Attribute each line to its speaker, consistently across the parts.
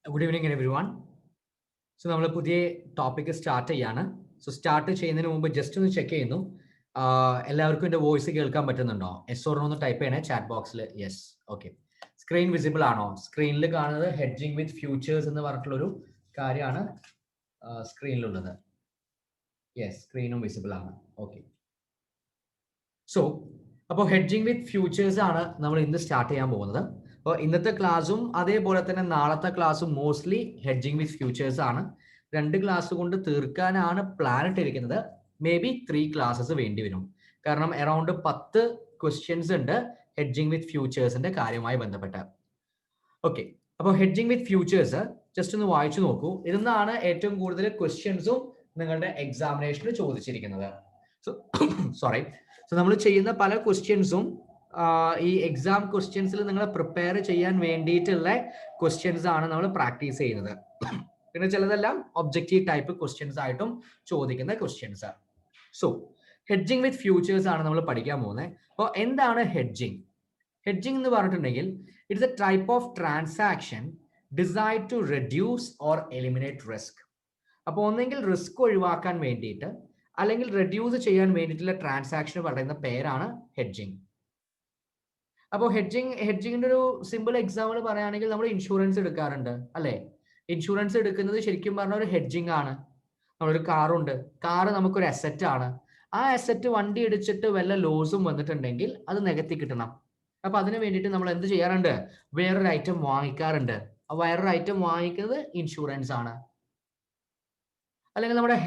Speaker 1: Good evening, everyone. So, നമ്മൾ പുതിയ topic start ചെയ്യാണ്. സോ സ്റ്റാർട്ട് ചെയ്യുന്നതിന് മുമ്പ് ജസ്റ്റ് ഒന്ന് ചെക്ക് ചെയ്യുന്നു. എല്ലാവർക്കും എൻ്റെ വോയിസ് കേൾക്കാൻ പറ്റുന്നുണ്ടോ? എസ് ഓർ നോ എന്ന് ടൈപ്പ് ചെയ്യണേ ചാറ്റ് ബോക്സിൽ. Yes, okay. സ്ക്രീൻ വിസിബിൾ ആണോ? സ്ക്രീനിൽ കാണുന്നത് ഹെഡ്ജിങ് വിത്ത് ഫ്യൂച്ചേഴ്സ് എന്ന് പറഞ്ഞിട്ടുള്ളൊരു കാര്യമാണ് സ്ക്രീനിലുള്ളത്. യെസ്, സ്ക്രീനും വിസിബിൾ ആണ്. ഓക്കെ. സോ അപ്പോൾ ഹെഡ്ജിങ് വിത്ത് ഫ്യൂച്ചേഴ്സ് ആണ് നമ്മൾ ഇന്ന് സ്റ്റാർട്ട് ചെയ്യാൻ പോകുന്നത്. അപ്പോൾ ഇന്നത്തെ ക്ലാസ്സും അതേപോലെ തന്നെ നാളത്തെ ക്ലാസ്സും മോസ്റ്റ്ലി ഹെഡ്ജിങ് വിത്ത് ഫ്യൂച്ചേഴ്സ് ആണ്. 2 ക്ലാസ് കൊണ്ട് തീർക്കാനാണ് പ്ലാൻ ഇട്ടിരിക്കുന്നത്. മേ ബി 3 ക്ലാസ്സസ് വേണ്ടി വരും. കാരണം അറൌണ്ട് 10 ക്വസ്റ്റ്യൻസ് ഉണ്ട് ഹെഡ്ജിങ് വിത്ത് ഫ്യൂച്ചേഴ്സിന്റെ കാര്യവുമായി ബന്ധപ്പെട്ട്. ഓക്കെ, അപ്പോൾ ഹെഡ്ജിങ് വിത്ത് ഫ്യൂച്ചേഴ്സ് ജസ്റ്റ് ഒന്ന് വായിച്ചു നോക്കൂ. ഇതിന്നാണ് ഏറ്റവും കൂടുതൽ ക്വസ്റ്റ്യൻസും നിങ്ങളുടെ എക്സാമിനേഷനിൽ ചോദിച്ചിരിക്കുന്നത്. സോറി. സോ നമ്മൾ ചെയ്യുന്ന പല ക്വസ്റ്റ്യൻസും ഈ എക്സാം ക്വസ്റ്റ്യൻസിൽ നിങ്ങൾ പ്രിപ്പയർ ചെയ്യാൻ വേണ്ടിയിട്ടുള്ള ക്വസ്റ്റ്യൻസ് ആണ് നമ്മൾ പ്രാക്ടീസ് ചെയ്യുന്നത്. പിന്നെ ചിലതെല്ലാം ഒബ്ജക്റ്റീവ് ടൈപ്പ് ക്വസ്റ്റ്യൻസ് ആയിട്ടും ചോദിക്കുന്ന ക്വസ്റ്റ്യൻസ്. സോ ഹെഡ്ജിങ് വിത്ത് ഫ്യൂച്ചേഴ്സ് ആണ് നമ്മൾ പഠിക്കാൻ പോകുന്നത്. അപ്പോൾ എന്താണ് ഹെഡ്ജിങ്? ഹെഡ്ജിങ് എന്ന് പറഞ്ഞിട്ടുണ്ടെങ്കിൽ it's a type of transaction designed to reduce or eliminate risk. അപ്പോൾ ഒന്നെങ്കിൽ റിസ്ക് ഒഴിവാക്കാൻ വേണ്ടിയിട്ട് അല്ലെങ്കിൽ റെഡ്യൂസ് ചെയ്യാൻ വേണ്ടിയിട്ടുള്ള ട്രാൻസാക്ഷൻ പറയുന്ന പേരാണ് ഹെഡ്ജിങ്. അപ്പോൾ ഹെഡ്ജിങ്ങിന്റെ ഒരു സിമ്പിൾ എക്സാമ്പിൾ പറയുകയാണെങ്കിൽ നമ്മൾ ഇൻഷുറൻസ് എടുക്കാറുണ്ട് അല്ലേ? ഇൻഷുറൻസ് എടുക്കുന്നത് ശരിക്കും പറഞ്ഞ ഒരു ഹെഡ്ജിങ് ആണ്. നമ്മളൊരു കാറുണ്ട്, കാറ് നമുക്കൊരു അസറ്റ് ആണ്. ആ അസറ്റ് വണ്ടി ഇടിച്ചിട്ട് വല്ല ലോസും വന്നിട്ടുണ്ടെങ്കിൽ അത് നികത്തി കിട്ടണം. അപ്പൊ അതിന് വേണ്ടിയിട്ട് നമ്മൾ എന്ത് ചെയ്യാറുണ്ട്? വേറൊരു ഐറ്റം വാങ്ങിക്കാറുണ്ട്. വേറൊരു ഐറ്റം വാങ്ങിക്കുന്നത് ഇൻഷുറൻസ് ആണ്. അല്ലെങ്കിൽ നമ്മുടെ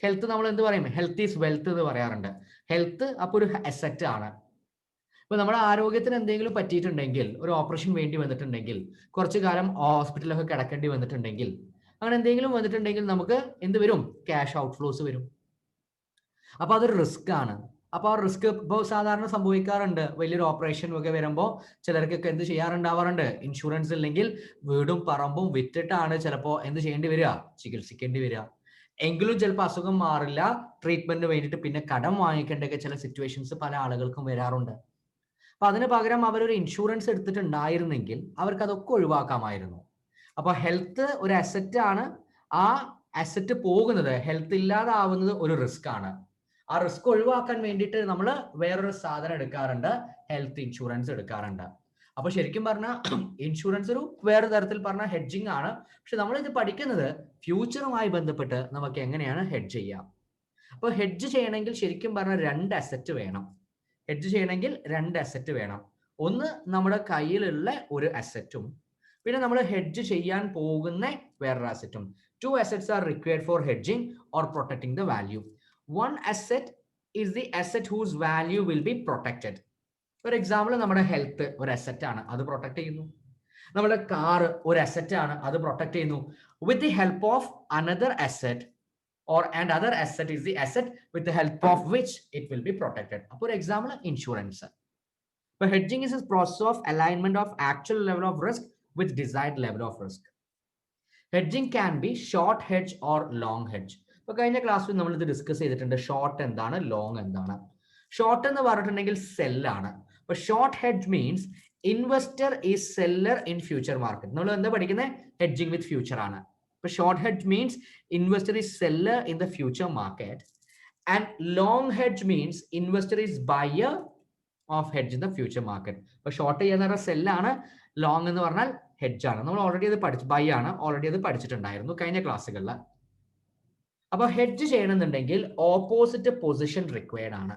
Speaker 1: ഹെൽത്ത് നമ്മൾ എന്ത് പറയും? ഹെൽത്ത് ഈസ് വെൽത്ത് എന്ന് പറയാറുണ്ട്. ഹെൽത്ത് അപ്പോൾ ഒരു അസറ്റ് ആണ്. ഇപ്പൊ നമ്മുടെ ആരോഗ്യത്തിന് എന്തെങ്കിലും പറ്റിയിട്ടുണ്ടെങ്കിൽ, ഒരു ഓപ്പറേഷൻ വേണ്ടി വന്നിട്ടുണ്ടെങ്കിൽ, കുറച്ചു കാലം ഹോസ്പിറ്റലൊക്കെ കിടക്കേണ്ടി വന്നിട്ടുണ്ടെങ്കിൽ, അങ്ങനെ എന്തെങ്കിലും വന്നിട്ടുണ്ടെങ്കിൽ നമുക്ക് എന്ത് വരും? ക്യാഷ് ഔട്ട്ഫ്ലോസ് വരും. അപ്പൊ അതൊരു റിസ്ക് ആണ്. അപ്പൊ ആ റിസ്ക് ഇപ്പോൾ സാധാരണ സംഭവിക്കാറുണ്ട്. വലിയൊരു ഓപ്പറേഷൻ ഒക്കെ വരുമ്പോൾ ചിലർക്കൊക്കെ എന്ത് ചെയ്യാറുണ്ടാവാറുണ്ട്? ഇൻഷുറൻസ് ഇല്ലെങ്കിൽ വീടും പറമ്പും വിറ്റിട്ടാണ് ചിലപ്പോൾ എന്ത് ചെയ്യേണ്ടി വരിക? ചികിത്സിക്കേണ്ടി വരിക. എങ്കിലും ചിലപ്പോൾ അസുഖം മാറില്ല, ട്രീറ്റ്മെന്റിന് വേണ്ടിയിട്ട് പിന്നെ കടം വാങ്ങിക്കേണ്ട ചില സിറ്റുവേഷൻസ് പല ആളുകൾക്കും വരാറുണ്ട്. അപ്പൊ അതിന് പകരം അവരൊരു ഇൻഷുറൻസ് എടുത്തിട്ടുണ്ടായിരുന്നെങ്കിൽ അവർക്ക് അതൊക്കെ ഒഴിവാക്കാമായിരുന്നു. അപ്പൊ ഹെൽത്ത് ഒരു അസറ്റ് ആണ്. ആ അസറ്റ് പോകുന്നത്, ഹെൽത്ത് ഇല്ലാതാവുന്നത് ഒരു റിസ്ക് ആണ്. ആ റിസ്ക് ഒഴിവാക്കാൻ വേണ്ടിയിട്ട് നമ്മൾ വേറൊരു സാധനം എടുക്കാറുണ്ട്, ഹെൽത്ത് ഇൻഷുറൻസ് എടുക്കാറുണ്ട്. അപ്പൊ ശരിക്കും പറഞ്ഞാൽ ഇൻഷുറൻസ് ഒരു വേറെ തരത്തിൽ പറഞ്ഞ ഹെഡ്ജിങ് ആണ്. പക്ഷെ നമ്മൾ ഇത് പഠിക്കുന്നത് ഫ്യൂച്ചറുമായി ബന്ധപ്പെട്ട് നമുക്ക് എങ്ങനെയാണ് ഹെഡ്ജ് ചെയ്യാം. അപ്പൊ ഹെഡ്ജ് ചെയ്യണമെങ്കിൽ ശരിക്കും പറഞ്ഞാൽ 2 അസറ്റ് വേണം. ഹെഡ്ജ് ചെയ്യണമെങ്കിൽ 2 അസറ്റ് വേണം. ഒന്ന് നമ്മുടെ കയ്യിലുള്ള ഒരു അസറ്റും പിന്നെ നമ്മൾ ഹെഡ്ജ് ചെയ്യാൻ പോകുന്ന വേറൊരു അസറ്റും. 2 assets are required for hedging or protecting the value. One asset is the asset whose value will be protected. For example, നമ്മുടെ ഹെൽത്ത് ഒരു അസറ്റ് ആണ്, അത് പ്രൊട്ടക്ട് ചെയ്യുന്നു. നമ്മുടെ കാർ ഒരു അസറ്റ് ആണ്, അത് പ്രൊട്ടക്ട് ചെയ്യുന്നു. With the help of another asset or and other asset is the asset with the help of which it will be protected. For example, insurance. But hedging is a process of alignment of actual level of risk with desired level of risk. Hedging can be short hedge or long hedge. ഇപ്പോൾ കഴിഞ്ഞ ക്ലാസ്സിൽ നമ്മൾ ഇത് discuss ചെയ്തിട്ടുണ്ട്. Short എന്താണ്, long എന്താണ്. Short എന്ന് പറഞ്ഞിട്ടുണ്ടെങ്കിൽ സെല്ലാണ്. അപ്പൊ short hedge means investor is seller in future market. നമ്മൾ എന്താ പഠിക്കുന്നത്? ഹെഡ്ജിങ് വിത്ത് ഫ്യൂച്ചർ ആണ്. But short hedge means investor is seller in the future market, and long hedge means investor is buyer of hedge in the future market. But short എന്ന് പറഞ്ഞാൽ സെല്ലാണ്, long എന്ന് പറഞ്ഞാൽ hedge ആണ്. നമ്മൾ ഓൾറെഡി അത് പഠിച്ചു, by ആണ്, ഓൾറെഡി അത് പഠിച്ചിട്ടുണ്ടായിരുന്നു കഴിഞ്ഞ ക്ലാസ്സുകളിൽ. അപ്പൊ ഹെഡ്ജ് ചെയ്യണമെന്നുണ്ടെങ്കിൽ ഓപ്പോസിറ്റ് പൊസിഷൻ റിക്വയർഡ് ആണ്.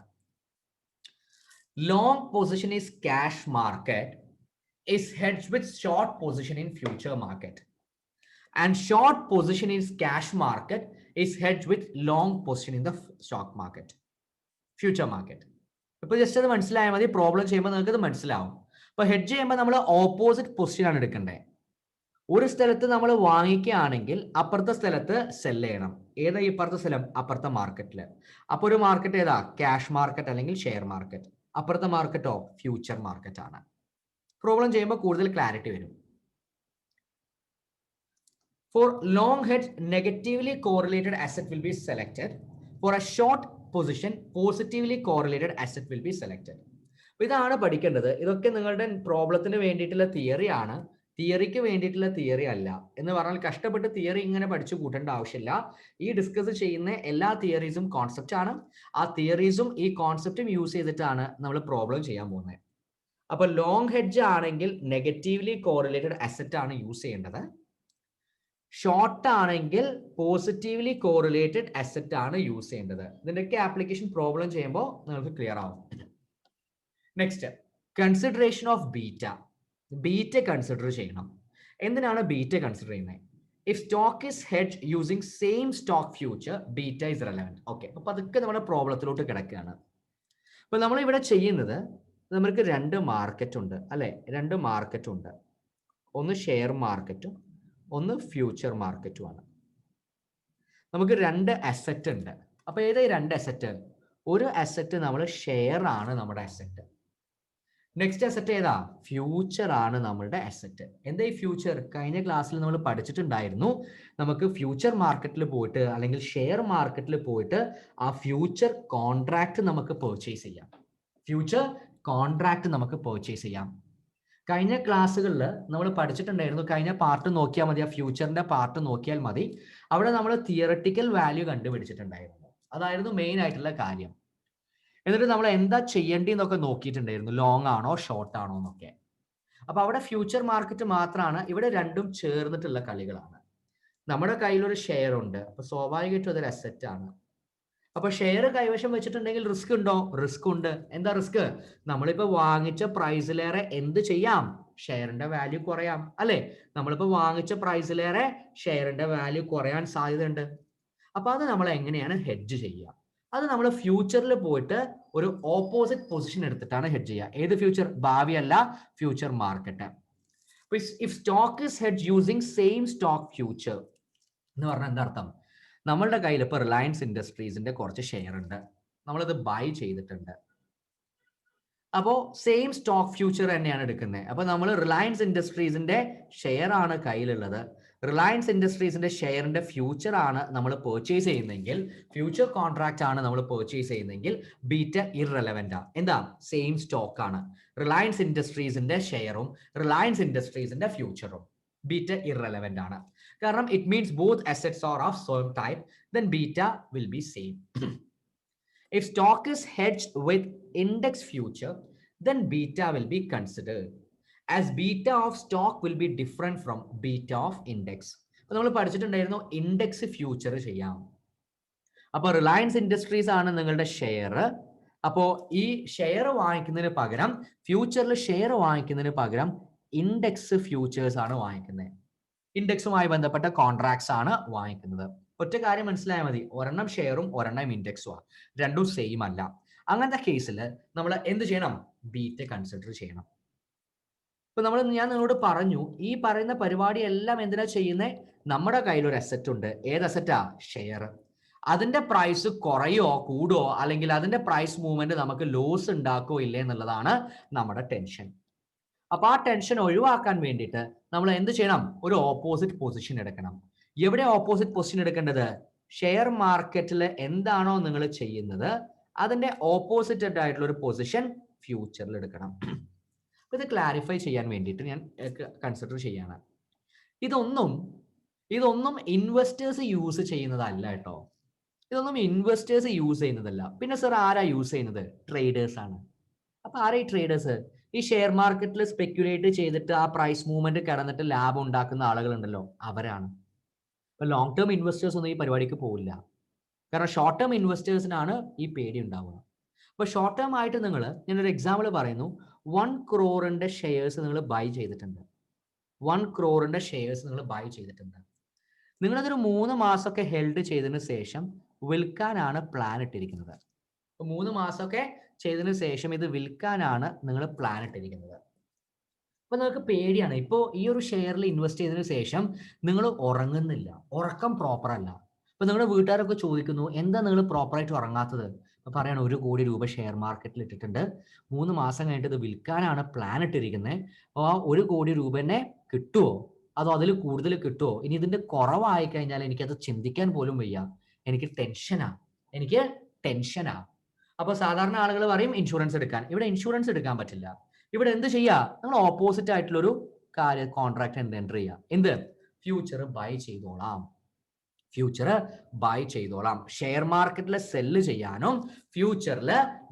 Speaker 1: Long position is cash market is hedged with short position in future market. And short position in cash market is hedged with long position in the stock market, future market. ഇപ്പൊ just അത് മനസ്സിലായാൽ മതി. Problem ചെയ്യുമ്പോൾ നിങ്ങൾക്ക് അത് മനസ്സിലാവും. ഇപ്പൊ hedge ചെയ്യുമ്പോൾ നമ്മൾ ഓപ്പോസിറ്റ് പൊസിഷൻ ആണ് എടുക്കേണ്ടത്. ഒരു സ്ഥലത്ത് നമ്മൾ വാങ്ങിക്കുകയാണെങ്കിൽ അപ്പുറത്തെ സ്ഥലത്ത് സെല് ചെയ്യണം. ഏതാ ഇപ്പുറത്തെ സ്ഥലം? അപ്പുറത്തെ മാർക്കറ്റിൽ. അപ്പൊ ഒരു മാർക്കറ്റ് ഏതാ? ക്യാഷ് മാർക്കറ്റ് അല്ലെങ്കിൽ ഷെയർ മാർക്കറ്റ്. അപ്പുറത്തെ മാർക്കറ്റോ ഫ്യൂച്ചർ മാർക്കറ്റ് ആണ്. പ്രോബ്ലം ചെയ്യുമ്പോൾ കൂടുതൽ ക്ലാരിറ്റി വരും. For long hedge, negatively correlated asset will be selected. For a short position, positively correlated asset will be selected. ഇതാണ് പഠിക്കേണ്ടത്. ഇതൊക്കെ നിങ്ങളുടെ പ്രോബ്ലത്തിന് വേണ്ടിയിട്ടുള്ള തിയറി ആണ്. തിയറിക്ക് വേണ്ടിയിട്ടുള്ള തിയറി അല്ല എന്ന് പറഞ്ഞാൽ കഷ്ടപ്പെട്ട് തിയറി ഇങ്ങനെ പഠിച്ചു കൂട്ടേണ്ട ആവശ്യമില്ല. ഈ ഡിസ്കസ് ചെയ്യുന്ന എല്ലാ തിയറീസും കോൺസെപ്റ്റ് ആണ്. ആ തിയറീസും ഈ കോൺസെപ്റ്റും യൂസ് ചെയ്തിട്ടാണ് നമ്മൾ പ്രോബ്ലം ചെയ്യാൻ പോകുന്നത്. അപ്പൊ ലോങ് ഹെഡ്ജ് ആണെങ്കിൽ നെഗറ്റീവ്ലി കോറിലേറ്റഡ് അസറ്റ് ആണ് യൂസ് ചെയ്യേണ്ടത്. ഷോർട്ട് ആണെങ്കിൽ പോസിറ്റീവ്ലി കോറിലേറ്റഡ് അസറ്റ് ആണ് യൂസ് ചെയ്യേണ്ടത്. ഇതിന്റെയൊക്കെ ആപ്ലിക്കേഷൻ പ്രോബ്ലം ചെയ്യുമ്പോൾ നിങ്ങൾക്ക് ക്ലിയർ ആവും. Next, consideration of beta. Beta consider ചെയ്യണം. എന്തിനാണ് ബീറ്റ കൺസിഡർ ചെയ്യുന്നത്? If stock is hedge using same stock future beta is relevant. Okay, അപ്പൊ അതൊക്കെ നമ്മുടെ പ്രോബ്ലത്തിലോട്ട് കിടക്കുകയാണ്. അപ്പൊ നമ്മൾ ഇവിടെ ചെയ്യുന്നത്, നമുക്ക് രണ്ട് മാർക്കറ്റ് ഉണ്ട് അല്ലെ, രണ്ട് മാർക്കറ്റ് ഉണ്ട്. ഒന്ന് ഷെയർ മാർക്കറ്റും ഒന്ന് ഫ്യൂച്ചർ മാർക്കറ്റുമാണ്. നമുക്ക് രണ്ട് അസറ്റ് ഉണ്ട്. അപ്പൊ ഏതാ ഈ രണ്ട് അസറ്റ്? ഒരു അസറ്റ് നമ്മൾ ഷെയർ ആണ് നമ്മുടെ അസറ്റ്. നെക്സ്റ്റ് അസറ്റ് ഏതാ? ഫ്യൂച്ചർ ആണ് നമ്മളുടെ അസറ്റ്. എന്താ ഈ ഫ്യൂച്ചർ? കഴിഞ്ഞ ക്ലാസ്സിൽ നമ്മൾ പഠിച്ചിട്ടുണ്ടായിരുന്നു. നമുക്ക് ഫ്യൂച്ചർ മാർക്കറ്റിൽ പോയിട്ട് അല്ലെങ്കിൽ ഷെയർ മാർക്കറ്റിൽ പോയിട്ട് ആ ഫ്യൂച്ചർ കോൺട്രാക്ട് നമുക്ക് പർച്ചേസ് ചെയ്യാം. ഫ്യൂച്ചർ കോൺട്രാക്ട് നമുക്ക് പർച്ചേസ് ചെയ്യാം. കഴിഞ്ഞ ക്ലാസ്സുകളിൽ നമ്മൾ പഠിച്ചിട്ടുണ്ടായിരുന്നു. കഴിഞ്ഞ പാർട്ട് നോക്കിയാൽ മതി, ആ ഫ്യൂച്ചറിന്റെ പാർട്ട് നോക്കിയാൽ മതി. അവിടെ നമ്മൾ തിയറട്ടിക്കൽ വാല്യൂ കണ്ടുപിടിച്ചിട്ടുണ്ടായിരുന്നു. അതായിരുന്നു മെയിൻ ആയിട്ടുള്ള കാര്യം. എന്നിട്ട് നമ്മൾ എന്താ ചെയ്യേണ്ടതെന്നൊക്കെ നോക്കിയിട്ടുണ്ടായിരുന്നു. ലോങ് ആണോ ഷോർട്ട് ആണോ എന്നൊക്കെ. അപ്പൊ അവിടെ ഫ്യൂച്ചർ മാർക്കറ്റ് മാത്രമാണ്. ഇവിടെ രണ്ടും ചേർന്നിട്ടുള്ള കളികളാണ്. നമ്മുടെ കയ്യിലൊരു ഷെയർ ഉണ്ട്. അപ്പൊ സ്വാഭാവികമായിട്ടും അതൊരു അസറ്റ് ആണ്. അപ്പൊ ഷെയർ കൈവശം വെച്ചിട്ടുണ്ടെങ്കിൽ റിസ്ക് ഉണ്ടോ? റിസ്ക് ഉണ്ട്. എന്താ റിസ്ക്? നമ്മളിപ്പോ വാങ്ങിച്ച പ്രൈസിലേറെ എന്ത് ചെയ്യാം? ഷെയറിന്റെ വാല്യൂ കുറയാം അല്ലെ? നമ്മളിപ്പോ വാങ്ങിച്ച പ്രൈസിലേറെ ഷെയറിന്റെ വാല്യൂ കുറയാൻ സാധ്യതയുണ്ട്. അപ്പൊ അത് നമ്മൾ എങ്ങനെയാണ് ഹെഡ്ജ് ചെയ്യുക? അത് നമ്മൾ ഫ്യൂച്ചറിൽ പോയിട്ട് ഒരു ഓപ്പോസിറ്റ് പൊസിഷൻ എടുത്തിട്ടാണ് ഹെഡ്ജ് ചെയ്യുക. ഏത് ഫ്യൂച്ചർ? ഭാവിയല്ല, future market. If stock is hedge using same stock future എന്ന് പറഞ്ഞാൽ എന്താ അർത്ഥം? നമ്മളുടെ കയ്യിൽ ഇപ്പൊ റിലയൻസ് ഇൻഡസ്ട്രീസിന്റെ കുറച്ച് ഷെയർ ഉണ്ട്. നമ്മളത് ബൈ ചെയ്തിട്ടുണ്ട്. അപ്പോൾ സെയിം സ്റ്റോക്ക് ഫ്യൂച്ചർ തന്നെയാണ് എടുക്കുന്നത്. അപ്പൊ നമ്മൾ റിലയൻസ് ഇൻഡസ്ട്രീസിന്റെ ഷെയർ ആണ് കയ്യിലുള്ളത്. റിലയൻസ് ഇൻഡസ്ട്രീസിന്റെ ഷെയറിന്റെ ഫ്യൂച്ചർ ആണ് നമ്മൾ പർച്ചേസ് ചെയ്യുന്നതെങ്കിൽ, ഫ്യൂച്ചർ കോൺട്രാക്ട് ആണ് നമ്മൾ പർച്ചേസ് ചെയ്യുന്നതെങ്കിൽ ബീറ്റ ഇറെലവന്റ് ആണ്. എന്താ? സെയിം സ്റ്റോക്ക് ആണ്. റിലയൻസ് ഇൻഡസ്ട്രീസിന്റെ ഷെയറും റിലയൻസ് ഇൻഡസ്ട്രീസിന്റെ ഫ്യൂച്ചറും ബീറ്റ ഇറെലവന്റ് ആണ്. കാരണം it means both assets R of same type, then beta will be same. If stock is hedged with index future, then beta will be considered, as beta of stock will be different from beta of index. അപ്പോൾ നമ്മൾ പഠിച്ചിട്ടുണ്ടായിരുന്നു index future ചെയ്യാം. അപ്പോൾ Reliance industries ആണ് നിങ്ങളുടെ share. അപ്പോൾ ഈ share വാങ്ങിക്കുന്നതിന് പകരം, ഫ്യൂച്ചറിൽ ഷെയർ വാങ്ങിക്കുന്നതിന് പകരം ഇൻഡെക്സ് ഫ്യൂച്ചേഴ്സ് ആണ് വാങ്ങിക്കുന്നത്. ഇൻഡെക്സുമായി ബന്ധപ്പെട്ട കോൺട്രാക്ട്സ് ആണ് വാങ്ങിക്കുന്നത്. ഒറ്റ കാര്യം മനസ്സിലായാൽ മതി, ഒരെണ്ണം ഷെയറും ഒരെണ്ണം ഇൻഡെക്സും ആണ്, രണ്ടും സെയിം അല്ല. അങ്ങനത്തെ കേസിൽ നമ്മൾ എന്ത് ചെയ്യണം? ബീറ്റ കൺസിഡർ ചെയ്യണം. ഇപ്പൊ ഞാൻ നിങ്ങളോട് പറഞ്ഞു, ഈ പറയുന്ന പരിപാടി എല്ലാം എന്തിനാ ചെയ്യുന്നത്? നമ്മുടെ കയ്യിൽ ഒരു അസറ്റ് ഉണ്ട്. ഏത് അസറ്റാ? ഷെയർ. അതിന്റെ പ്രൈസ് കുറയോ കൂടോ, അല്ലെങ്കിൽ അതിന്റെ പ്രൈസ് മൂവ്മെന്റ് നമുക്ക് ലോസ് ഉണ്ടാക്കോ ഇല്ലേ എന്നുള്ളതാണ് നമ്മുടെ ടെൻഷൻ. അപ്പൊ ആ ടെൻഷൻ ഒഴിവാക്കാൻ വേണ്ടിയിട്ട് നമ്മൾ എന്ത് ചെയ്യണം? ഒരു ഓപ്പോസിറ്റ് പൊസിഷൻ എടുക്കണം. എവിടെ ഓപ്പോസിറ്റ് പൊസിഷൻ എടുക്കേണ്ടത്? ഷെയർ മാർക്കറ്റിൽ എന്താണോ നിങ്ങൾ ചെയ്യുന്നത് അതിന്റെ ഓപ്പോസിറ്റ് ആയിട്ടുള്ള ഒരു പൊസിഷൻ ഫ്യൂച്ചറിൽ എടുക്കണം. ഇത് ക്ലാരിഫൈ ചെയ്യാൻ വേണ്ടിയിട്ട് ഞാൻ കൺസിഡർ ചെയ്യാണ്. ഇതൊന്നും ഇൻവെസ്റ്റേഴ്സ് യൂസ് ചെയ്യുന്നതല്ല കേട്ടോ. ഇതൊന്നും ഇൻവെസ്റ്റേഴ്സ് യൂസ് ചെയ്യുന്നതല്ല. പിന്നെ സർ ആരാ യൂസ് ചെയ്യുന്നത്? ട്രേഡേഴ്സ് ആണ്. അപ്പൊ ആരാ ഈ ട്രേഡേഴ്സ്? ഈ ഷെയർ മാർക്കറ്റിൽ സ്പെക്യുലേറ്റ് ചെയ്തിട്ട് ആ പ്രൈസ് മൂവ്മെന്റ് കിടന്നിട്ട് ലാഭം ഉണ്ടാക്കുന്ന ആളുകളുണ്ടല്ലോ, അവരാണ്. ഇപ്പൊ ലോങ് ടേം ഇൻവെസ്റ്റേഴ്സ് ഒന്നും ഈ പരിപാടിക്ക് പോവില്ല. കാരണം ഷോർട്ട് ടേം ഇൻവെസ്റ്റേഴ്സിനാണ് ഈ പേടി ഉണ്ടാവുക. അപ്പൊ ഷോർട്ട് ടേം ആയിട്ട് ഞാനൊരു എക്സാമ്പിൾ പറയുന്നു. 1 crore ഷെയർസ് നിങ്ങൾ ബൈ ചെയ്തിട്ടുണ്ട്. 1 crore ഷെയർസ് നിങ്ങൾ ബൈ ചെയ്തിട്ടുണ്ട്. നിങ്ങളതൊരു 3 മാസമൊക്കെ ഹെൽഡ് ചെയ്തതിന് ശേഷം വിൽക്കാനാണ് പ്ലാൻ ഇട്ടിരിക്കുന്നത്. 3 മാസമൊക്കെ ചെയ്തതിന് ശേഷം ഇത് വിൽക്കാനാണ് നിങ്ങൾ പ്ലാൻ ഇട്ടിരിക്കുന്നത്. അപ്പൊ നിങ്ങൾക്ക് പേടിയാണ്. ഇപ്പോൾ ഈ ഒരു ഷെയറിൽ ഇൻവെസ്റ്റ് ചെയ്തതിന് ശേഷം നിങ്ങൾ ഉറങ്ങുന്നില്ല, ഉറക്കം പ്രോപ്പർ അല്ല. അപ്പൊ നിങ്ങളുടെ വീട്ടുകാരൊക്കെ ചോദിക്കുന്നു, എന്താ നിങ്ങൾ പ്രോപ്പറായിട്ട് ഉറങ്ങാത്തത്? അപ്പൊ പറയണം, 1 കോടി രൂപ ഷെയർ മാർക്കറ്റിൽ ഇട്ടിട്ടുണ്ട്, 3 മാസം കഴിഞ്ഞിട്ട് ഇത് വിൽക്കാനാണ് പ്ലാൻ ഇട്ടിരിക്കുന്നത്. അപ്പോൾ ആ 1 കോടി രൂപ തന്നെ കിട്ടുമോ, അതോ അതിൽ കൂടുതൽ കിട്ടുമോ? ഇനി ഇതിന്റെ കുറവായി കഴിഞ്ഞാൽ എനിക്കത് ചിന്തിക്കാൻ പോലും വയ്യ. എനിക്ക് ടെൻഷനാ. അപ്പൊ സാധാരണ ആളുകൾ പറയും ഇൻഷുറൻസ് എടുക്കാൻ. ഇവിടെ ഇൻഷുറൻസ് എടുക്കാൻ പറ്റില്ല. ഇവിടെ എന്ത് ചെയ്യുക? നിങ്ങൾ ഓപ്പോസിറ്റ് ആയിട്ടുള്ളൊരു കോൺട്രാക്ട് എൻ്റർ ചെയ്യുക. എന്ത്? ഫ്യൂച്ചർ ബൈ ചെയ്തോളാം. ഫ്യൂച്ചർ ബൈ ചെയ്തോളാം. ഷെയർ മാർക്കറ്റിൽ സെല്ല് ചെയ്യാനും ഫ്യൂച്ചറിൽ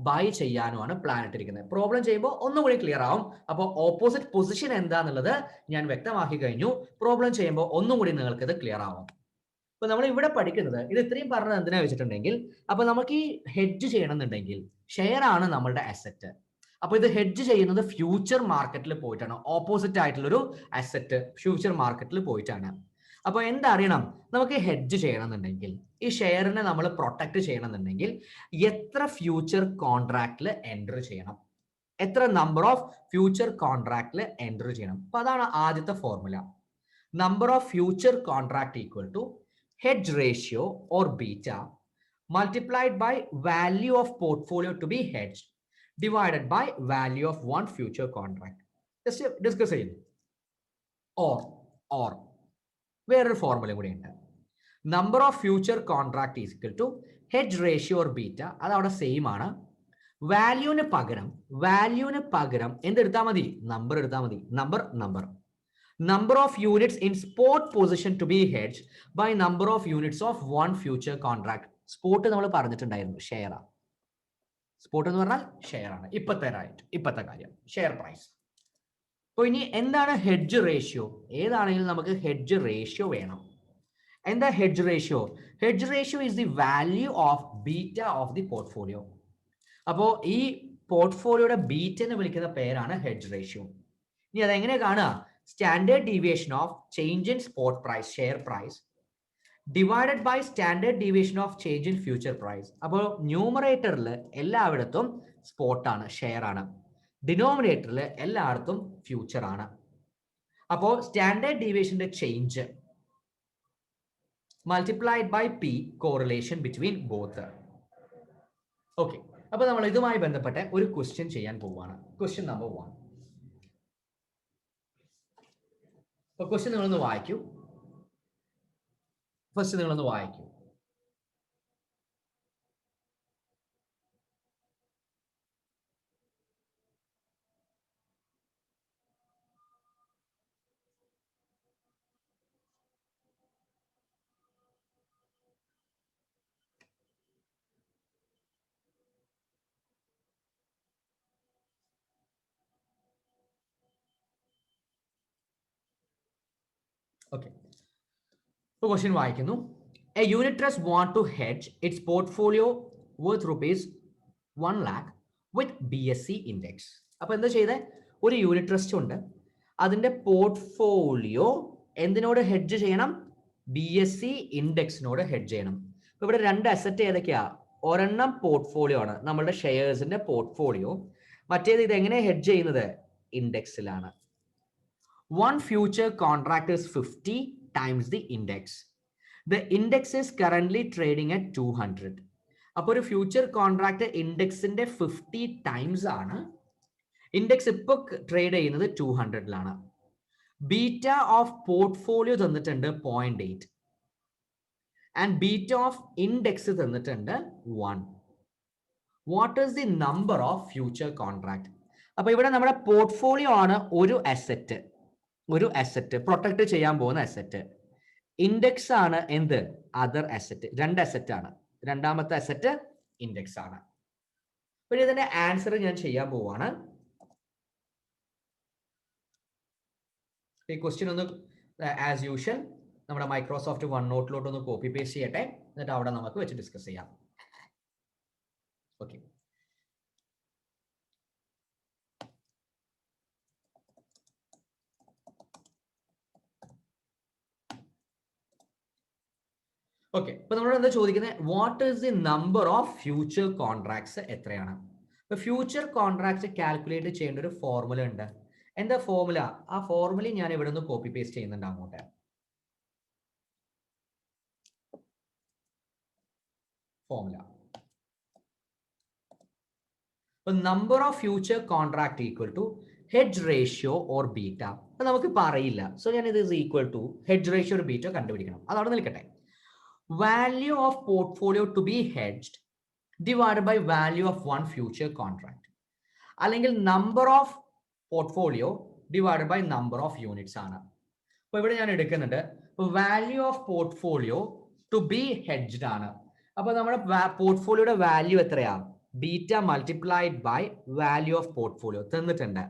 Speaker 1: ബൈ ചെയ്യാനുമാണ് പ്ലാൻ ഇട്ടിരിക്കുന്നത്. പ്രോബ്ലം ചെയ്യുമ്പോൾ ഒന്നുകൂടി ക്ലിയർ ആവും. അപ്പോൾ ഓപ്പോസിറ്റ് പൊസിഷൻ എന്താന്നുള്ളത് ഞാൻ വ്യക്തമാക്കി കഴിഞ്ഞു. പ്രോബ്ലം ചെയ്യുമ്പോൾ ഒന്നും കൂടി നിങ്ങൾക്ക് ഇത് ക്ലിയർ ആവും. അപ്പൊ നമ്മൾ ഇവിടെ പഠിക്കുന്നത് ഇത് ഇത്രയും പറഞ്ഞത് എന്തിനാ വെച്ചിട്ടുണ്ടെങ്കിൽ, അപ്പൊ നമുക്ക് ഈ ഹെഡ്ജ് ചെയ്യണമെന്നുണ്ടെങ്കിൽ ഷെയർ ആണ് നമ്മളുടെ അസറ്റ്. അപ്പൊ ഇത് ഹെഡ്ജ് ചെയ്യുന്നത് ഫ്യൂച്ചർ മാർക്കറ്റിൽ പോയിട്ടാണ്. ഓപ്പോസിറ്റ് ആയിട്ടുള്ള ഒരു അസറ്റ് ഫ്യൂച്ചർ മാർക്കറ്റിൽ പോയിട്ടാണ്. അപ്പൊ എന്തറിയണം? നമുക്ക് ഹെഡ്ജ് ചെയ്യണമെന്നുണ്ടെങ്കിൽ, ഈ ഷെയറിനെ നമ്മൾ പ്രൊട്ടക്ട് ചെയ്യണമെന്നുണ്ടെങ്കിൽ എത്ര ഫ്യൂച്ചർ കോൺട്രാക്റ്റിൽ എൻറ്റർ ചെയ്യണം, എത്ര നമ്പർ ഓഫ് ഫ്യൂച്ചർ കോൺട്രാക്റ്റിൽ എൻറ്റർ ചെയ്യണം. അപ്പൊ അതാണ് ആദ്യത്തെ formula. Number of future contract equal to hedge ratio or beta multiplied by value of portfolio to be hedged divided by value of one future contract. Just discuss ചെയ്യുന്നു. or വേറൊരു formula കൂടി ഉണ്ട്. Number of future contract is equal to hedge ratio or beta. അത് അവിടെ same ആണ്. വാല്യൂവിന് പകരം എന്തെടുത്താൽ മതി? Number എടുത്താൽ മതി. Number of units in spot position to be hedged by number of units of one future contract. Spot നമ്മൾ പറഞ്ഞിട്ടുണ്ടായിരുന്നു, share ആണ്. സ്പോട്ട് എന്ന് പറഞ്ഞാൽ ഷെയർ ആണ്. ഇപ്പത്തെ കാര്യം ഷെയർ പ്രൈസ്. അപ്പോൾ ഇനി എന്താണ് ഹെഡ്ജ് റേഷ്യോ? ഏതാണെങ്കിലും നമുക്ക് ഹെഡ്ജ് റേഷ്യോ വേണം. എന്താ hedge ratio? Hedge ratio is the value of beta of the portfolio. അപ്പോൾ ഈ പോർട്ട്ഫോളിയോയുടെ ബീറ്റ എന്ന് വിളിക്കുന്ന പേരാണ് ഹെഡ്ജ് റേഷ്യോ. ഇനി അതെങ്ങനെ കാണുക? Standard deviation of change in spot price, share price, divided by standard deviation of change in future price. അപ്പോൾ ന്യൂമറേറ്ററിൽ എല്ലായിടത്തും സ്പോട്ട് ആണ്, ഷെയർ ആണ്. ഡിനോമിനേറ്ററിൽ എല്ലായിടത്തും ഫ്യൂച്ചർ ആണ്. അപ്പോൾ സ്റ്റാൻഡേർഡ് ഡീവിയേഷന്റെ change multiplied by P, correlation between both. Okay, അപ്പോൾ നമ്മൾ ഇതുമായി ബന്ധപ്പെട്ട ഒരു ക്വസ്റ്റ്യൻ ചെയ്യാൻ പോവുകയാണ്. Question number 1. ക്വസ്റ്റ്യൻ നിങ്ങളൊന്ന് വായിക്കൂ. Okay. So question വായിക്കുന്നു. A unit trust want to hedge its portfolio worth rupees 1 lakh with BSE index. അപ്പോൾ എന്താ ചെയ്തേ? ഒരു യൂണിറ്റ് ട്രസ്റ്റ് ഉണ്ട്, അതിന്റെ പോർട്ട്ഫോളിയോ എന്തിനോട് ഹെഡ്ജ് ചെയ്യണം? BSE ഇൻഡെക്സിനോട് ഹെഡ്ജ് ചെയ്യണം. അപ്പോൾ ഇവിടെ രണ്ട് അസറ്റ് ഏതൊക്കെയാ? ഒരെണ്ണം പോർട്ട്ഫോളിയോ ആണ്, നമ്മളുടെ ഷെയർസിന്റെ പോർട്ട്ഫോളിയോ. മറ്റേത് ഇത് എങ്ങനെ ഹെഡ്ജ് ചെയ്യുന്നത്? ഇൻഡെക്സിലാണ്. One future contract is 50 times the index. The index is currently trading at 200. അപ്പോൾ ഒരു ഫ്യൂച്ചർ കോൺട്രാക്ട് ഇൻഡെക്സിന്റെ 50 ടൈംസ് ആണ്. ഇൻഡെക്സ് ഇപ്പോൾ ട്രേഡ് ചെയ്യുന്നത് 200ലാണ്. ബീറ്റ ഓഫ് പോർട്ട്ഫോളിയോ തന്നിട്ടുണ്ട് 0.8 ആൻഡ് ബീറ്റ ഓഫ് ഇൻഡെക്സ് തന്നിട്ടുണ്ട് 1. What is the number of future contract? അപ്പൊ ഇവിടെ നമ്മുടെ പോർട്ട്ഫോളിയോ ആണ് ഒരു അസറ്റ് പ്രൊട്ടക്ട് ചെയ്യാൻ പോകുന്ന അസറ്റ്. ഇൻഡെക്സ് ആണ് എന്ത്? Other asset. രണ്ട് അസറ്റ് ആണ്. രണ്ടാമത്തെ അസറ്റ് ഇൻഡെക്സ് ആണ്. അപ്പോൾ ഇതിന്റെ ആൻസർ ഞാൻ ചെയ്യാൻ പോവാണ്. ഈ ക്വസ്റ്റ്യൻ ഒന്ന് ആസ് യൂഷ്വൽ നമ്മുടെ മൈക്രോസോഫ്റ്റ് വൺ നോട്ടിലോട്ട് ഒന്ന് കോപ്പി പേസ്റ്റ് ചെയ്യട്ടെ, എന്നിട്ട് അവിടെ നമുക്ക് വെച്ച് ഡിസ്കസ് ചെയ്യാം. Okay, okay. ഇപ്പൊ നമ്മളോട് എന്താ ചോദിക്കുന്നത്? What is the number of future contracts എത്രയാണ്? ഇപ്പൊ ഫ്യൂച്ചർ കോൺട്രാക്ട്സ് കാൽക്കുലേറ്റ് ചെയ്യേണ്ട ഒരു ഫോർമുല ഉണ്ട്. എന്താ ഫോർമുല? ആ ഫോർമുല ഞാൻ ഇവിടെ നിന്ന് കോപ്പി പേസ്റ്റ് ചെയ്യുന്നുണ്ട് അങ്ങോട്ട്. Formula number of future contract equal to hedge ratio or beta. അപ്പൊ നമുക്ക് പറയില്ല, സോ ഞാൻ ഇത് is equal to hedge ratio or beta കണ്ടുപിടിക്കണം. അതവിടെ നിൽക്കട്ടെ. Value of portfolio to be hedged divided by value of one future contract, അല്ലെങ്കിൽ number of portfolio divided by number of units ആണ്. അപ്പൊ ഇവിടെ ഞാൻ എടുക്കുന്നുണ്ട് value of portfolio to be hedged ആണ്. അപ്പൊ നമ്മുടെ പോർട്ട്ഫോളിയോയുടെ വാല്യൂ എത്രയാ? Beta multiplied by value of portfolio തന്നിട്ടുണ്ട്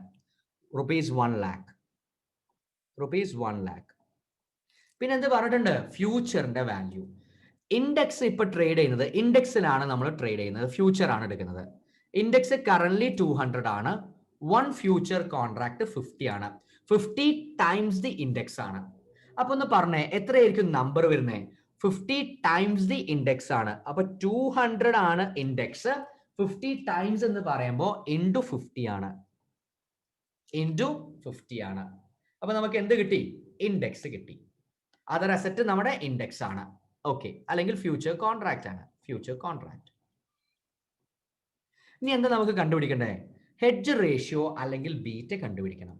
Speaker 1: റുപ്പീസ് 1 lakh. Rupees 1 lakh. പിന്നെ എന്ത് പറഞ്ഞിട്ടുണ്ട്? ഫ്യൂച്ചറിന്റെ വാല്യൂ. ഇൻഡെക്സ് ഇപ്പൊ ട്രേഡ് ചെയ്യുന്നത് ഇൻഡെക്സിലാണ് നമ്മൾ ട്രേഡ് ചെയ്യുന്നത്, ഫ്യൂച്ചർ ആണ് എടുക്കുന്നത്. ഇൻഡെക്സ് കറന്റ് 200 ആണ്. 1 ഫ്യൂച്ചർ കോൺട്രാക്ട് 50 ആണ്. 50 ടൈംസ് ദി ഇൻഡെക്സ് ആണ്. അപ്പൊ ഒന്ന് പറഞ്ഞേ എത്രയായിരിക്കും നമ്പർ വരുന്നത്? 50 ടൈംസ് ദി ഇൻഡെക്സ് ആണ്. അപ്പൊ 200 ആണ് ഇൻഡെക്സ്. 50 ടൈംസ് എന്ന് പറയുമ്പോൾ ഇൻറ്റു 50 ആണ്. ഇൻറ്റു 50 ആണ്. അപ്പൊ നമുക്ക് എന്ത് കിട്ടി? ഇൻഡെക്സ് കിട്ടി. അതർ അസറ്റ് നമ്മുടെ ഇൻഡെക്സ് ആണ്. ഓക്കെ, അല്ലെങ്കിൽ ഫ്യൂച്ചർ കോൺട്രാക്ട് ആണ്. Future contract. ഇനി എന്താ നമുക്ക് കണ്ടുപിടിക്കണ്ടേ? ഹെഡ്ജ് റേഷ്യോ അല്ലെങ്കിൽ ബീറ്റ കണ്ടുപിടിക്കണം.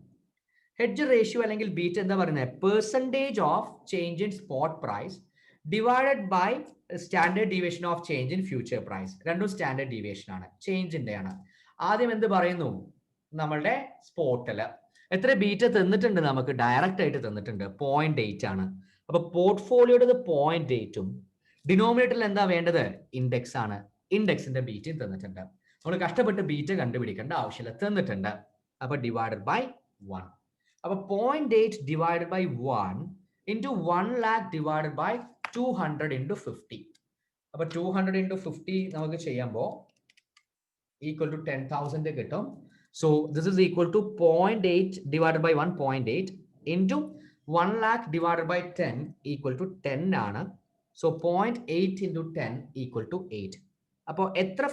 Speaker 1: ഹെഡ്ജ് റേഷ്യോ അല്ലെങ്കിൽ ബീറ്റ എന്താ പറയുന്നത്? Percentage of change in spot price divided by standard deviation of change in future price. രണ്ടും സ്റ്റാൻഡേർഡ് ഡീവിയേഷൻ ആണ്, ചേഞ്ചിന്റെ ആണ്. ആദ്യം എന്ത് പറയുന്നു? നമ്മളുടെ സ്പോട്ടില് എത്ര ബീറ്റ തന്നിട്ടുണ്ട്? നമുക്ക് ഡയറക്റ്റ് ആയിട്ട് തന്നിട്ടുണ്ട് 0.8 ആണ്. അപ്പൊ പോർട്ട്ഫോളിയോയുടെ 0.8ഉം ഡിനോമിനേറ്ററിൽ എന്താ വേണ്ടത്? ഇൻഡെക്സ് ആണ്. ഇൻഡെക്സിന്റെ ബീറ്റയും തന്നിട്ടുണ്ട്. നമ്മൾ കഷ്ടപ്പെട്ട് ബീറ്റ കണ്ടുപിടിക്കേണ്ട ആവശ്യമില്ല, തന്നിട്ടുണ്ട്. അപ്പൊ ഡിവൈഡഡ് ബൈ 1. അപ്പൊ 0.8 divided by 1 into 1 lakh divided by 200 into 50. അപ്പൊ 200 ഇൻറ്റു 50 നമുക്ക് ചെയ്യുമ്പോൾ ഈക്വൽ ടു 10,000 കിട്ടും. So this is equal to 0.8 divided by 1.8 into 1 lakh divided by 10 equal to 10 ആണ്. So 0.8 into 10 equal to 8. അപ്പോൾ എത്ര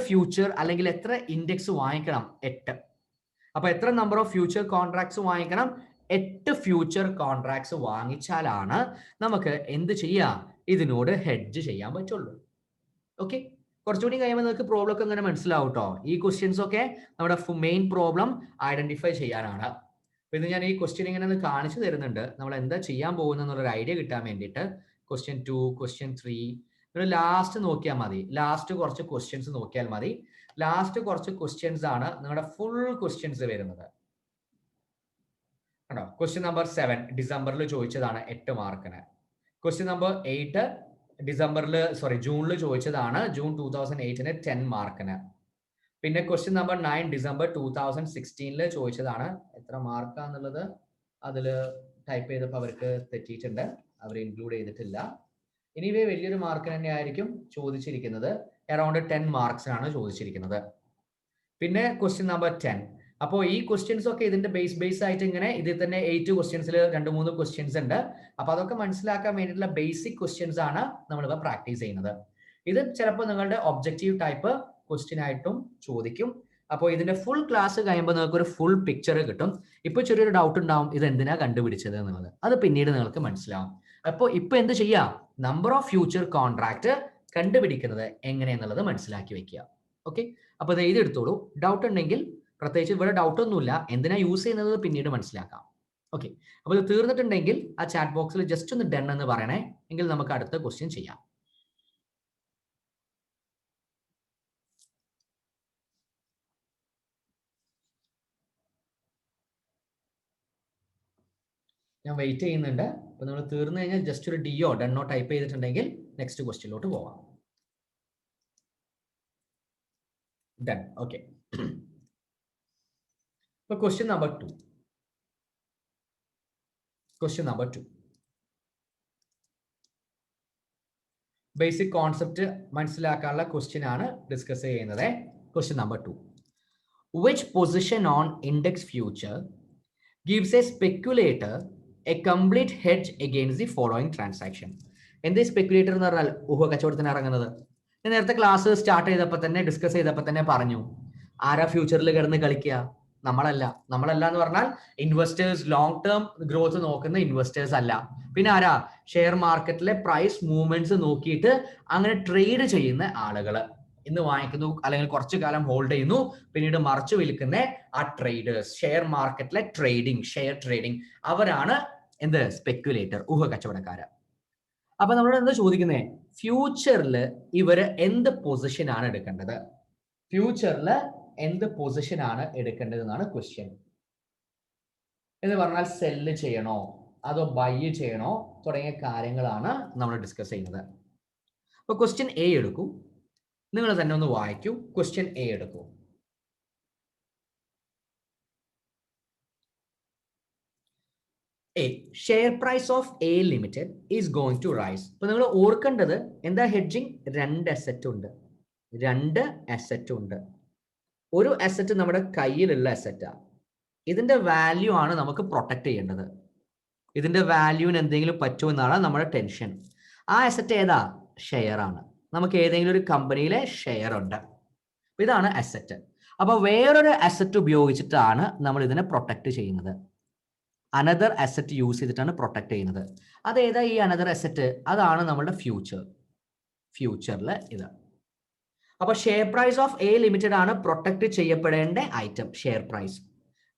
Speaker 1: ഫ്യൂച്ചർ അല്ലെങ്കിൽ എത്ര ഇൻഡെക്സ് വാങ്ങിക്കണം? 8. അപ്പൊ എത്ര നമ്പർ ഓഫ് ഫ്യൂച്ചർ കോൺട്രാക്ട്സ് വാങ്ങിക്കണം? 8 ഫ്യൂച്ചർ കോൺട്രാക്ട്സ് വാങ്ങിച്ചാലാണ് നമുക്ക് എന്ത് ചെയ്യാം? ഇതിനോട് ഹെഡ്ജ് ചെയ്യാൻ പറ്റുള്ളൂ. ഓക്കെ, കുറച്ചുകൂടി കഴിയുമ്പോൾ നിങ്ങൾക്ക് പ്രോബ്ലം ഒക്കെ അങ്ങനെ മനസ്സിലാവും കേട്ടോ. ഈ ക്വസ്റ്റ്യൻസ് ഒക്കെ നമ്മുടെ മെയിൻ പ്രോബ്ലം ഐഡന്റിഫൈ ചെയ്യാനാണ്. ഇത് ഞാൻ ഈ ക്വസ്റ്റ്യൻ ഇങ്ങനെ ഒന്ന് കാണിച്ചു തരുന്നുണ്ട്, നമ്മൾ എന്താ ചെയ്യാൻ പോകുന്നത് എന്നുള്ളൊരു ഐഡിയ കിട്ടാൻ വേണ്ടിയിട്ട്. ക്വസ്റ്റ്യൻ 2, ക്വസ്റ്റ്യൻ 3 ലാസ്റ്റ് നോക്കിയാൽ മതി. ലാസ്റ്റ് കുറച്ച് ക്വസ്റ്റ്യൻസ് നോക്കിയാൽ മതി. ലാസ്റ്റ് കുറച്ച് ക്വസ്റ്റ്യൻസ് ആണ് നിങ്ങളുടെ ഫുൾ ക്വസ്റ്റ്യൻസ് വരുന്നത്. കണ്ടോ? ക്വസ്റ്റ്യൻ നമ്പർ 7 ഡിസംബറിൽ ചോദിച്ചതാണ് 8 മാർക്കിന്. ക്വസ്റ്റ്യൻ നമ്പർ 8 ജൂണിൽ ചോദിച്ചതാണ്, ജൂൺ 2008 10 മാർക്കിന്. പിന്നെ ക്വസ്റ്റ്യൻ നമ്പർ 9 ഡിസംബർ 2016 ചോദിച്ചതാണ്. എത്ര മാർക്കാന്നുള്ളത് അതിൽ ടൈപ്പ് ചെയ്തപ്പോൾ അവർക്ക് തെറ്റിയിട്ടുണ്ട്, അവർ ഇൻക്ലൂഡ് ചെയ്തിട്ടില്ല. ഇനിവേ വലിയൊരു മാർക്ക് തന്നെ ആയിരിക്കും ചോദിച്ചിരിക്കുന്നത്. അറൌണ്ട് 10 മാർക്സിനാണ് ചോദിച്ചിരിക്കുന്നത്. പിന്നെ ക്വസ്റ്റ്യൻ നമ്പർ 10. അപ്പോൾ ഈ ക്വസ്റ്റ്യൻസ് ഒക്കെ ഇതിന്റെ ബേസ് ആയിട്ട് ഇങ്ങനെ ഇതിൽ തന്നെ 8 ക്വസ്റ്റ്യൻസിൽ 2-3 ക്വസ്റ്റ്യൻസ് ഉണ്ട്. അപ്പൊ അതൊക്കെ മനസ്സിലാക്കാൻ വേണ്ടിയിട്ടുള്ള ബേസിക് ക്വസ്റ്റ്യൻസ് ആണ് നമ്മളിപ്പോൾ പ്രാക്ടീസ് ചെയ്യുന്നത്. ഇത് ചിലപ്പോൾ നിങ്ങളുടെ ഒബ്ജക്റ്റീവ് ടൈപ്പ് ക്വസ്റ്റ്യൻ ആയിട്ടും ചോദിക്കും. അപ്പോൾ ഇതിന്റെ ഫുൾ ക്ലാസ് കഴിയുമ്പോൾ നിങ്ങൾക്ക് ഒരു ഫുൾ പിക്ചർ കിട്ടും. ഇപ്പൊ ചെറിയൊരു ഡൗട്ട് ഉണ്ടാവും, ഇത് എന്തിനാ കണ്ടുപിടിച്ചത് എന്നുള്ളത്. അത് പിന്നീട് നിങ്ങൾക്ക് മനസ്സിലാവും. അപ്പോൾ ഇപ്പൊ എന്ത് ചെയ്യാം? നമ്പർ ഓഫ് ഫ്യൂച്ചർ കോൺട്രാക്ട് കണ്ടുപിടിക്കുന്നത് എങ്ങനെയെന്നുള്ളത് മനസ്സിലാക്കി വെക്കുക. ഓക്കെ, അപ്പൊ ഇത് എഴുതിയെടുത്തോളൂ. ഡൗട്ട് ഉണ്ടെങ്കിൽ, പ്രത്യേകിച്ച് ഇവിടെ ഡൗട്ട് ഒന്നുമില്ല, എന്തിനാ യൂസ് ചെയ്യുന്നത് പിന്നീട് മനസ്സിലാക്കാം. ഓക്കെ, അപ്പൊ ഇത് തീർന്നിട്ടുണ്ടെങ്കിൽ ആ ചാറ്റ് ബോക്സിൽ ജസ്റ്റ് ഒന്ന് ഡൺ എന്ന് പറയണേ, എങ്കിൽ നമുക്ക് അടുത്ത ക്വസ്റ്റ്യൻ ചെയ്യാം. ഞാൻ വെയിറ്റ് ചെയ്യുന്നുണ്ട്. അപ്പൊ നമ്മൾ തീർന്നു കഴിഞ്ഞാൽ ജസ്റ്റ് ഒരു ഡിയോ ഡണ്ണോ ടൈപ്പ് ചെയ്തിട്ടുണ്ടെങ്കിൽ നെക്സ്റ്റ് ക്വസ്റ്റ്യനിലോട്ട് പോവാം. ഡൺ. ഓക്കെ, ഇപ്പൊ question number 2. Question number 2 basic concept മനസ്സിലാക്കാനുള്ള ക്വസ്റ്റ്യൻ ആണ് ഡിസ്കസ് ചെയ്യുന്നത്. Question number 2. Which position on index future gives a speculator a complete hedge against the following transaction? എന്ത് speculator എന്ന് പറഞ്ഞാൽ ഊഹ കച്ചവടത്തിന് ഇറങ്ങുന്നത്. ഞാൻ നേരത്തെ ക്ലാസ് സ്റ്റാർട്ട് ചെയ്തപ്പോൾ തന്നെ ഡിസ്കസ് ചെയ്തപ്പോൾ തന്നെ പറഞ്ഞു, ആരാ ഫ്യൂച്ചറിൽ കിടന്ന് കളിക്കുക? നമ്മളല്ല എന്ന് പറഞ്ഞാൽ ഇൻവെസ്റ്റേഴ്സ്, ലോങ് ടേം ഗ്രോത്ത് നോക്കുന്ന ഇൻവെസ്റ്റേഴ്സ് അല്ല. പിന്നെ ആരാ? ഷെയർ മാർക്കറ്റിലെ പ്രൈസ് മൂവ്മെന്റ്സ് നോക്കിയിട്ട് അങ്ങനെ ട്രേഡ് ചെയ്യുന്ന ആളുകൾ. ഇന്ന് വാങ്ങിക്കുന്നു അല്ലെങ്കിൽ കുറച്ചു കാലം ഹോൾഡ് ചെയ്യുന്നു, പിന്നീട് മറിച്ചു വിൽക്കുന്ന ആ ട്രേഡേഴ്സ്, ഷെയർ മാർക്കറ്റിലെ ഷെയർ ട്രേഡിംഗ്, അവരാണ് എന്ത്? സ്പെക്കുലേറ്റർ, ഊഹ കച്ചവടക്കാര്. അപ്പൊ നമ്മളോട് എന്താ ചോദിക്കുന്നത്? ഫ്യൂച്ചറിൽ ഇവര് എന്ത് പൊസിഷൻ ആണ് എടുക്കേണ്ടത്? ഫ്യൂച്ചറിൽ എന്ത് പൊസിഷൻ ആണ് എടുക്കേണ്ടത് എന്നാണ് ക്വസ്റ്റ്യൻ. എന്ന് പറഞ്ഞാൽ സെല്ല് ചെയ്യണോ അതോ ബൈ ചെയ്യണോ തുടങ്ങിയ കാര്യങ്ങളാണ് നമ്മൾ ഡിസ്കസ് ചെയ്യുന്നത്. അപ്പൊ ക്വസ്റ്റ്യൻ എ എടുക്കൂ, നിങ്ങൾ തന്നെ ഒന്ന് വായിക്കൂ. ക്വസ്റ്റ്യൻ എ എടുക്കൂ. A, share price of A Limited is going to rise. ഇപ്പൊ നിങ്ങൾ ഓർക്കേണ്ടത് എന്താ, ഹെഡ്ജിങ് രണ്ട് അസറ്റ് ഉണ്ട്, രണ്ട് അസറ്റ് ഉണ്ട്. ഒരു അസറ്റ് നമ്മുടെ കയ്യിലുള്ള അസറ്റാ. ഇതിന്റെ വാല്യൂ ആണ് നമുക്ക് പ്രൊട്ടക്ട് ചെയ്യേണ്ടത്. ഇതിന്റെ വാല്യൂവിന് എന്തെങ്കിലും പറ്റുമോ എന്നാണ് നമ്മുടെ ടെൻഷൻ. ആ അസറ്റ് ഏതാ? ഷെയർ ആണ്. നമുക്ക് ഏതെങ്കിലും ഒരു കമ്പനിയിലെ ഷെയർ ഉണ്ട്. ഇതാണ് അസറ്റ്. അപ്പൊ വേറൊരു അസറ്റ് ഉപയോഗിച്ചിട്ടാണ് നമ്മൾ ഇതിനെ പ്രൊട്ടക്ട് ചെയ്യുന്നത്. അനദർ അസറ്റ് യൂസ് ചെയ്തിട്ടാണ് പ്രൊട്ടക്ട് ചെയ്യുന്നത്. അതേതാ ഈ അനദർ അസറ്റ്? അതാണ് നമ്മുടെ ഫ്യൂച്ചർ. ഫ്യൂച്ചറിൽ ഇത്. അപ്പൊ share price of A limited ആണ് പ്രൊട്ടക്ട് ചെയ്യപ്പെടേണ്ട item. Share price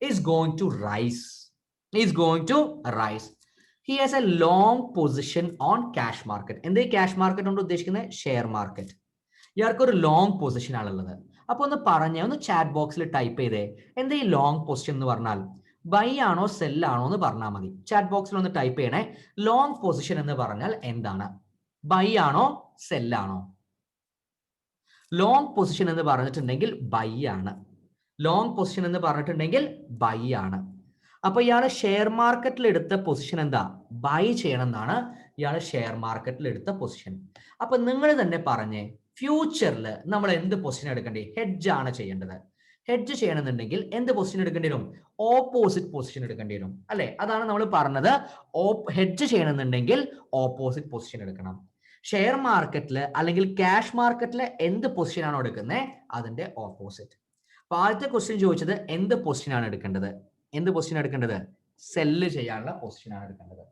Speaker 1: is going to rise. Is going to rise. He has a long position on cash market. എന്താ ഈ ക്യാഷ് മാർക്കറ്റ് കൊണ്ട് ഉദ്ദേശിക്കുന്നത്? Share market. ഇയാൾക്ക് ഒരു ലോങ് പൊസിഷൻ ആണുള്ളത്. അപ്പൊ ഒന്ന് പറഞ്ഞേ, ഒന്ന് ചാറ്റ് ബോക്സിൽ ടൈപ്പ് ചെയ്തേ, എന്താ ഈ ലോങ് പൊസിഷൻ എന്ന് പറഞ്ഞാൽ? ബൈ ആണോ സെല്ലാണോ എന്ന് പറഞ്ഞാൽ മതി. ചാറ്റ് ബോക്സിൽ ഒന്ന് ടൈപ്പ് ചെയ്യണേ. ലോങ് പൊസിഷൻ എന്ന് പറഞ്ഞാൽ എന്താണ്? ബൈ ആണോ സെല്ലാണോ? ലോങ് പൊസിഷൻ എന്ന് പറഞ്ഞിട്ടുണ്ടെങ്കിൽ ബൈ ആണ്. ലോങ് പൊസിഷൻ എന്ന് പറഞ്ഞിട്ടുണ്ടെങ്കിൽ ബൈ ആണ്. അപ്പൊ ഇയാൾ ഷെയർ മാർക്കറ്റിൽ എടുത്ത പൊസിഷൻ എന്താ? ബൈ ചെയ്യണം എന്നാണ് ഇയാൾ ഷെയർ മാർക്കറ്റിൽ എടുത്ത പൊസിഷൻ. അപ്പൊ നിങ്ങൾ തന്നെ പറഞ്ഞേ, ഫ്യൂച്ചറിൽ നമ്മൾ എന്ത് പൊസിഷൻ എടുക്കേണ്ടി? ഹെഡ്ജ് ആണ് ചെയ്യേണ്ടത്. ഹെഡ്ജ് ചെയ്യണമെന്നുണ്ടെങ്കിൽ എന്ത് പൊസിഷൻ എടുക്കേണ്ടി വരും? ഓപ്പോസിറ്റ് പൊസിഷൻ എടുക്കേണ്ടി വരും, അല്ലെ? അതാണ് നമ്മൾ പറഞ്ഞത്. ഹെഡ്ജ് ചെയ്യണമെന്നുണ്ടെങ്കിൽ ഓപ്പോസിറ്റ് പൊസിഷൻ എടുക്കണം. ഷെയർ മാർക്കറ്റിൽ അല്ലെങ്കിൽ ക്യാഷ് മാർക്കറ്റിൽ എന്ത് പൊസിഷൻ ആണോ എടുക്കുന്നത് അതിന്റെ ഓപ്പോസിറ്റ്. അപ്പൊ ആദ്യത്തെ ക്വസ്റ്റ്യൻ ചോദിച്ചത് എന്ത് പൊസിഷൻ ആണ് എടുക്കേണ്ടത്? എന്ത് പൊസിഷൻ എടുക്കേണ്ടത്? സെല്ല് ചെയ്യാനുള്ള പൊസിഷൻ ആണ് എടുക്കേണ്ടത്.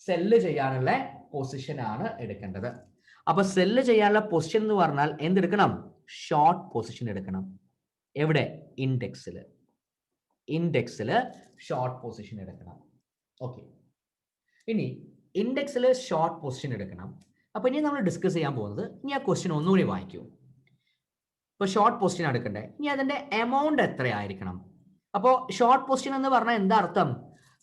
Speaker 1: സെല്ല് ചെയ്യാനുള്ള പൊസിഷൻ ആണ് എടുക്കേണ്ടത്. അപ്പൊ സെല്ല് ചെയ്യാനുള്ള പൊസിഷൻ എന്ന് പറഞ്ഞാൽ എന്തെടുക്കണം? ഷോർട്ട് പൊസിഷൻ എടുക്കണം. എവിടെ? ഇൻഡെക്സില്. ഇൻഡെക്സില് ഷോർട്ട് പൊസിഷൻ എടുക്കണം. ഓക്കെ, ഇനി ഇൻഡെക്സില് ഷോർട്ട് പൊസിഷൻ എടുക്കണം. അപ്പൊ ഇനി നമ്മൾ ഡിസ്കസ് ചെയ്യാൻ പോകുന്നത്, ഇനി ആ ക്വസ്റ്റ്യൻ ഒന്നുകൂടി വായിക്കൂ. ഇപ്പൊ ഷോർട്ട് പൊസിഷൻ എടുക്കണ്ടേ, ഇനി അതിന്റെ എമൗണ്ട് എത്രയായിരിക്കണം? അപ്പോൾ ഷോർട്ട് പൊസിഷൻ എന്ന് പറഞ്ഞാൽ എന്താ അർത്ഥം?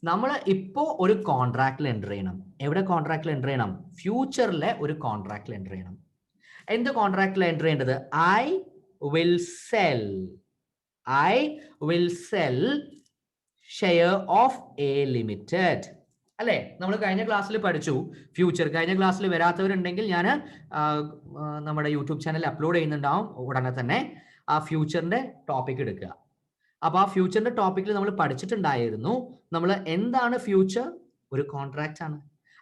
Speaker 1: നമ്മൾ ഇപ്പോ ഒരു കോൺട്രാക്റ്റിൽ എൻ്റർ ചെയ്യണം. എവിടെ കോൺട്രാക്റ്റിൽ എൻ്റർ ചെയ്യണം? ഫ്യൂച്ചറിലെ ഒരു കോൺട്രാക്റ്റിൽ എൻ്റർ ചെയ്യണം. എന്ത് കോൺട്രാക്റ്റിൽ എൻ്റർ ചെയ്യേണ്ടത്? I will cell share of A limited, അല്ലെ? നമ്മൾ കഴിഞ്ഞ ക്ലാസ്സിൽ പഠിച്ചു ഫ്യൂച്ചർ. കഴിഞ്ഞ ക്ലാസ്സിൽ വരാത്തവരുണ്ടെങ്കിൽ ഞാൻ നമ്മുടെ യൂട്യൂബ് ചാനൽ അപ്ലോഡ് ചെയ്യുന്നുണ്ടാവും ഉടനെ തന്നെ. ആ ഫ്യൂച്ചറിന്റെ ടോപ്പിക് എടുക്കുക. അപ്പൊ ആ ഫ്യൂച്ചറിന്റെ ടോപ്പിക്കിൽ നമ്മൾ പഠിച്ചിട്ടുണ്ടായിരുന്നു, നമ്മൾ എന്താണ് ഫ്യൂച്ചർ? ഒരു കോൺട്രാക്റ്റ് ആണ്.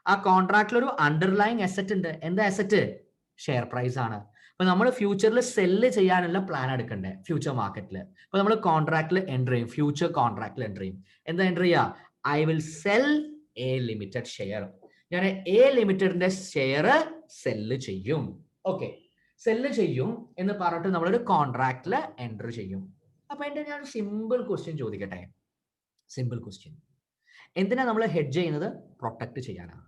Speaker 1: ആ കോൺട്രാക്റ്റിൽ ഒരു അണ്ടർലൈങ് അസറ്റ് ഉണ്ട്. എന്താ അസറ്റ്? ഷെയർ പ്രൈസ് ആണ്. അപ്പൊ നമ്മൾ ഫ്യൂച്ചറിൽ സെല്ല് ചെയ്യാനുള്ള പ്ലാൻ എടുക്കണ്ടേ ഫ്യൂച്ചർ മാർക്കറ്റിൽ. അപ്പൊ നമ്മൾ കോൺട്രാക്റ്റിൽ എൻ്റർ ചെയ്യും, ഫ്യൂച്ചർ കോൺട്രാക്റ്റിൽ എൻ്റർ ചെയ്യും. എന്താ എൻ്റർ ചെയ്യുക? I will cell A limited share. ഞാൻ എ ലിമിറ്റഡിന്റെ ഷെയർ സെല്ല് ചെയ്യും. ഓക്കെ, സെല്ല് ചെയ്യും എന്ന് പറഞ്ഞിട്ട് നമ്മളൊരു കോൺട്രാക്റ്റിൽ എൻ്റർ ചെയ്യും. അപ്പൊ എന്റെ ഞാൻ സിമ്പിൾ ക്വസ്റ്റ്യൻ ചോദിക്കട്ടെ. സിമ്പിൾ ക്വസ്റ്റ്യൻ, എന്തിനാ നമ്മൾ ഹെഡ്ജ് ചെയ്യുന്നത്? പ്രൊട്ടക്ട് ചെയ്യാനാണ്.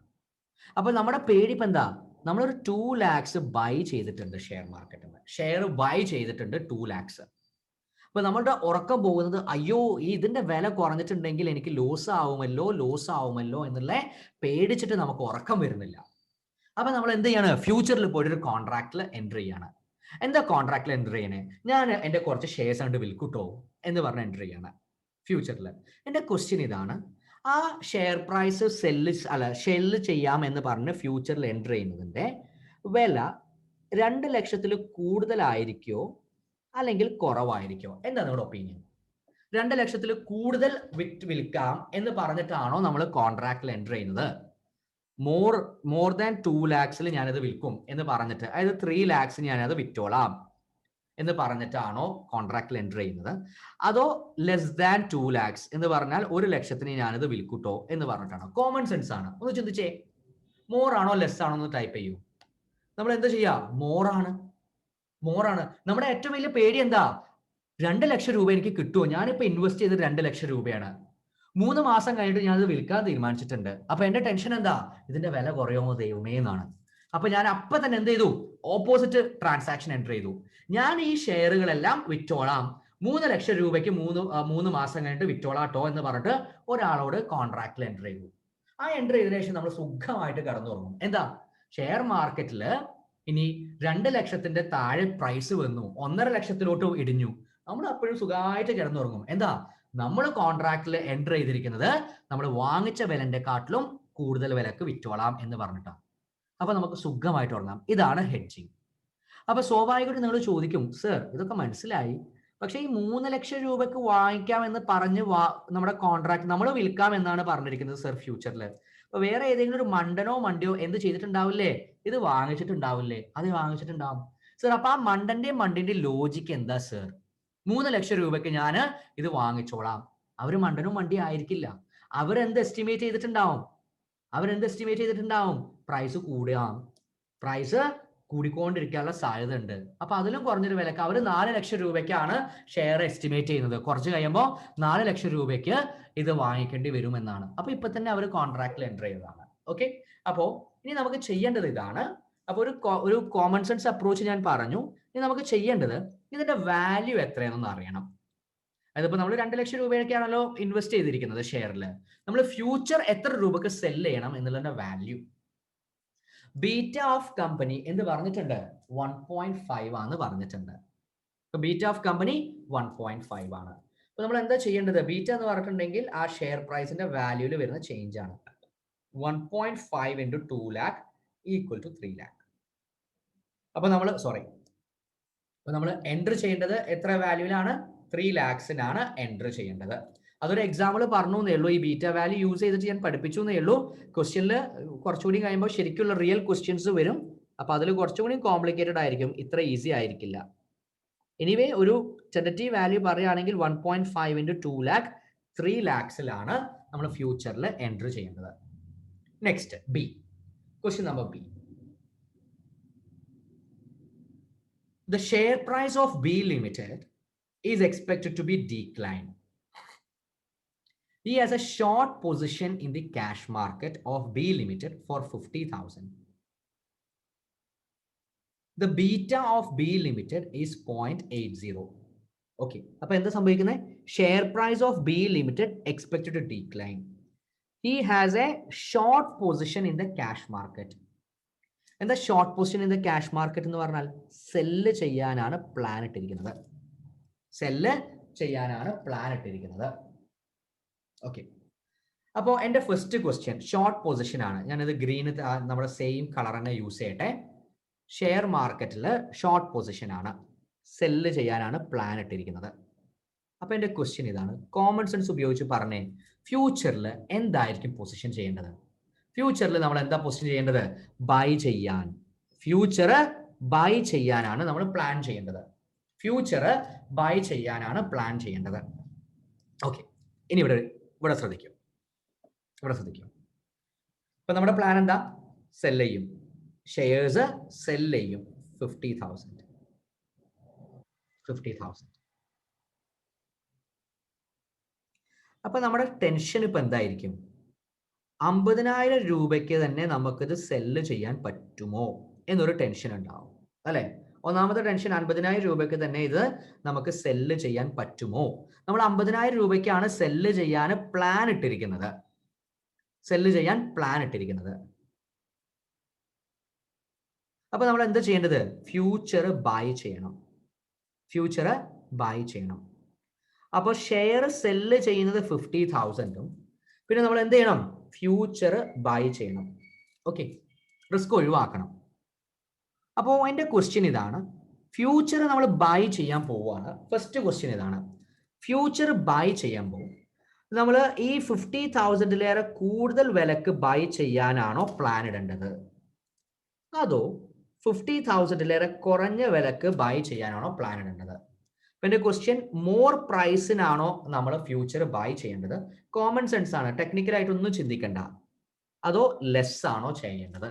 Speaker 1: അപ്പൊ നമ്മുടെ പേടിപ്പ് എന്താ? നമ്മളൊരു 2 lakhs ബൈ ചെയ്തിട്ടുണ്ട് ഷെയർ മാർക്കറ്റിൽ. ഷെയർ ബൈ ചെയ്തിട്ടുണ്ട് 2 lakhs. അപ്പൊ നമ്മളുടെ ഉറക്കം പോകുന്നത്, അയ്യോ ഇതിന്റെ വില കുറഞ്ഞിട്ടുണ്ടെങ്കിൽ എനിക്ക് ലോസ് ആവുമല്ലോ എന്നുള്ള പേടിച്ചിട്ട് നമുക്ക് ഉറക്കം വരുന്നില്ല. അപ്പൊ നമ്മൾ എന്ത് ചെയ്യാണ്? ഫ്യൂച്ചറിൽ പോയിട്ട് ഒരു കോൺട്രാക്റ്റിൽ എൻ്റർ ചെയ്യാണ്. എന്താ കോൺട്രാക്റ്റിൽ എൻ്റർ ചെയ്യണേ? ഞാൻ എന്റെ കുറച്ച് ഷെയർസ് കണ്ട് വിൽക്കൂട്ടോ എന്ന് പറഞ്ഞ് എൻ്റർ ചെയ്യാണ് ഫ്യൂച്ചറിൽ. എന്റെ ക്വസ്റ്റ്യൻ ഇതാണ്, ആ ഷെയർ പ്രൈസ് സെല്ല് ചെയ്യാം എന്ന് പറഞ്ഞ് ഫ്യൂച്ചറിൽ എൻ്റർ ചെയ്യുന്നതിന്റെ വില 2 ലക്ഷത്തിൽ കൂടുതലായിരിക്കോ അല്ലെങ്കിൽ കുറവായിരിക്കോ? എന്താ നിങ്ങളുടെ ഒപ്പീനിയൻ? 2 ലക്ഷത്തിൽ കൂടുതൽ വിൽക്കാം എന്ന് പറഞ്ഞിട്ടാണോ നമ്മൾ കോൺട്രാക്റ്റിൽ എൻ്റർ ചെയ്യുന്നത്? മോർ ദാൻ 2 lakhs ഞാനത് വിൽക്കും എന്ന് പറഞ്ഞിട്ട്, അതായത് 3 lakhs ഞാനത് വിറ്റോളാം എന്ന് പറഞ്ഞിട്ടാണോ കോൺട്രാക്റ്റിൽ എൻ്റർ ചെയ്യുന്നത്? അതോ ലെസ് ദാൻ 2 lakhs എന്ന് പറഞ്ഞാൽ 1 ലക്ഷത്തിന് ഞാനത് വിൽക്കൂട്ടോ എന്ന് പറഞ്ഞിട്ടാണോ? കോമൺ സെൻസ് ആണ്. ഒന്ന് ചിന്തിച്ചേ, മോർ ആണോ ലെസ് ആണോ എന്ന് ടൈപ്പ് ചെയ്യൂ. നമ്മൾ എന്താ ചെയ്യാ? മോറാണ്. നമ്മുടെ ഏറ്റവും വലിയ പേടി എന്താ? 2 ലക്ഷം രൂപ എനിക്ക് കിട്ടുമോ? ഞാനിപ്പോ ഇൻവെസ്റ്റ് ചെയ്തത് 2 ലക്ഷം രൂപയാണ്. 3 മാസം കഴിഞ്ഞിട്ട് ഞാനത് വിൽക്കാൻ തീരുമാനിച്ചിട്ടുണ്ട്. അപ്പൊ എന്റെ ടെൻഷൻ എന്താ? ഇതിന്റെ വില കുറയുമോ ദൈവമേ എന്നാണ്. അപ്പൊ ഞാൻ അപ്പൊ തന്നെ എന്ത് ചെയ്തു? ഓപ്പോസിറ്റ് ട്രാൻസാക്ഷൻ എൻ്റർ ചെയ്തു. ഞാൻ ഈ ഷെയറുകളെല്ലാം വിറ്റോളാം, 3 ലക്ഷം രൂപയ്ക്ക് 3 മാസം കഴിഞ്ഞിട്ട് വിറ്റോളാട്ടോ എന്ന് പറഞ്ഞിട്ട് ഒരാളോട് കോൺട്രാക്റ്റിൽ എൻ്റർ ചെയ്തു. ആ എൻ്റർ ചെയ്തതിനു ശേഷം നമ്മൾ സുഖമായിട്ട് കടന്നുറങ്ങും. എന്താ, ഷെയർ മാർക്കറ്റിൽ ഇനി 2 ലക്ഷത്തിന്റെ താഴെ പ്രൈസ് വന്നു, 1.5 ലക്ഷത്തിലോട്ട് ഇടിഞ്ഞു, നമ്മൾ അപ്പോഴും സുഖമായിട്ട് കിടന്നുറങ്ങും. എന്താ, നമ്മൾ കോൺട്രാക്റ്റിൽ എൻ്റർ ചെയ്തിരിക്കുന്നത് നമ്മൾ വാങ്ങിച്ച വിലന്റെ കാട്ടിലും കൂടുതൽ വിലക്ക് വിറ്റോളാം എന്ന് പറഞ്ഞിട്ടാണ്. അപ്പൊ നമുക്ക് സുഖമായിട്ട് ഉറങ്ങാം. ഇതാണ് ഹെഡ്ജിങ്. അപ്പൊ സ്വാഭാവികമായിട്ട് നിങ്ങൾ ചോദിക്കും, സർ ഇതൊക്കെ മനസ്സിലായി, പക്ഷേ ഈ 3 ലക്ഷം രൂപയ്ക്ക് വാങ്ങിക്കാം എന്ന് പറഞ്ഞ് നമ്മുടെ കോൺട്രാക്ട് നമ്മൾ വിൽക്കാം എന്നാണ് പറഞ്ഞിരിക്കുന്നത് സർ ഫ്യൂച്ചറിൽ. അപ്പൊ വേറെ ഏതെങ്കിലും ഒരു മണ്ടനോ മണ്ടിയോ എന്ത് ചെയ്തിട്ടുണ്ടാവില്ലേ, ഇത് വാങ്ങിച്ചിട്ടുണ്ടാവില്ലേ? അത് വാങ്ങിച്ചിട്ടുണ്ടാവും സർ. അപ്പൊ ആ മണ്ടന്റെയും മണ്ടിന്റെയും ലോജിക്ക് എന്താ സർ? 3 ലക്ഷം രൂപയ്ക്ക് ഞാൻ ഇത് വാങ്ങിച്ചോളാം. അവര് മണ്ടനും മണ്ടി ആയിരിക്കില്ല. അവരെന്ത് എസ്റ്റിമേറ്റ് ചെയ്തിട്ടുണ്ടാവും? പ്രൈസ് കൂടുക, പ്രൈസ് കൂടിക്കൊണ്ടിരിക്കാനുള്ള സാധ്യത ഉണ്ട്. അപ്പൊ അതിലും കുറഞ്ഞൊരു വിലക്ക് അവർ 4 ലക്ഷം രൂപയ്ക്കാണ് ഷെയർ എസ്റ്റിമേറ്റ് ചെയ്യുന്നത്. കുറച്ച് കഴിയുമ്പോൾ 4 ലക്ഷം രൂപയ്ക്ക് ഇത് വാങ്ങിക്കേണ്ടി വരുമെന്നാണ്. അപ്പൊ ഇപ്പൊ തന്നെ അവർ കോൺട്രാക്റ്റിൽ എൻ്റർ ചെയ്തതാണ്. ഓക്കെ, അപ്പോ ഇനി നമുക്ക് ചെയ്യേണ്ടത് ഇതാണ്. അപ്പൊ ഒരു കോമൺ സെൻസ് അപ്രോച്ച് ഞാൻ പറഞ്ഞു. ഇനി നമുക്ക് ചെയ്യേണ്ടത് ഇതിന്റെ വാല്യൂ എത്രയാണെന്ന് അറിയണം. അതിപ്പോ നമ്മൾ 2 ലക്ഷം രൂപയൊക്കെയാണല്ലോ ഇൻവെസ്റ്റ് ചെയ്തിരിക്കുന്നത് ഷെയറിൽ. നമ്മൾ ഫ്യൂച്ചർ എത്ര രൂപക്ക് സെൽ ചെയ്യണം എന്നുള്ളതിന്റെ വാല്യൂ. ബീറ്റ ഓഫ് കമ്പനി എന്ത് പറഞ്ഞിട്ടുണ്ട്? 1.5 ആണ് പറഞ്ഞിട്ടുണ്ട്. ബീറ്റ ഓഫ് കമ്പനി 1.5 ആണ്. അപ്പൊ നമ്മൾ എന്താ ചെയ്യേണ്ടത്? ബീറ്റ എന്ന് പറഞ്ഞിട്ടുണ്ടെങ്കിൽ ആ ഷെയർ പ്രൈസിന്റെ വാല്യൂല് വരുന്ന ചേഞ്ച് ആണ്. 1.5 into 2 lakh equal to 3 lakh. അപ്പൊ നമ്മൾ എൻറ്റർ ചെയ്യേണ്ടത് എത്ര വാല്യൂലാണ്? 3 lakhsനാണ് എൻറ്റർ ചെയ്യേണ്ടത്. അതൊരു എക്സാമ്പിൾ പറഞ്ഞു എന്നേ ഉള്ളൂ. ഈ ബീറ്റ വാല്യൂ യൂസ് ചെയ്തിട്ട് ഞാൻ പഠിപ്പിച്ചു എന്നേ ഉള്ളൂ. ക്വസ്റ്റ്യനിൽ കുറച്ചുകൂടി കഴിയുമ്പോൾ ശരിക്കുള്ള റിയൽ ക്വസ്റ്റ്യൻസ് വരും. അപ്പൊ അതിൽ കുറച്ചുകൂടി കോംപ്ലിക്കേറ്റഡ് ആയിരിക്കും, ഇത്ര ഈസി ആയിരിക്കില്ല. എനിവേ ഒരു ടെൻറ്റേറ്റീവ് വാല്യൂ പറയുകയാണെങ്കിൽ 1.5 into 2 lakh 3 lakhsലാണ് നമ്മൾ ഫ്യൂച്ചറിൽ എൻറ്റർ ചെയ്യേണ്ടത്. Next B, question number B. The share price of B Limited is expected to be declined. He has a short position in the cash market of B Limited for 50,000. The beta of B Limited is 0.80. Okay, അപ്പോൾ എന്താ സംഭവിക്കുന്നത്? Share price of B Limited expected to decline. He has a short position in the cash market. എന്താ short position in the cash market എന്ന് പറഞ്ഞാൽ? Cell ചെയ്യാനാണ് plan ഇട്ടിരിക്കുന്നത്. Okay, അപ്പോൾ എൻ്റെ ഫസ്റ്റ് ക്വസ്റ്റ്യൻ ഷോർട്ട് പൊസിഷൻ ആണ്. ഞാനത് ഗ്രീൻ നമ്മുടെ സെയിം കളർ തന്നെ യൂസ് ചെയ്യട്ടെ. ഷെയർ മാർക്കറ്റിൽ ഷോർട്ട് പൊസിഷൻ ആണ്, സെല്ല് ചെയ്യാനാണ് പ്ലാൻ ഇട്ടിരിക്കുന്നത്. അപ്പൊ എൻ്റെ ക്വസ്റ്റ്യൻ ഇതാണ്, കോമൺ സെൻസ് ഉപയോഗിച്ച് പറഞ്ഞേ, ഫ്യൂച്ചറിൽ എന്തായിരിക്കും പൊസിഷൻ ചെയ്യേണ്ടത്? ഫ്യൂച്ചറിൽ നമ്മൾ എന്താ പൊസിഷൻ ചെയ്യേണ്ടത്? ബൈ ചെയ്യാൻ. ഫ്യൂച്ചർ ബൈ ചെയ്യാനാണ് നമ്മൾ പ്ലാൻ ചെയ്യേണ്ടത്. ഓക്കെ, ഇനി ഇവിടെ ശ്രദ്ധിക്കും. അപ്പൊ നമ്മുടെ പ്ലാൻ എന്താ? സെൽ ചെയ്യും, ഷെയർസ് സെൽ ചെയ്യും 50,000. അപ്പൊ നമ്മുടെ ടെൻഷൻ ഇപ്പൊ എന്തായിരിക്കും? 50,000 രൂപയ്ക്ക് തന്നെ നമുക്കിത് സെല്ല് ചെയ്യാൻ പറ്റുമോ എന്നൊരു ടെൻഷൻ ഉണ്ടാവും അല്ലെ? ഒന്നാമത്തെ ടെൻഷൻ 50,000 രൂപയ്ക്ക് തന്നെ ഇത് നമുക്ക് സെല്ല് ചെയ്യാൻ പറ്റുമോ? നമ്മൾ 50,000 രൂപയ്ക്കാണ് സെല്ല് ചെയ്യാൻ പ്ലാൻ ഇട്ടിരിക്കുന്നത്. അപ്പൊ നമ്മൾ എന്താ ചെയ്യേണ്ടത്? ഫ്യൂച്ചർ ബൈ ചെയ്യണം. അപ്പൊ ഷെയർ സെല്ല് ചെയ്യുന്നത് 50,000ഉം പിന്നെ നമ്മൾ എന്ത് ചെയ്യണം? ഫ്യൂച്ചർ ബൈ ചെയ്യണം. ഓക്കെ, റിസ്ക് ഒഴിവാക്കണം. അപ്പോൾ എൻ്റെ ക്വസ്റ്റ്യൻ ഇതാണ്, ഫ്യൂച്ചർ നമ്മൾ ബൈ ചെയ്യാൻ പോവുകയാണ്. ഫസ്റ്റ് ക്വസ്റ്റ്യൻ ഇതാണ്, ഫ്യൂച്ചർ ബൈ ചെയ്യുമ്പോൾ നമ്മൾ ഈ 50,000ലേറെ കൂടുതൽ വിലക്ക് ബൈ ചെയ്യാനാണോ പ്ലാൻ ഇടേണ്ടത്, അതോ 50,000ലേറെ കുറഞ്ഞ വിലക്ക് ബൈ ചെയ്യാനാണോ പ്ലാൻ ഇടേണ്ടത്? എൻ്റെ ക്വസ്റ്റ്യൻ, മോർ പ്രൈസിനാണോ നമ്മൾ ഫ്യൂച്ചർ ബൈ ചെയ്യേണ്ടത്? കോമൺ സെൻസ് ആണ്, ടെക്നിക്കലായിട്ടൊന്നും ചിന്തിക്കണ്ട. അതോ ലെസ് ആണോ ചെയ്യേണ്ടത്?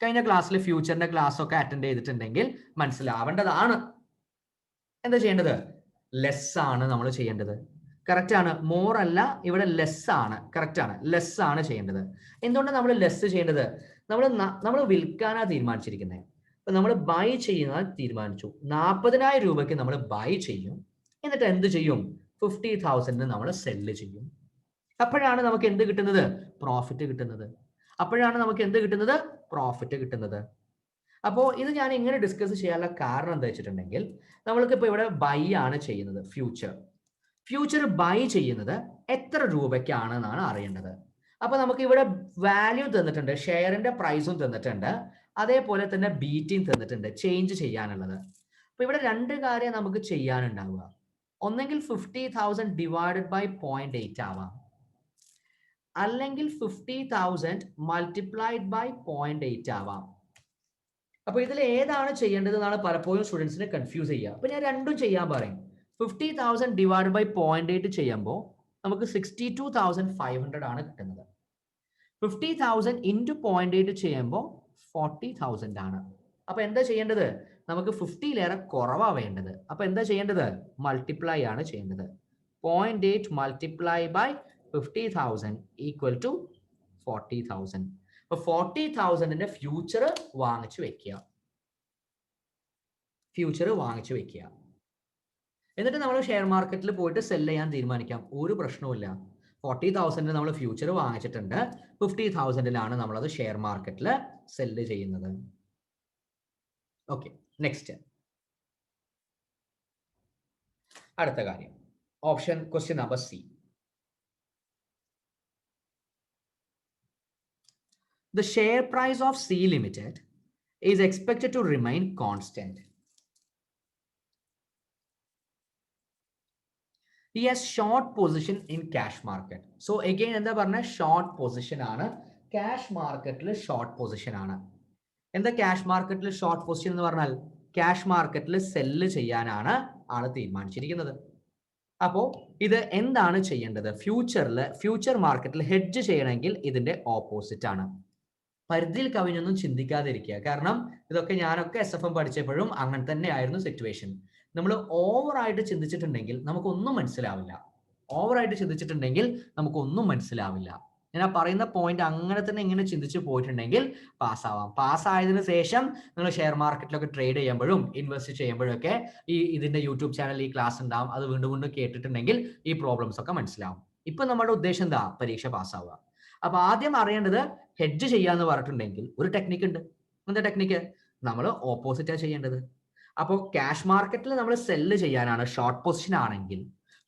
Speaker 1: കഴിഞ്ഞ ക്ലാസ്സിൽ ഫ്യൂച്ചറിന്റെ ക്ലാസ് ഒക്കെ അറ്റൻഡ് ചെയ്തിട്ടുണ്ടെങ്കിൽ മനസ്സിലാവേണ്ടതാണ്. എന്താ ചെയ്യേണ്ടത്? ലെസ് ആണ് നമ്മൾ ചെയ്യേണ്ടത്. കറക്റ്റ് ആണ്, മോർ അല്ല, ഇവിടെ ലെസ് ആണ്. കറക്റ്റ് ആണ്, ലെസ് ആണ് ചെയ്യേണ്ടത്. എന്തുകൊണ്ട് നമ്മൾ ലെസ് ചെയ്യേണ്ടത്? നമ്മൾ വിൽക്കാനാ തീരുമാനിച്ചിരിക്കുന്നത്. അപ്പൊ നമ്മൾ ബൈ ചെയ്യുന്ന തീരുമാനിച്ചു. 40,000 രൂപയ്ക്ക് നമ്മൾ ബൈ ചെയ്യും, എന്നിട്ട് എന്ത് ചെയ്യും? 50,000 നമ്മൾ സെല്ല് ചെയ്യും. അപ്പോഴാണ് നമുക്ക് എന്ത് കിട്ടുന്നത്? പ്രോഫിറ്റ് കിട്ടുന്നത്. അപ്പോഴാണ് നമുക്ക് എന്ത് കിട്ടുന്നത്? പ്രോഫിറ്റ് കിട്ടുന്നത്. അപ്പോൾ ഇത് ഞാൻ ഇങ്ങനെ ഡിസ്കസ് ചെയ്യാനുള്ള കാരണം എന്താ വെച്ചിട്ടുണ്ടെങ്കിൽ, നമ്മൾക്ക് ഇപ്പോൾ ഇവിടെ ബൈ ആണ് ചെയ്യുന്നത്. ഫ്യൂച്ചർ ബൈ ചെയ്യുന്നത് എത്ര രൂപയ്ക്കാണ് എന്നാണ് അറിയേണ്ടത്. അപ്പൊ നമുക്ക് ഇവിടെ വാല്യൂ തന്നിട്ടുണ്ട്, ഷെയറിന്റെ പ്രൈസും തന്നിട്ടുണ്ട്, അതേപോലെ തന്നെ ബീറ്റിംഗ് തന്നിട്ടുണ്ട്, ചേഞ്ച് ചെയ്യാനുള്ളത്. അപ്പൊ ഇവിടെ രണ്ട് കാര്യം നമുക്ക് ചെയ്യാനുണ്ടാവുക. ഒന്നെങ്കിൽ 50,000 ഡിവൈഡഡ് ബൈ 0.8 ആവാം, അല്ലെങ്കിൽ 50,000 മൾട്ടിപ്ലൈഡ് ബൈ 0.8 ആവാം. അപ്പൊ ഇതിൽ ഏതാണ് ചെയ്യേണ്ടത് എന്നാണ് പലപ്പോഴും സ്റ്റുഡൻസിനെ കൺഫ്യൂസ് ചെയ്യുക. അപ്പൊ ഞാൻ രണ്ടും ചെയ്യാൻ പറയും. 50,000 ഡിവൈഡ് ബൈ 0.8 ചെയ്യുമ്പോൾ നമുക്ക് 62,500 ആണ് കിട്ടുന്നത്. 50,000 ഇൻറ്റു 0.8 ചെയ്യുമ്പോൾ 40,000 ആണ്. അപ്പൊ എന്താ ചെയ്യേണ്ടത്? നമുക്ക് 50ലേറെ കുറവാണ് വേണ്ടത്. അപ്പൊ എന്താ ചെയ്യേണ്ടത്? മൾട്ടിപ്ലൈ ആണ് ചെയ്യേണ്ടത്. 0.8 മൾട്ടിപ്ലൈ ബൈ 50,000 ഈക്വൽ ടു 40,000. അപ്പൊ 40,000ന്റെ ഫ്യൂച്ചർ വാങ്ങിച്ചു വെക്കുക. എന്നിട്ട് നമ്മൾ ഷെയർ മാർക്കറ്റിൽ പോയിട്ട് സെല് ചെയ്യാൻ തീരുമാനിക്കാം. ഒരു പ്രശ്നവുമില്ല. 40,000 നമ്മൾ ഫ്യൂച്ചർ വാങ്ങിച്ചിട്ടുണ്ട്, 50,000ലാണ് നമ്മളത് ഷെയർ മാർക്കറ്റിൽ സെല് ചെയ്യുന്നത്. ഓക്കെ, നെക്സ്റ്റ് അടുത്ത കാര്യം, option question number C. The share price of C Limited is expected to remain constant. He has short position in cash market. So again എന്താ പറഞ്ഞ? ഷോർട്ട് പൊസിഷൻ ആണ്. Cash മാർക്കറ്റിൽ short position ആണ്. എന്താ cash മാർക്കറ്റിൽ short position എന്ന് പറഞ്ഞാൽ? Cash മാർക്കറ്റിൽ സെല്ല് ചെയ്യാനാണ് ആള് തീരുമാനിച്ചിരിക്കുന്നത്. അപ്പോൾ ഇത് എന്താണ് ചെയ്യേണ്ടത്? ഫ്യൂച്ചർ മാർക്കറ്റിൽ ഹെഡ്ജ് ചെയ്യണമെങ്കിൽ ഇതിന്റെ ഓപ്പോസിറ്റ് ആണ്. പരിധിയിൽ കവിഞ്ഞൊന്നും ചിന്തിക്കാതിരിക്കുക. കാരണം ഇതൊക്കെ ഞാനൊക്കെ SFM പഠിച്ചപ്പോഴും അങ്ങനെ തന്നെ ആയിരുന്നു സിറ്റുവേഷൻ. നമ്മൾ ഓവറായിട്ട് ചിന്തിച്ചിട്ടുണ്ടെങ്കിൽ നമുക്കൊന്നും മനസ്സിലാവില്ല. ഞാൻ ആ പറയുന്ന പോയിന്റ് അങ്ങനെ തന്നെ ഇങ്ങനെ ചിന്തിച്ച് പോയിട്ടുണ്ടെങ്കിൽ പാസ്സാവാം. പാസ്സായതിനു ശേഷം നിങ്ങൾ ഷെയർ മാർക്കറ്റിലൊക്കെ ട്രേഡ് ചെയ്യുമ്പോഴും ഇൻവെസ്റ്റ് ചെയ്യുമ്പോഴും ഒക്കെ ഇതിന്റെ യൂട്യൂബ് ചാനൽ ഈ ക്ലാസ് ഉണ്ടാവും. അത് വീണ്ടും കേട്ടിട്ടുണ്ടെങ്കിൽ ഈ പ്രോബ്ലംസ് ഒക്കെ മനസ്സിലാവും. ഇപ്പൊ നമ്മുടെ ഉദ്ദേശം എന്താ? പരീക്ഷ പാസ്സാവുക. അപ്പൊ ആദ്യം അറിയേണ്ടത്, ഹെഡ്ജ് ചെയ്യാന്ന് പറഞ്ഞിട്ടുണ്ടെങ്കിൽ ഒരു ടെക്നിക്ക് ഉണ്ട്. എന്താ ടെക്നിക്ക്? നമ്മൾ ഓപ്പോസിറ്റാ ചെയ്യേണ്ടത്. അപ്പോൾ ക്യാഷ് മാർക്കറ്റിൽ നമ്മൾ സെല്ല് ചെയ്യാനാണ്, ഷോർട്ട് പൊസിഷൻ ആണെങ്കിൽ,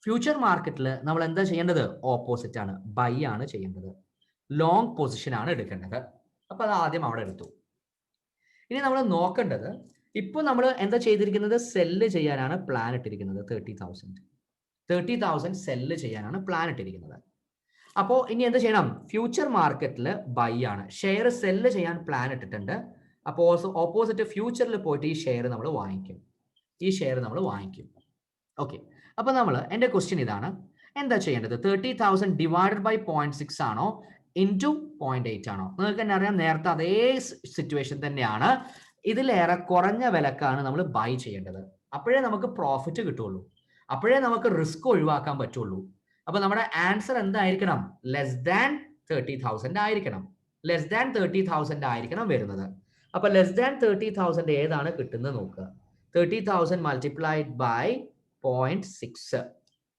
Speaker 1: ഫ്യൂച്ചർ മാർക്കറ്റിൽ നമ്മൾ എന്താ ചെയ്യേണ്ടത്? ഓപ്പോസിറ്റ് ആണ്, ബൈ ആണ് ചെയ്യേണ്ടത്. ലോങ് പൊസിഷൻ ആണ് എടുക്കേണ്ടത്. അപ്പൊ അത് ആദ്യം അവിടെ എടുത്തു. ഇനി നമ്മൾ നോക്കേണ്ടത്, ഇപ്പൊ നമ്മൾ എന്താ ചെയ്തിരിക്കുന്നത്? സെല്ല് ചെയ്യാനാണ് പ്ലാൻ ഇട്ടിരിക്കുന്നത്. 30,000 സെല്ല് ചെയ്യാനാണ് പ്ലാൻ ഇട്ടിരിക്കുന്നത്. അപ്പോൾ ഇനി എന്ത് ചെയ്യണം? ഫ്യൂച്ചർ മാർക്കറ്റിൽ ബൈ ആണ്, ഷെയർ സെല്ല് ചെയ്യാൻ പ്ലാൻ ഇട്ടിട്ടുണ്ട്. അപ്പോൾ ഓപ്പോസിറ്റ് ഫ്യൂച്ചറിൽ പോയിട്ട് ഈ ഷെയർ നമ്മൾ വാങ്ങിക്കും. ഓക്കെ, അപ്പൊ എന്റെ ക്വസ്റ്റ്യൻ ഇതാണ്, എന്താ ചെയ്യേണ്ടത്? 30,000 ഡിവൈഡഡ് ബൈ 0.6 ആണോ ഇൻറ്റു 0.8 ആണോ? നിങ്ങൾക്ക് തന്നെ അറിയാം, നേരത്തെ അതേ സിറ്റുവേഷൻ തന്നെയാണ്. ഇതിലേറെ കുറഞ്ഞ വിലക്കാണ് നമ്മൾ ബൈ ചെയ്യേണ്ടത്. അപ്പോഴേ നമുക്ക് പ്രോഫിറ്റ് കിട്ടുള്ളൂ, അപ്പോഴേ നമുക്ക് റിസ്ക് ഒഴിവാക്കാൻ പറ്റുള്ളൂ. അപ്പൊ നമ്മുടെ ആൻസർ എന്തായിരിക്കണം? ലെസ് ദാൻ 30,000 ആയിരിക്കണം. ലെസ് ദാൻ 30,000 ആയിരിക്കണം വരുന്നത്. അപ്പൊ ലെസ് ദാൻ 30,000 ഏതാണ് കിട്ടുന്നത് നോക്കുക. 30,000 മൾട്ടിപ്ലൈഡ് ബൈ 0.6,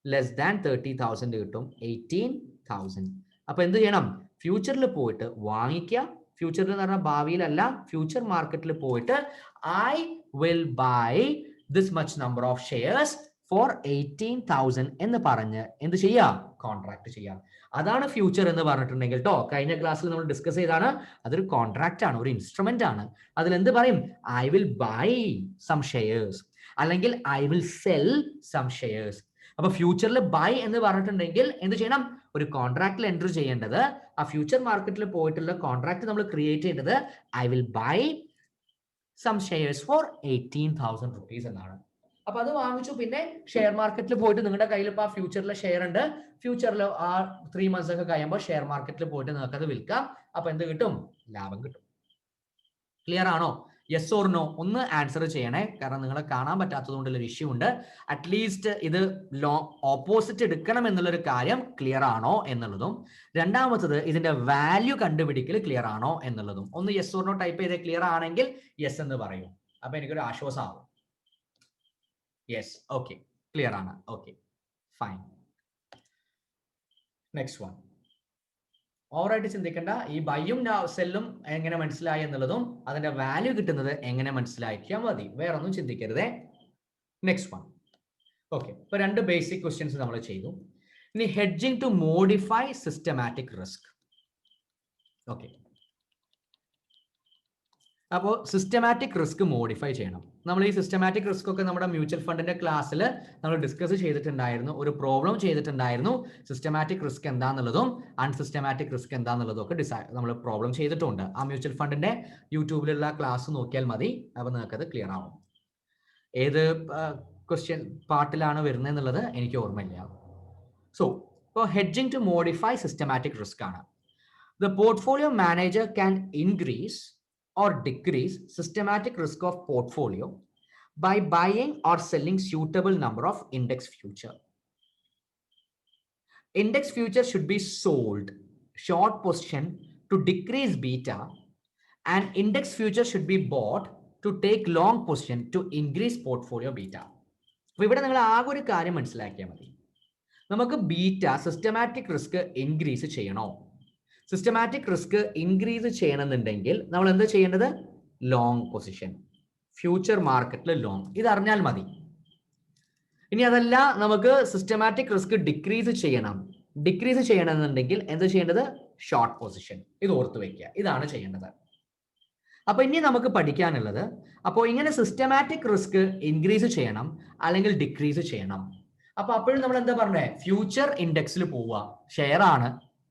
Speaker 1: ലെസ് ദാൻ 30,000 കിട്ടും 18,000. അപ്പൊ എന്ത് ചെയ്യണം? ഫ്യൂച്ചറിൽ പോയിട്ട് വാങ്ങിക്കുക. ഫ്യൂച്ചറിൽ എന്ന് പറഞ്ഞാൽ ഭാവിയിലല്ല, ഫ്യൂച്ചർ മാർക്കറ്റിൽ പോയിട്ട് I will by this much number of shares for 18,000 എന്ന് പറഞ്ഞ് എന്ത് ചെയ്യാം? കോൺട്രാക്ട് ചെയ്യാം. അതാണ് ഫ്യൂച്ചർ എന്ന് പറഞ്ഞിട്ടുണ്ടെങ്കിൽ കേട്ടോ. കഴിഞ്ഞ ക്ലാസ്സിൽ നമ്മൾ ഡിസ്കസ് ചെയ്താണ്, അതൊരു കോൺട്രാക്ട് ആണ്, ഒരു ഇൻസ്ട്രുമെന്റ് ആണ്. അതിൽ എന്ത് പറയും? I will buy some shares, അല്ലെങ്കിൽ I will sell some shares. അപ്പൊ ഫ്യൂച്ചറിൽ ബൈ എന്ന് പറഞ്ഞിട്ടുണ്ടെങ്കിൽ എന്ത് ചെയ്യണം? ഒരു കോൺട്രാക്റ്റിൽ എൻറ്റർ ചെയ്യേണ്ടത്, ആ ഫ്യൂച്ചർ മാർക്കറ്റിൽ പോയിട്ടുള്ള കോൺട്രാക്ട് നമ്മൾ ക്രിയേറ്റ് ചെയ്യേണ്ടത് I will buy some shares for 18,000 rupees എന്നാണ്. അപ്പൊ അത് വാങ്ങിച്ചു. പിന്നെ ഷെയർ മാർക്കറ്റിൽ പോയിട്ട് നിങ്ങളുടെ കയ്യിൽ ഇപ്പൊ ആ ഫ്യൂച്ചറിലെ ഷെയർ ഉണ്ട്. ഫ്യൂച്ചറിൽ ആ 3 months ഒക്കെ കഴിയുമ്പോൾ ഷെയർ മാർക്കറ്റിൽ പോയിട്ട് നിങ്ങൾക്ക് അത് വിൽക്കാം. അപ്പൊ എന്ത് കിട്ടും? ലാഭം കിട്ടും. ക്ലിയർ ആണോ? Yes or no? ഒന്ന് ആൻസർ ചെയ്യണേ, കാരണം നിങ്ങളെ കാണാൻ പറ്റാത്തത് കൊണ്ടുള്ള ഒരു ഇഷ്യൂ ഉണ്ട്. അറ്റ്ലീസ്റ്റ് ഇത് ഓപ്പോസിറ്റ് എടുക്കണം എന്നുള്ളൊരു കാര്യം ക്ലിയർ ആണോ എന്നുള്ളതും, രണ്ടാമത്തത് ഇതിന്റെ വാല്യൂ കണ്ടുപിടിക്കൽ ക്ലിയർ ആണോ എന്നുള്ളതും ഒന്ന് യെസ് ഓർ നോ ടൈപ്പ് ചെയ്ത് ക്ലിയർ ആണെങ്കിൽ യെസ് എന്ന് പറയും. അപ്പൊ എനിക്കൊരു ആശ്വാസമാവും. Yes, okay. ക്ലിയർ ആണ്. Okay, fine. Next one. ഓവറായിട്ട് ചിന്തിക്കേണ്ട, ഈ ബൈയും സെല്ലും എങ്ങനെ മനസ്സിലായി എന്നുള്ളതും അതിന്റെ വാല്യൂ കിട്ടുന്നത് എങ്ങനെ മനസ്സിലാക്കിയാൽ മതി, വേറെ ഒന്നും ചിന്തിക്കരുതേ. Next one. ഓക്കെ, ഇപ്പൊ 2 ബേസിക് ക്വസ്റ്റ്യൻസ് നമ്മൾ ചെയ്തു. ഇനി hedging to modify systematic risk. Okay, അപ്പോൾ സിസ്റ്റമാറ്റിക് റിസ്ക് മോഡിഫൈ ചെയ്യണം. നമ്മൾ ഈ സിസ്റ്റമാറ്റിക് റിസ്ക് ഒക്കെ നമ്മുടെ മ്യൂച്വൽ ഫണ്ടിന്റെ ക്ലാസ്സിൽ നമ്മൾ ഡിസ്കസ് ചെയ്തിട്ടുണ്ടായിരുന്നു, ഒരു പ്രോബ്ലം ചെയ്തിട്ടുണ്ടായിരുന്നു. സിസ്റ്റമാറ്റിക് റിസ്ക് എന്താണെന്നുള്ളതും അൺസിസ്റ്റമാറ്റിക് റിസ്ക് എന്താണെന്നുള്ളതും ഒക്കെ നമ്മൾ പ്രോബ്ലം ചെയ്തിട്ടുണ്ട്. ആ മ്യൂച്വൽ ഫണ്ടിന്റെ യൂട്യൂബിലുള്ള ക്ലാസ് നോക്കിയാൽ മതി, അപ്പോൾ നിങ്ങൾക്ക് അത് ക്ലിയർ ആവും. ഏത് ക്വസ്റ്റ്യൻ പാർട്ടിലാണ് വരുന്നത് എന്നുള്ളത് എനിക്ക് ഓർമ്മയില്ല. സോ ഇപ്പോൾ hedging to modify systematic risk ആണ്. The portfolio manager can increase or decrease systematic risk of portfolio by buying or selling suitable number of index future. Index future should be sold short position to decrease beta, and index future should be bought to take long position to increase portfolio beta. അപ്പോൾ ഇവിടെ നിങ്ങൾ ആകെ ഒരു കാര്യം മനസ്സിലാക്കിയാൽ മതി. നമുക്ക് beta systematic risk increase ചെയ്യണോ? സിസ്റ്റമാറ്റിക് റിസ്ക് ഇൻക്രീസ് ചെയ്യണമെന്നുണ്ടെങ്കിൽ നമ്മൾ എന്താ ചെയ്യേണ്ടത്? ലോങ് പൊസിഷൻ, ഫ്യൂച്ചർ മാർക്കറ്റിൽ ലോങ്, ഇത് അറിഞ്ഞാൽ മതി. ഇനി അതല്ല, നമുക്ക് സിസ്റ്റമാറ്റിക് റിസ്ക് ഡിക്രീസ് ചെയ്യണമെന്നുണ്ടെങ്കിൽ എന്താ ചെയ്യേണ്ടത്? Short position. ഇത് ഓർത്ത് വെക്കുക, ഇതാണ് ചെയ്യേണ്ടത്. അപ്പൊ ഇനി നമുക്ക് പഠിക്കാനുള്ളത്, അപ്പോൾ ഇങ്ങനെ സിസ്റ്റമാറ്റിക് റിസ്ക് ഇൻക്രീസ് ചെയ്യണം അല്ലെങ്കിൽ ഡിക്രീസ് ചെയ്യണം. അപ്പൊ അപ്പോഴും നമ്മൾ എന്താ പറഞ്ഞേ? ഫ്യൂച്ചർ ഇൻഡെക്സിൽ പോവുക, ഷെയർ ആണ്,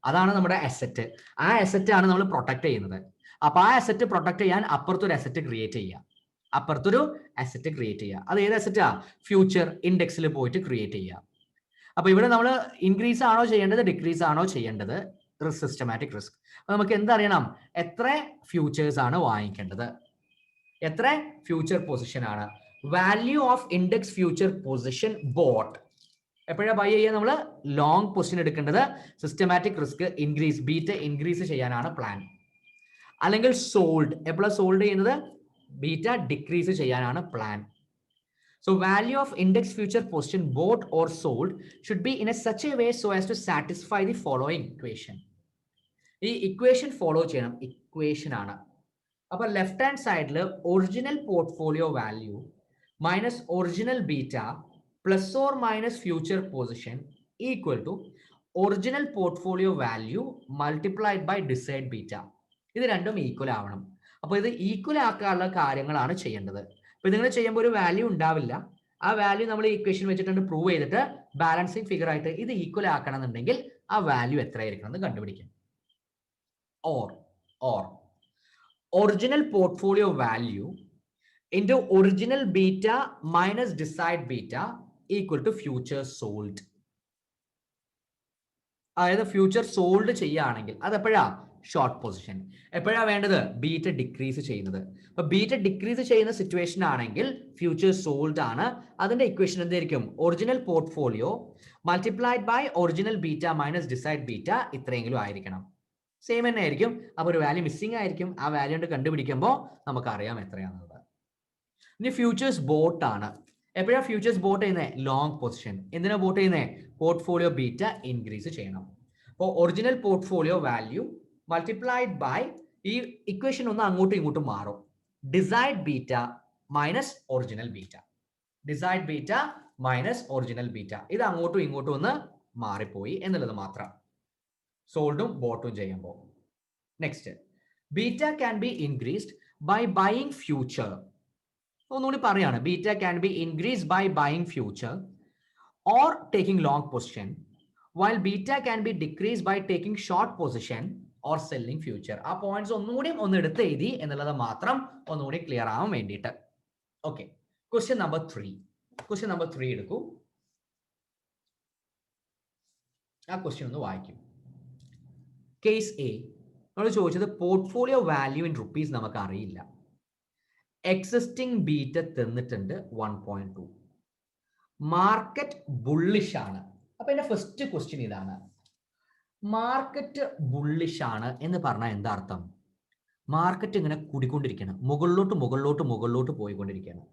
Speaker 1: അതാണ് നമ്മുടെ അസറ്റ്. ആ അസറ്റ് ആണ് നമ്മൾ പ്രൊട്ടക്ട് ചെയ്യുന്നത്. അപ്പൊ ആ അസറ്റ് പ്രൊട്ടക്ട് ചെയ്യാൻ അപ്പുറത്തൊരു അസറ്റ് ക്രിയേറ്റ് ചെയ്യുക. അത് ഏത് അസറ്റാ? ഫ്യൂച്ചർ ഇൻഡെക്സിൽ പോയിട്ട് ക്രിയേറ്റ് ചെയ്യുക. അപ്പൊ ഇവിടെ നമ്മൾ ഇൻക്രീസ് ആണോ ചെയ്യേണ്ടത്, ഡിക്രീസ് ആണോ ചെയ്യേണ്ടത്? Systematic risk. അപ്പൊ നമുക്ക് എന്തറിയണം? എത്ര ഫ്യൂച്ചേഴ്സ് ആണ് വാങ്ങിക്കേണ്ടത്, എത്ര ഫ്യൂച്ചർ പൊസിഷൻ ആണ്. Value of index future position boat. എപ്പോഴാണ് ബൈ ചെയ്യുക? നമ്മൾ ലോങ് പൊസിഷൻ എടുക്കേണ്ടത് systematic risk increase, beta increase ചെയ്യാനാണ് പ്ലാൻ. അല്ലെങ്കിൽ സോൾഡ്, എപ്പോഴാണ് സോൾഡ് ചെയ്യുന്നത്? ബീറ്റ ഡിക്രീസ് ചെയ്യാനാണ് plan. So value of index future position bought or sold should be in a such a way so as to satisfy the following equation. ഈ equation follow ചെയ്യണം. Equation ആണ്. അപ്പൊ left hand സൈഡിൽ original portfolio value minus original beta plus or minus future position equal to original portfolio value multiplied by desired beta. ഇത് രണ്ടും equal ആവണം. അപ്പൊ ഇത് ഈക്വൽ ആക്കാനുള്ള കാര്യങ്ങളാണ് ചെയ്യേണ്ടത്. അപ്പൊ നിങ്ങൾ ചെയ്യുമ്പോൾ ഒരു വാല്യൂ ഉണ്ടാവില്ല. ആ വാല്യൂ നമ്മൾ ഇക്വേഷൻ വെച്ചിട്ട് പ്രൂവ് ചെയ്തിട്ട് ബാലൻസിങ് ഫിഗർ ആയിട്ട് ഇത് ഈക്വൽ ആക്കണം എന്നുണ്ടെങ്കിൽ ആ വാല്യൂ എത്രയായിരിക്കണം എന്ന് കണ്ടുപിടിക്കും. Or original portfolio value into original beta minus desired beta equal to future sold. അതായത് ഫ്യൂച്ചർ സോൾഡ് ചെയ്യുകയാണെങ്കിൽ അതെപ്പോഴാ? Short position. എപ്പോഴാണ് വേണ്ടത്? ബീറ്റ ഡിക്രീസ് ചെയ്യുന്നത്. അപ്പൊ ബീറ്റ ഡിക്രീസ് ചെയ്യുന്ന സിറ്റുവേഷൻ ആണെങ്കിൽ ഫ്യൂച്ചർ സോൾഡ് ആണ്. അതിന്റെ ഇക്വേഷൻ എന്തായിരിക്കും? Original portfolio multiplied by original beta minus desired beta ഇത്രയെങ്കിലും ആയിരിക്കണം. സെയിം തന്നെ ആയിരിക്കും. അപ്പൊ ഒരു വാല്യൂ മിസ്സിംഗ് ആയിരിക്കും. ആ വാല്യൂ കൊണ്ട് കണ്ടുപിടിക്കുമ്പോൾ നമുക്ക് അറിയാം എത്രയാണെന്നുള്ളത്. ഇനി ഫ്യൂച്ചേഴ്സ് ബോട്ട് ആണ്. എപ്പോഴാണ് ഫ്യൂച്ചേഴ്സ് ബോട്ട് ചെയ്യുന്നത്? Long position. എന്തിനാ ബോട്ട് ചെയ്യുന്നത്? പോർട്ട്ഫോളിയോ ബീറ്റ ഇൻക്രീസ് ചെയ്യണം. അപ്പോൾ original portfolio value multiplied by, ഈ ഇക്വേഷൻ ഒന്ന് അങ്ങോട്ടും ഇങ്ങോട്ടും മാറും, desired beta minus original beta. Desired beta minus original beta. ഇത് അങ്ങോട്ടും ഇങ്ങോട്ടും ഒന്ന് മാറിപ്പോയി എന്നുള്ളത് മാത്രം സോൾഡും ബോട്ടും ചെയ്യുമ്പോൾ. Next, beta can be increased by buying future. ഒന്നുകൂടി പറയാണ്, beta can be increased by buying future or taking long position, while beta can be decreased by taking short position or selling future. ആ points ഒന്നുകൂടി ഒന്ന് എടുത്ത് എഴുതി എന്നുള്ളത് മാത്രം ഒന്നുകൂടി ക്ലിയർ ആവാൻ വേണ്ടിയിട്ട്. ഓക്കെ, ക്വസ്റ്റ്യൻ നമ്പർ 3 എടുക്കൂ. ആ ക്വസ്റ്റ്യൻ ഒന്ന് വായിക്കും. കേസ് എ നമ്മൾ ചോദിച്ചത് പോർട്ട്ഫോളിയോ വാല്യൂ ഇൻ റുപ്പീസ് നമുക്ക് അറിയില്ല. എക്സിസ്റ്റിംഗ് ബീറ്റ തന്നിട്ടുണ്ട് 1.2. മാർക്കറ്റ് ബുള്ളിഷ് ആണ്. അപ്പൊ എന്റെ ഫസ്റ്റ് ക്വസ്റ്റ്യൻ ഇതാണ്, മാർക്കറ്റ് ബുള്ളിഷ് ആണ് എന്ന് പറഞ്ഞാൽ എന്താ അർത്ഥം? മാർക്കറ്റ് ഇങ്ങനെ കൂടിക്കൊണ്ടിരിക്കുകയാണ്, മുകളിലോട്ട് പോയിക്കൊണ്ടിരിക്കുകയാണ്.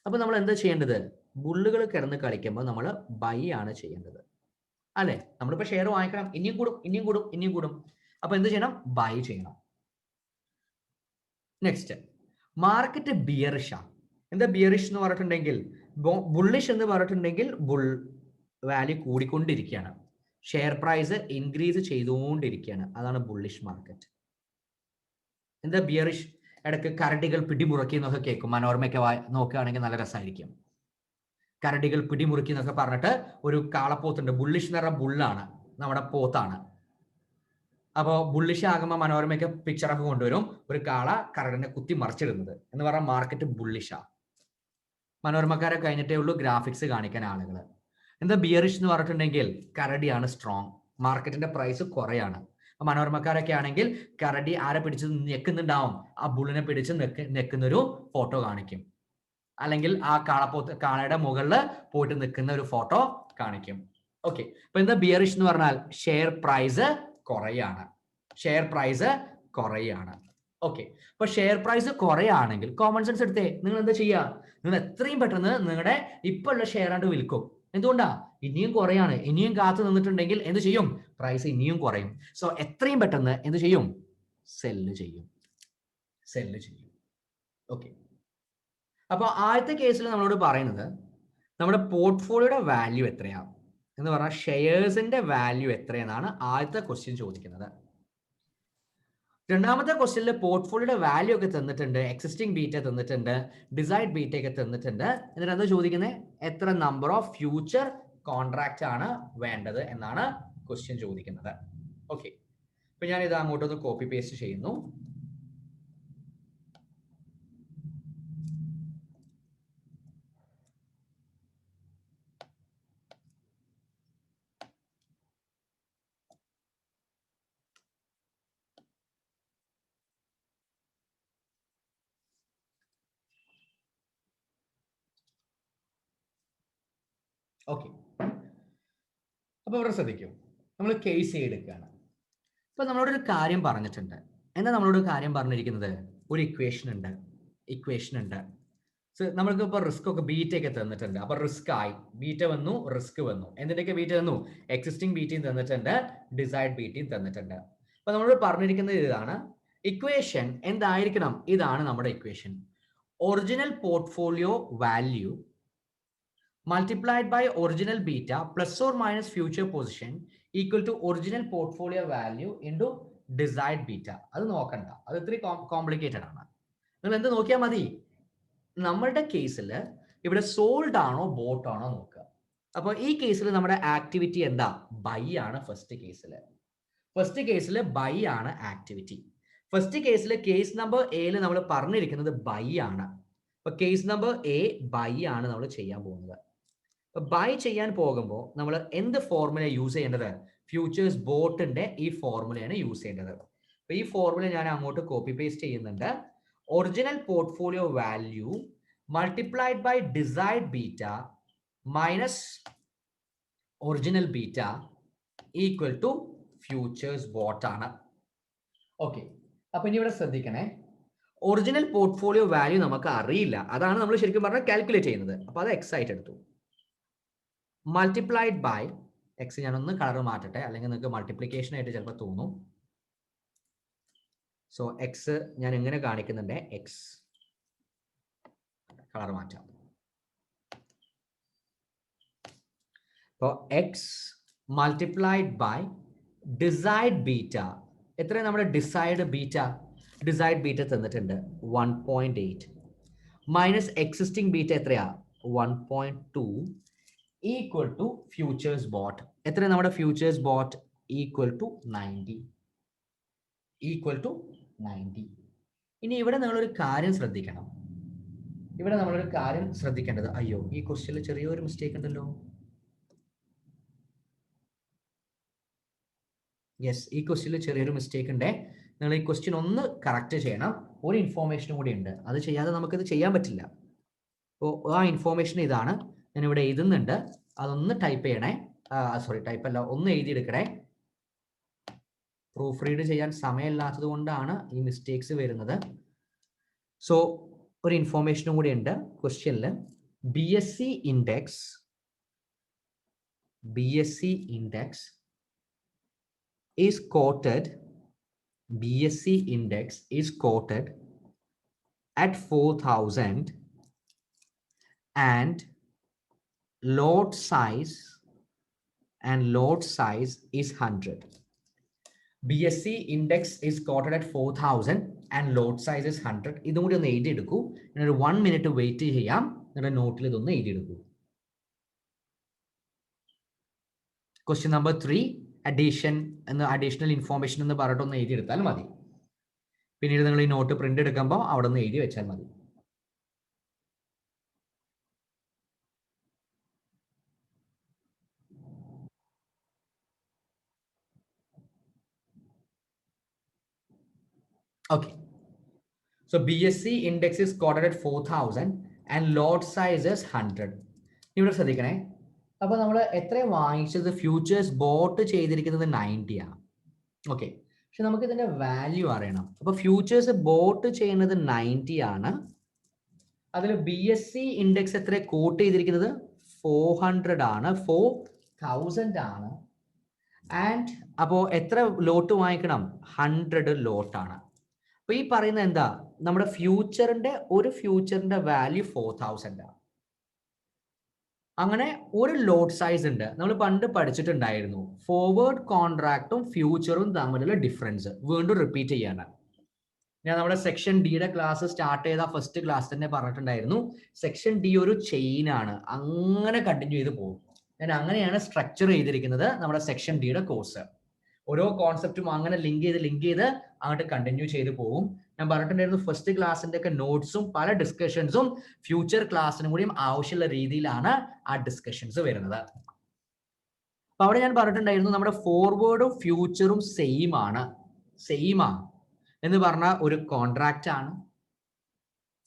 Speaker 1: അപ്പൊ നമ്മൾ എന്താ ചെയ്യേണ്ടത്? ബുള്ളുകൾ കിടന്ന് കളിക്കുമ്പോൾ നമ്മൾ ബൈ ആണ് ചെയ്യേണ്ടത് അല്ലെ? നമ്മളിപ്പോൾ ഷെയർ വാങ്ങിക്കണം, ഇനിയും കൂടും ഇനിയും കൂടും ഇനിയും കൂടും. അപ്പൊ എന്ത് ചെയ്യണം? ബൈ ചെയ്യണം. നെക്സ്റ്റ്, മാർക്കറ്റ് ബിയറിഷ് ആണ്. എന്താ ബിയറിഷ് എന്ന് പറഞ്ഞിട്ടുണ്ടെങ്കിൽ, ബുള്ളിഷ് എന്ന് പറഞ്ഞിട്ടുണ്ടെങ്കിൽ ബുൾ വാല്യൂ കൂടിക്കൊണ്ടിരിക്കുകയാണ്, ഷെയർ പ്രൈസ് ഇൻക്രീസ് ചെയ്തുകൊണ്ടിരിക്കുകയാണ്, അതാണ് ബുള്ളിഷ് മാർക്കറ്റ്. എന്താ ബിയറിഷ്? ഇടയ്ക്ക് കരടികൾ പിടിമുറുക്കി എന്നൊക്കെ കേൾക്കും, മനോരമയൊക്കെ നോക്കുകയാണെങ്കിൽ നല്ല രസമായിരിക്കും. കരടികൾ പിടിമുറുക്കി എന്നൊക്കെ പറഞ്ഞിട്ട് ഒരു കാളപ്പോത്തുണ്ട്, ബുള്ളിഷ് എന്ന് പറഞ്ഞ ബുള്ളാണ്, നമ്മുടെ പോത്താണ്. അപ്പോൾ ബുള്ളിഷ് ആകുമ്പോൾ മനോരമയൊക്കെ പിക്ചറൊക്കെ കൊണ്ടുവരും, ഒരു കാള കരടിനെ കുത്തി മറിച്ചിടുന്നത് എന്ന് പറഞ്ഞാൽ മാർക്കറ്റ് ബുള്ളിഷാ. മനോരമക്കാരെ കഴിഞ്ഞിട്ടേ ഉള്ളൂ ഗ്രാഫിക്സ് കാണിക്കാൻ ആളുകൾ. എന്താ ബിയറിഷ് എന്ന് പറഞ്ഞിട്ടുണ്ടെങ്കിൽ കരടിയാണ് സ്ട്രോങ്, മാർക്കറ്റിന്റെ പ്രൈസ് കുറയാണ്. മനോരമക്കാരൊക്കെ ആണെങ്കിൽ കരടി ആരെ പിടിച്ച് ഞെക്കുന്നുണ്ടാവും, ആ ബുള്ളിനെ പിടിച്ച് ഞെക്കുന്നൊരു ഫോട്ടോ കാണിക്കും, അല്ലെങ്കിൽ ആ കാളയുടെ മുകളിൽ പോയിട്ട് നിൽക്കുന്ന ഒരു ഫോട്ടോ കാണിക്കും. ഓക്കെ, അപ്പൊ എന്താ ബിയറിഷ് എന്ന് പറഞ്ഞാൽ ഷെയർ പ്രൈസ് കുറയാണ്, ഷെയർ പ്രൈസ് കുറയാണ്. ഓക്കെ, അപ്പൊ ഷെയർ പ്രൈസ് കുറയാണെങ്കിൽ കോമൺ സെൻസ് എടുത്തേ, നിങ്ങൾ എന്താ ചെയ്യുക? നിങ്ങൾ എത്രയും പെട്ടെന്ന് നിങ്ങളുടെ ഇപ്പൊ ഉള്ള ഷെയർ ആയിട്ട് വിൽക്കും. എന്തുകൊണ്ടാ? ഇനിയും കുറയാണ്, ഇനിയും കാത്തു നിന്നിട്ടുണ്ടെങ്കിൽ എന്ത് ചെയ്യും? പ്രൈസ് ഇനിയും കുറയും. സോ എത്രയും പെട്ടെന്ന് എന്ത് ചെയ്യും? സെല്ല് ചെയ്യും, സെല്ല് ചെയ്യും. ഓക്കെ, അപ്പൊ ആദ്യത്തെ കേസിൽ നമ്മളോട് പറയുന്നത് നമ്മുടെ പോർട്ട്ഫോളിയോയുടെ വാല്യൂ എത്രയാണ് എന്ന് പറഞ്ഞാൽ ഷെയർസിന്റെ വാല്യൂ എത്രയെന്നാണ് ആദ്യത്തെ ക്വസ്റ്റ്യൻ ചോദിക്കുന്നത്. രണ്ടാമത്തെ ക്വസ്റ്റ്യനിൽ പോർട്ട്ഫോളിയോയുടെ വാല്യൂ ഒക്കെ തന്നിട്ടുണ്ട്, എക്സിസ്റ്റിംഗ് ബീറ്റ തന്നിട്ടുണ്ട്, ഡിസൈഡ് ബീറ്റ ഒക്കെ തന്നിട്ടുണ്ട്. എന്നിട്ട് എന്താ ചോദിക്കുന്നത്? എത്ര നമ്പർ ഓഫ് ഫ്യൂച്ചർ കോൺട്രാക്റ്റ് ആണ് വേണ്ടത് എന്നാണ് ക്വസ്റ്റ്യൻ ചോദിക്കുന്നത്. ഓക്കെ, അപ്പൊ ഞാൻ ഇത് അങ്ങോട്ടൊന്ന് കോപ്പി പേസ്റ്റ് ചെയ്യുന്നു. ഓക്കെ, അപ്പൊ ഇവിടെ ശ്രദ്ധിക്കും, നമ്മൾ കേസ് എടുക്കുകയാണ്. അപ്പൊ നമ്മളോടൊരു കാര്യം പറഞ്ഞിട്ടുണ്ട്. എന്താ നമ്മളോട് കാര്യം പറഞ്ഞിരിക്കുന്നത്? ഒരു ഇക്വേഷൻ ഉണ്ട്, ഇക്വേഷൻ ഉണ്ട്. നമ്മൾക്ക് ഇപ്പോൾ റിസ്ക് ഒക്കെ ബീറ്റ ഒക്കെ തന്നിട്ടുണ്ട്. അപ്പൊ റിസ്ക് ആയി, ബീറ്റ വന്നു, റിസ്ക് വന്നു. എന്തിൻ്റെയൊക്കെ ബീറ്റ തന്നു? എക്സിസ്റ്റിംഗ് ബീറ്റയും തന്നിട്ടുണ്ട്, ഡിസൈഡ് ബീറ്റയും തന്നിട്ടുണ്ട്. അപ്പൊ നമ്മളോട് പറഞ്ഞിരിക്കുന്നത് ഇതാണ്, ഇക്വേഷൻ എന്തായിരിക്കണം? ഇതാണ് നമ്മുടെ equation. Original portfolio value multiplied by original beta plus or minus future position equal to original portfolio value into desired beta. അത് നോക്കണ്ട, അത് ഇത്തിരി കോംപ്ലിക്കേറ്റഡ് ആണ്. നിങ്ങൾ എന്ത് നോക്കിയാൽ മതി? നമ്മളുടെ കേസിൽ ഇവിടെ സോൾഡ് ആണോ ബോട്ട് ആണോ നോക്കുക. അപ്പോൾ ഈ കേസിൽ നമ്മുടെ ആക്ടിവിറ്റി എന്താ? ബൈ ആണ്. ഫസ്റ്റ് കേസിൽ ബൈ ആണ് ആക്ടിവിറ്റി. ഫസ്റ്റ് കേസിൽ കേസ് നമ്പർ എയിൽ നമ്മൾ പറഞ്ഞിരിക്കുന്നത് ബൈ ആണ്. അപ്പൊ കേസ് നമ്പർ എ ബൈ ആണ് നമ്മൾ ചെയ്യാൻ പോകുന്നത്. ബൈ ചെയ്യാൻ പോകുമ്പോൾ നമ്മൾ എന്ത് ഫോർമുല യൂസ് ചെയ്യേണ്ടത്? ഫ്യൂച്ചേഴ്സ് ബോട്ടിന്റെ ഈ ഫോർമുലയാണ് യൂസ് ചെയ്യേണ്ടത്. അപ്പൊ ഈ ഫോർമുല ഞാൻ അങ്ങോട്ട് കോപ്പി പേസ്റ്റ് ചെയ്യുന്നുണ്ട്. Original portfolio value multiplied by desired beta minus original beta equal to futures bought ആണ്. ഓക്കെ, അപ്പൊ ഇനി ഇവിടെ ശ്രദ്ധിക്കണേ, ഒറിജിനൽ പോർട്ട്ഫോളിയോ വാല്യൂ നമുക്ക് അറിയില്ല, അതാണ് നമ്മൾ ശരിക്കും പറഞ്ഞാൽ കാൽക്കുലേറ്റ് ചെയ്യുന്നത്. അപ്പൊ അത് എക്സ് ആയിട്ട് എടുത്തു. മൾട്ടിപ്ലൈഡ് ബൈ എക്സ്, ഞാനൊന്ന് കളർ മാറ്റട്ടെ, അല്ലെങ്കിൽ നിങ്ങൾക്ക് മൾട്ടിപ്ലിക്കേഷൻ ആയിട്ട് ചിലപ്പോൾ തോന്നും. സോ എക്സ് ഞാൻ എങ്ങനെ കാണിക്കുന്നുണ്ട്? എക്സ് കളർ മാറ്റാം. അപ്പോൾ X multiplied by desired beta. എത്രയാണ് നമ്മുടെ ഡിസൈഡ് ബീറ്റ? ഡിസൈഡ് ബീറ്റ തന്നിട്ടുണ്ട് 1.8 മൈനസ് എക്സിസ്റ്റിംഗ് ബീറ്റ എത്രയാ? 1.2 ഈക്വൽ ടു ഫ്യൂച്ചേഴ്സ് ബോട്ട്. എത്ര നമ്മുടെ futures bought? Equal to 90. Equal to 90. ഇനി ഇവിടെ നമ്മളൊരു കാര്യം ശ്രദ്ധിക്കണം. ഇവിടെ നമ്മളൊരു കാര്യം ശ്രദ്ധിക്കേണ്ടത്, അയ്യോ ഈ ക്വസ്റ്റ്യനിൽ ചെറിയൊരു മിസ്റ്റേക്ക് ഉണ്ടല്ലോ. യെസ്, ഈ ക്വസ്റ്റ്യനിൽ ചെറിയൊരു മിസ്റ്റേക്ക് ഉണ്ട്. നിങ്ങൾ ഈ ക്വസ്റ്റ്യൻ ഒന്ന് കറക്റ്റ് ചെയ്യണം. ഒരു ഇൻഫോർമേഷനും കൂടി ഉണ്ട്, അത് ചെയ്യാതെ നമുക്കിത് ചെയ്യാൻ പറ്റില്ല. അപ്പോൾ ആ ഇൻഫോർമേഷൻ ഇതാണ്, ഞാൻ ഇവിടെ എഴുതുന്നുണ്ട്, അതൊന്ന് ടൈപ്പ് ചെയ്യണേ. സോറി, ടൈപ്പ് അല്ല, ഒന്ന് എഴുതിയെടുക്കണേ. പ്രൂഫ് റീഡ് ചെയ്യാൻ സമയമില്ലാത്തത് കൊണ്ടാണ് ഈ മിസ്റ്റേക്സ് വരുന്നത്. സോ ഒരു ഇൻഫോർമേഷനും കൂടി ഉണ്ട് ക്വസ്റ്റ്യനിൽ. BSE index is quoted at 4,000 and lot size is 100. BSE index is quoted at 4,000 and lot size is 100. ഇതും കൂടി ഒന്ന് എഴുതിയെടുക്കൂ. ഞാനൊരു 1 minute വെയിറ്റ് ചെയ്യാം. നിങ്ങളുടെ നോട്ടിൽ ഇതൊന്ന് എഴുതിയെടുക്കൂ. Question number 3, additional information എന്ന് പറഞ്ഞിട്ടൊന്ന് എഴുതിയെടുത്താൽ മതി. പിന്നീട് നിങ്ങൾ ഈ നോട്ട് പ്രിന്റ് എടുക്കുമ്പോൾ അവിടെ നിന്ന് എഴുതി വെച്ചാൽ മതി. Okay. So BSE index is quoted at 4,000 and lot size is 100. ഇവിടെ ശ്രദ്ധിക്കണേ. അപ്പോൾ നമ്മൾ എത്ര വാങ്ങിച്ചത് ഫ്യൂച്ചേഴ്സ് ബോട്ട് ചെയ്തിരിക്കുന്നത് 90 ആണ്. ഓക്കെ, പക്ഷെ നമുക്ക് ഇതിന്റെ വാല്യൂ അറിയണം. അപ്പോൾ ഫ്യൂച്ചേഴ്സ് ബോട്ട് ചെയ്യുന്നത് 90 ആണ്. അതിൽ BSE ഇൻഡെക്സ് എത്ര കോട്ട് ചെയ്തിരിക്കുന്നത് 400 ആണ്, 4,000 ആണ്. ആൻഡ് അപ്പോൾ എത്ര ലോട്ട് വാങ്ങിക്കണം? 100 ലോട്ടാണ്. അപ്പൊ ഈ പറയുന്നത് എന്താ? നമ്മുടെ ഒരു ഫ്യൂച്ചറിന്റെ വാല്യൂ 4,000 ആണ്. അങ്ങനെ ഒരു ലോട്ട് സൈസ് ഉണ്ട്. നമ്മൾ പണ്ട് പഠിച്ചിട്ടുണ്ടായിരുന്നു ഫോർവേഡ് കോൺട്രാക്റ്റും ഫ്യൂച്ചറും തമ്മിലുള്ള ഡിഫറൻസ്. വീണ്ടും റിപ്പീറ്റ് ചെയ്യാണ്. ഞാൻ നമ്മുടെ സെക്ഷൻ ഡിയുടെ ക്ലാസ് സ്റ്റാർട്ട് ചെയ്ത ഫസ്റ്റ് ക്ലാസ് തന്നെ പറഞ്ഞിട്ടുണ്ടായിരുന്നു, സെക്ഷൻ ഡി ഒരു ചെയിൻ ആണ്, അങ്ങനെ കണ്ടിന്യൂ ചെയ്ത് പോകും. ഞാൻ അങ്ങനെയാണ് സ്ട്രക്ചർ ചെയ്തിരിക്കുന്നത് നമ്മുടെ സെക്ഷൻ ഡിയുടെ കോഴ്സ്. ഓരോ കോൺസെപ്റ്റും അങ്ങനെ ലിങ്ക് ചെയ്ത് അങ്ങോട്ട് കണ്ടിന്യൂ ചെയ്ത് പോകും. ഞാൻ പറഞ്ഞിട്ടുണ്ടായിരുന്നു ഫസ്റ്റ് ക്ലാസ്സിന്റെ ഒക്കെ നോട്ട്സും പല ഡിസ്കഷൻസും ഫ്യൂച്ചർ ക്ലാസ്സിനും കൂടിയും ആവശ്യമുള്ള രീതിയിലാണ് ആ ഡിസ്കഷൻസ് വരുന്നത്. അപ്പൊ അവിടെ ഞാൻ പറഞ്ഞിട്ടുണ്ടായിരുന്നു നമ്മുടെ ഫോർവേഡും ഫ്യൂച്ചറും സെയിം ആണ് എന്ന് പറഞ്ഞ ഒരു കോൺട്രാക്റ്റ് ആണ്.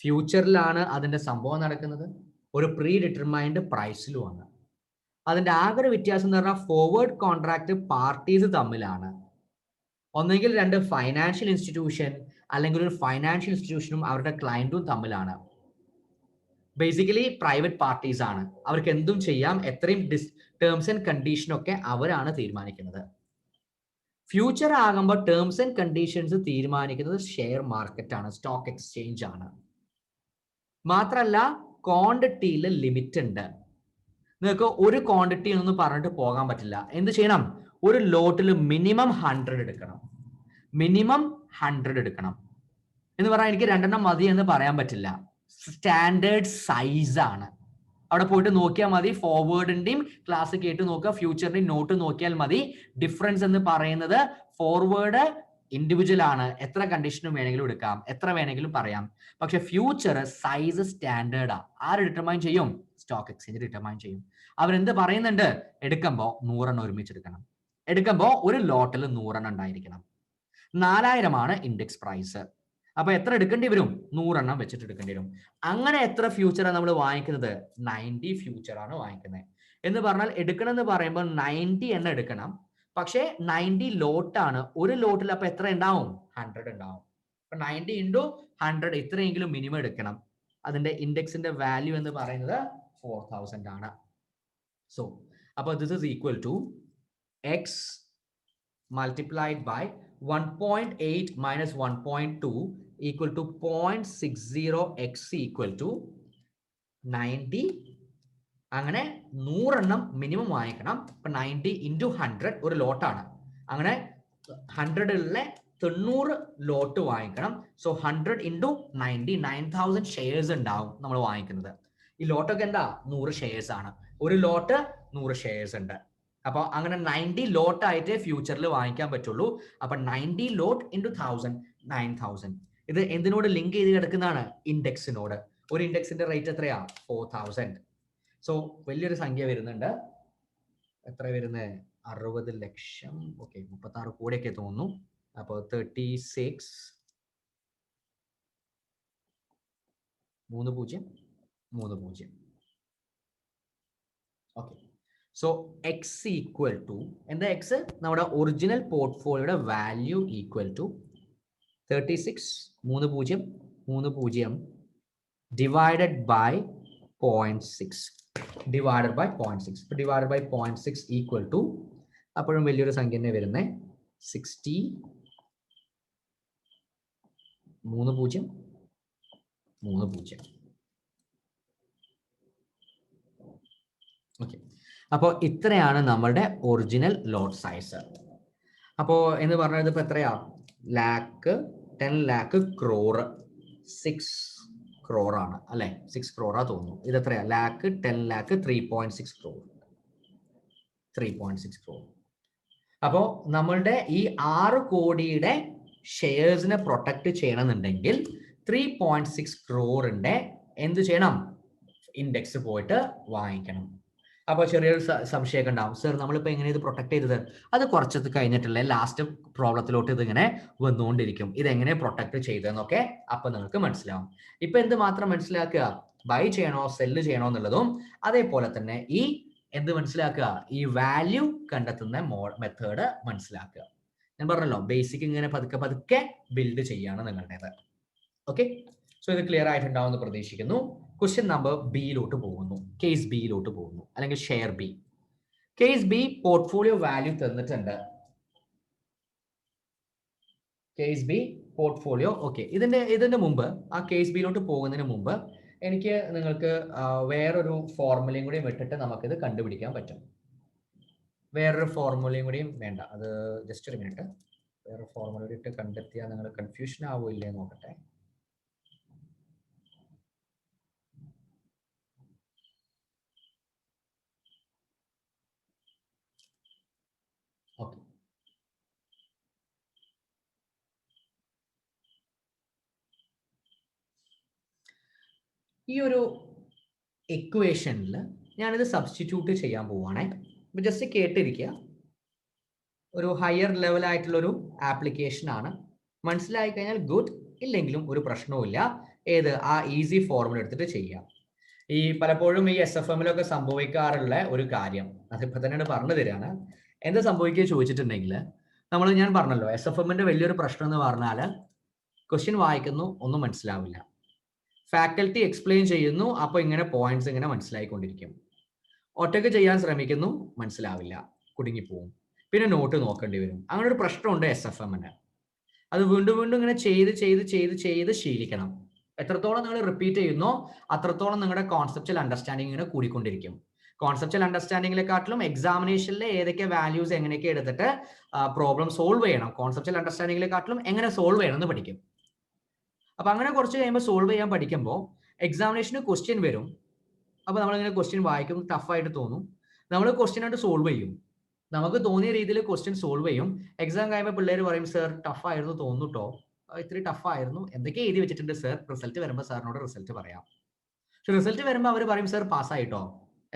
Speaker 1: ഫ്യൂച്ചറിലാണ് അതിന്റെ സംഭവം നടക്കുന്നത്, ഒരു പ്രീ ഡിറ്റർമൈൻഡ് പ്രൈസിലുമാണ്. അതിന്റെ ആകെ ഒരു വ്യത്യാസം എന്ന് പറഞ്ഞാൽ ഫോർവേഡ് കോൺട്രാക്ട് പാർട്ടീസ് തമ്മിലാണ്. ഒന്നെങ്കിൽ രണ്ട് ഫൈനാൻഷ്യൽ ഇൻസ്റ്റിറ്റ്യൂഷൻ അല്ലെങ്കിൽ ഒരു ഫൈനാൻഷ്യൽ ഇൻസ്റ്റിറ്റ്യൂഷനും അവരുടെ ക്ലയന്റും തമ്മിലാണ്. ബേസിക്കലി പ്രൈവറ്റ് പാർട്ടീസ് ആണ്. അവർക്ക് എന്തും ചെയ്യാം, എത്രയും ടേംസ് ആൻഡ് കണ്ടീഷൻ ഒക്കെ അവരാണ് തീരുമാനിക്കുന്നത്. ഫ്യൂച്ചർ ആകുമ്പോൾ ടേംസ് ആൻഡ് കണ്ടീഷൻസ് തീരുമാനിക്കുന്നത് ഷെയർ മാർക്കറ്റ് ആണ്, സ്റ്റോക്ക് എക്സ്ചേഞ്ച് ആണ്. മാത്രല്ല ക്വാണ്ടിറ്റിയിൽ ലിമിറ്റ് ഉണ്ട്. നിങ്ങൾക്ക് ഒരു ക്വാണ്ടിറ്റി ഒന്നും പറഞ്ഞിട്ട് പോകാൻ പറ്റില്ല. എന്ത് ചെയ്യണം? ഒരു ലോട്ടിൽ മിനിമം 100 എടുക്കണം. എന്ന് പറഞ്ഞാൽ എനിക്ക് 2 മതി എന്ന് പറയാൻ പറ്റില്ല. സ്റ്റാൻഡേർഡ് സൈസ് ആണ്. അവിടെ പോയിട്ട് നോക്കിയാൽ മതി. ഫോർവേഡിന്റെയും ക്ലാസ് കേട്ട് നോക്കുക, ഫ്യൂച്ചറിന്റെയും നോട്ട് നോക്കിയാൽ മതി. ഡിഫറൻസ് എന്ന് പറയുന്നത് ഫോർവേഡ് ഇൻഡിവിജ്വൽ ആണ്, എത്ര കണ്ടീഷനും വേണമെങ്കിലും എടുക്കാം, എത്ര വേണമെങ്കിലും പറയാം. പക്ഷെ ഫ്യൂച്ചർ സൈസ് സ്റ്റാൻഡേർഡാ. ആര് ഡിറ്റർമൈൻ ചെയ്യും? സ്റ്റോക്ക് എക്സ്ചേഞ്ച് ഡിറ്റർമൈൻ ചെയ്യും. അവരെന്ത് പറയുന്നുണ്ട്? എടുക്കുമ്പോൾ 100 ഒരുമിച്ച് എടുക്കണം. എടുക്കുമ്പോൾ ഒരു ലോട്ടിൽ 100 ഉണ്ടായിരിക്കണം. 4000 ആണ് ഇൻഡെക്സ് പ്രൈസ്. അപ്പൊ എത്ര എടുക്കേണ്ടി വരും? 100 വെച്ചിട്ട് എടുക്കേണ്ടി വരും. അങ്ങനെ എത്ര ഫ്യൂച്ചറാണ് നമ്മൾ വാങ്ങിക്കുന്നത്? 90 ഫ്യൂച്ചർ ആണ് വാങ്ങിക്കുന്നത്. എന്ന് പറഞ്ഞാൽ എടുക്കണം എന്ന് പറയുമ്പോൾ 90 എടുക്കണം. പക്ഷേ 90 ലോട്ടാണ്. ഒരു ലോട്ടിൽ അപ്പൊ എത്ര ഉണ്ടാവും? 100 ഉണ്ടാവും. അപ്പൊ 90 × 100 ഇത്രയെങ്കിലും മിനിമം എടുക്കണം. അതിന്റെ ഇൻഡെക്സിന്റെ വാല്യൂ എന്ന് പറയുന്നത് 4000 ആണ്. സോ അപ്പൊ this is equal to x multiplied by 1.8 minus 1.2 equal to 0.60 x equal to 90. അങ്ങനെ 100 മിനിമം വാങ്ങിക്കണം. അപ്പൊ 90 × 100 ഒരു ലോട്ടാണ്. അങ്ങനെ 100 90 ലോട്ട് വാങ്ങിക്കണം. സോ 100 × 90 9000 ഷെയർസ് ഉണ്ടാവും നമ്മൾ വാങ്ങിക്കുന്നത്. ഈ ലോട്ടൊക്കെ എന്താ? 100 ഷെയർസ് ആണ്. ഒരു ലോട്ട് 100 ഷെയർസ് ഉണ്ട്. അപ്പൊ അങ്ങനെ 90 ലോട്ട് ആയിട്ട് ഫ്യൂച്ചറിൽ വാങ്ങിക്കാൻ പറ്റുള്ളൂ. അപ്പൊ 90 ലോട്ട് × 1000 9000. ഇത് എന്തിനോട് ലിങ്ക് ചെയ്ത് കിടക്കുന്നതാണ്? ഇൻഡെക്സിനോട്. ഒരു ഇൻഡെക്സിന്റെ റേറ്റ് എത്രയാ? 4000. സോ വലിയൊരു സംഖ്യ വരുന്നുണ്ട്. എത്ര വരുന്നത്? 60 ലക്ഷം. ഓക്കെ, 36 കോടിയൊക്കെ തോന്നുന്നു. അപ്പോൾ 36 3030. Okay, so x equal to എന്താ? എക്സ് നമ്മുടെ ഒറിജിനൽ പോർട്ട്ഫോളിയോയുടെ value equal to 36 3030 divided by 0.6 divided by 0.6. Divided by 0.6 equal to അപ്പോഴും വലിയൊരു സംഖ്യ തന്നെ വരുന്നത് 60 30 30. ഓക്കെ, അപ്പോൾ ഇത്രയാണ് നമ്മളുടെ ഒറിജിനൽ ലോട്ട് സൈസ്. അപ്പോൾ എന്ന് പറഞ്ഞത് ഇപ്പോൾ എത്രയാ? ലാക്ക് 10 ലാക്ക് ക്രോർ 6 crore ആണ് അല്ലെ? 6 crore തോന്നുന്നു. ഇത് എത്രയാ? Lakh 10 lakh 3.6 crore 3.6 crore. അപ്പോൾ നമ്മളുടെ ഈ 6 കോടിയുടെ ഷെയർസിനെ പ്രൊട്ടക്ട് ചെയ്യണമെന്നുണ്ടെങ്കിൽ 3.6 crore എന്ത് ചെയ്യണം? ഇൻഡെക്സ് പോയിട്ട് വാങ്ങിക്കണം. അപ്പോൾ ചെറിയൊരു സംശയമൊക്കെ ഉണ്ടാവും, സർ നമ്മളിപ്പോൾ എങ്ങനെ ഇത് പ്രൊട്ടക്ട് ചെയ്തത്? അത് കുറച്ചത് കഴിഞ്ഞിട്ടുള്ള ലാസ്റ്റ് പ്രോബ്ലത്തിലോട്ട് ഇതിങ്ങനെ വന്നുകൊണ്ടിരിക്കും, ഇതെങ്ങനെ പ്രൊട്ടക്ട് ചെയ്തതെന്നൊക്കെ അപ്പോൾ നിങ്ങൾക്ക് മനസ്സിലാവും. ഇപ്പൊ എന്ത് മാത്രം മനസ്സിലാക്കുക? ബൈ ചെയ്യണോ സെല്ല് ചെയ്യണോ എന്നുള്ളതും അതേപോലെ തന്നെ ഈ എന്ത് മനസ്സിലാക്കുക? ഈ വാല്യൂ കണ്ടെത്തുന്ന മെത്തേഡ് മനസ്സിലാക്കുക. ഞാൻ പറഞ്ഞല്ലോ, ബേസിക് ഇങ്ങനെ പതുക്കെ പതുക്കെ ബിൽഡ് ചെയ്യാണ് നിങ്ങളുടേത്. ഓക്കെ, സോ ഇത് ക്ലിയർ ആയിട്ടുണ്ടാവുമെന്ന് പ്രതീക്ഷിക്കുന്നു. ക്വസ്റ്റ്യൻ നമ്പർ ബിയിലോട്ട് പോകുന്നു, കേസ് ബിയിലോട്ട് പോകുന്നു, അല്ലെങ്കിൽ share B. Case B portfolio value തന്നിട്ടുണ്ട്. Case B portfolio. ഓക്കെ, ഇതിന്റെ മുമ്പ് ആ കേസ് ബിയിലോട്ട് പോകുന്നതിന് മുമ്പ് എനിക്ക് നിങ്ങൾക്ക് വേറൊരു ഫോർമുലയും കൂടി വിട്ടിട്ട് നമുക്കിത് കണ്ടുപിടിക്കാൻ പറ്റും. വേറൊരു ഫോർമുലയും കൂടിയും വേണ്ട, അത് ജസ്റ്റ് ഒരു മിനിറ്റ്. വേറെ ഫോർമുല ഇട്ട് കണ്ടെത്തിയാൽ നിങ്ങൾ കൺഫ്യൂഷൻ ആവില്ലേ നോക്കട്ടെ. ഓക്കെ, ഈ ഒരു ഇക്വേഷനിൽ ഞാനിത് സബ്സ്റ്റിറ്റ്യൂട്ട് ചെയ്യാൻ പോവുകയാണെ. ജസ്റ്റ് കേട്ടിരിക്കുക. ഒരു ഹയർ ലെവൽ ആയിട്ടുള്ളൊരു ആപ്ലിക്കേഷൻ ആണ്. മനസ്സിലായി കഴിഞ്ഞാൽ ഗുഡ്, ഇല്ലെങ്കിലും ഒരു പ്രശ്നവുമില്ല. ഏത് ആ ഈസി ഫോർമുല എടുത്തിട്ട് ചെയ്യാം. ഈ പലപ്പോഴും ഈ SFMലൊക്കെ സംഭവിക്കാറുള്ള ഒരു കാര്യം അതിപ്പോൾ തന്നെ പറഞ്ഞു തരാണ്. എന്താ സംഭവിക്കുക ചോദിച്ചിട്ടുണ്ടെങ്കിൽ, ഞാൻ പറഞ്ഞല്ലോ SFMന്റെ വലിയൊരു പ്രശ്നം എന്ന് പറഞ്ഞാൽ ക്വസ്റ്റ്യൻ വായിക്കുന്നു, ഒന്നും മനസ്സിലാവില്ല. ഫാക്കൽറ്റി എക്സ്പ്ലെയിൻ ചെയ്യുന്നു, അപ്പോൾ ഇങ്ങനെ പോയിന്റ്സ് ഇങ്ങനെ മനസ്സിലായിക്കൊണ്ടിരിക്കും. ഒറ്റയ്ക്ക് ചെയ്യാൻ ശ്രമിക്കുന്നു, മനസ്സിലാവില്ല, കുടുങ്ങിപ്പോവും. പിന്നെ നോട്ട് നോക്കേണ്ടി വരും. അങ്ങനെ ഒരു പ്രശ്നമുണ്ട് SFMന്. അത് വീണ്ടും വീണ്ടും ഇങ്ങനെ ചെയ്ത് ശീലിക്കണം. എത്രത്തോളം നിങ്ങൾ റിപ്പീറ്റ് ചെയ്യുന്നോ അത്രത്തോളം നിങ്ങളുടെ കോൺസെപ്റ്റൽ അണ്ടർസ്റ്റാൻഡിങ് ഇങ്ങനെ കൂടിക്കൊണ്ടിരിക്കും. കോൺസെപ്റ്റൽ അണ്ടർസ്റ്റാൻഡിങ്ങിനെക്കാട്ടിലും എക്സാമിനേഷനിലെ ഏതൊക്കെ വാല്യൂസ് എങ്ങനെയൊക്കെ എടുത്തിട്ട് പ്രോബ്ലം സോൾവ് ചെയ്യണം, കോൺസെപ്റ്റൽ അണ്ടർസ്റ്റാൻഡിങ്ങിനെക്കാട്ടിലും എങ്ങനെ സോൾവ് ചെയ്യണം എന്ന് പഠിക്കും. അപ്പൊ അങ്ങനെ കുറച്ച് കഴിയുമ്പോൾ സോൾവ് ചെയ്യാൻ പഠിക്കുമ്പോൾ എക്സാമിനേഷന് ക്വസ്റ്റ്യൻ വരും. അപ്പൊ നമ്മളിങ്ങനെ ക്വസ്റ്റ്യൻ വായിക്കും, ടഫായിട്ട് തോന്നും. നമ്മൾ ക്വസ്റ്റ്യൻ ആയിട്ട് സോൾവ് ചെയ്യും, നമുക്ക് തോന്നിയ രീതിയിൽ ക്വസ്റ്റ്യൻ സോൾവ് ചെയ്യും. എക്സാം കഴിയുമ്പോൾ പിള്ളേർ പറയും, സർ ടഫായിരുന്നു തോന്നുന്നു കേട്ടോ, ഇത്തിരി ടഫായിരുന്നു, എന്തൊക്കെ എഴുതി വെച്ചിട്ടുണ്ട് സർ, റിസൾട്ട് വരുമ്പോൾ സാറിനോട് റിസൾട്ട് പറയാം. പക്ഷെ റിസൾട്ട് വരുമ്പോൾ അവർ പറയും, സർ പാസ്സായിട്ടോ,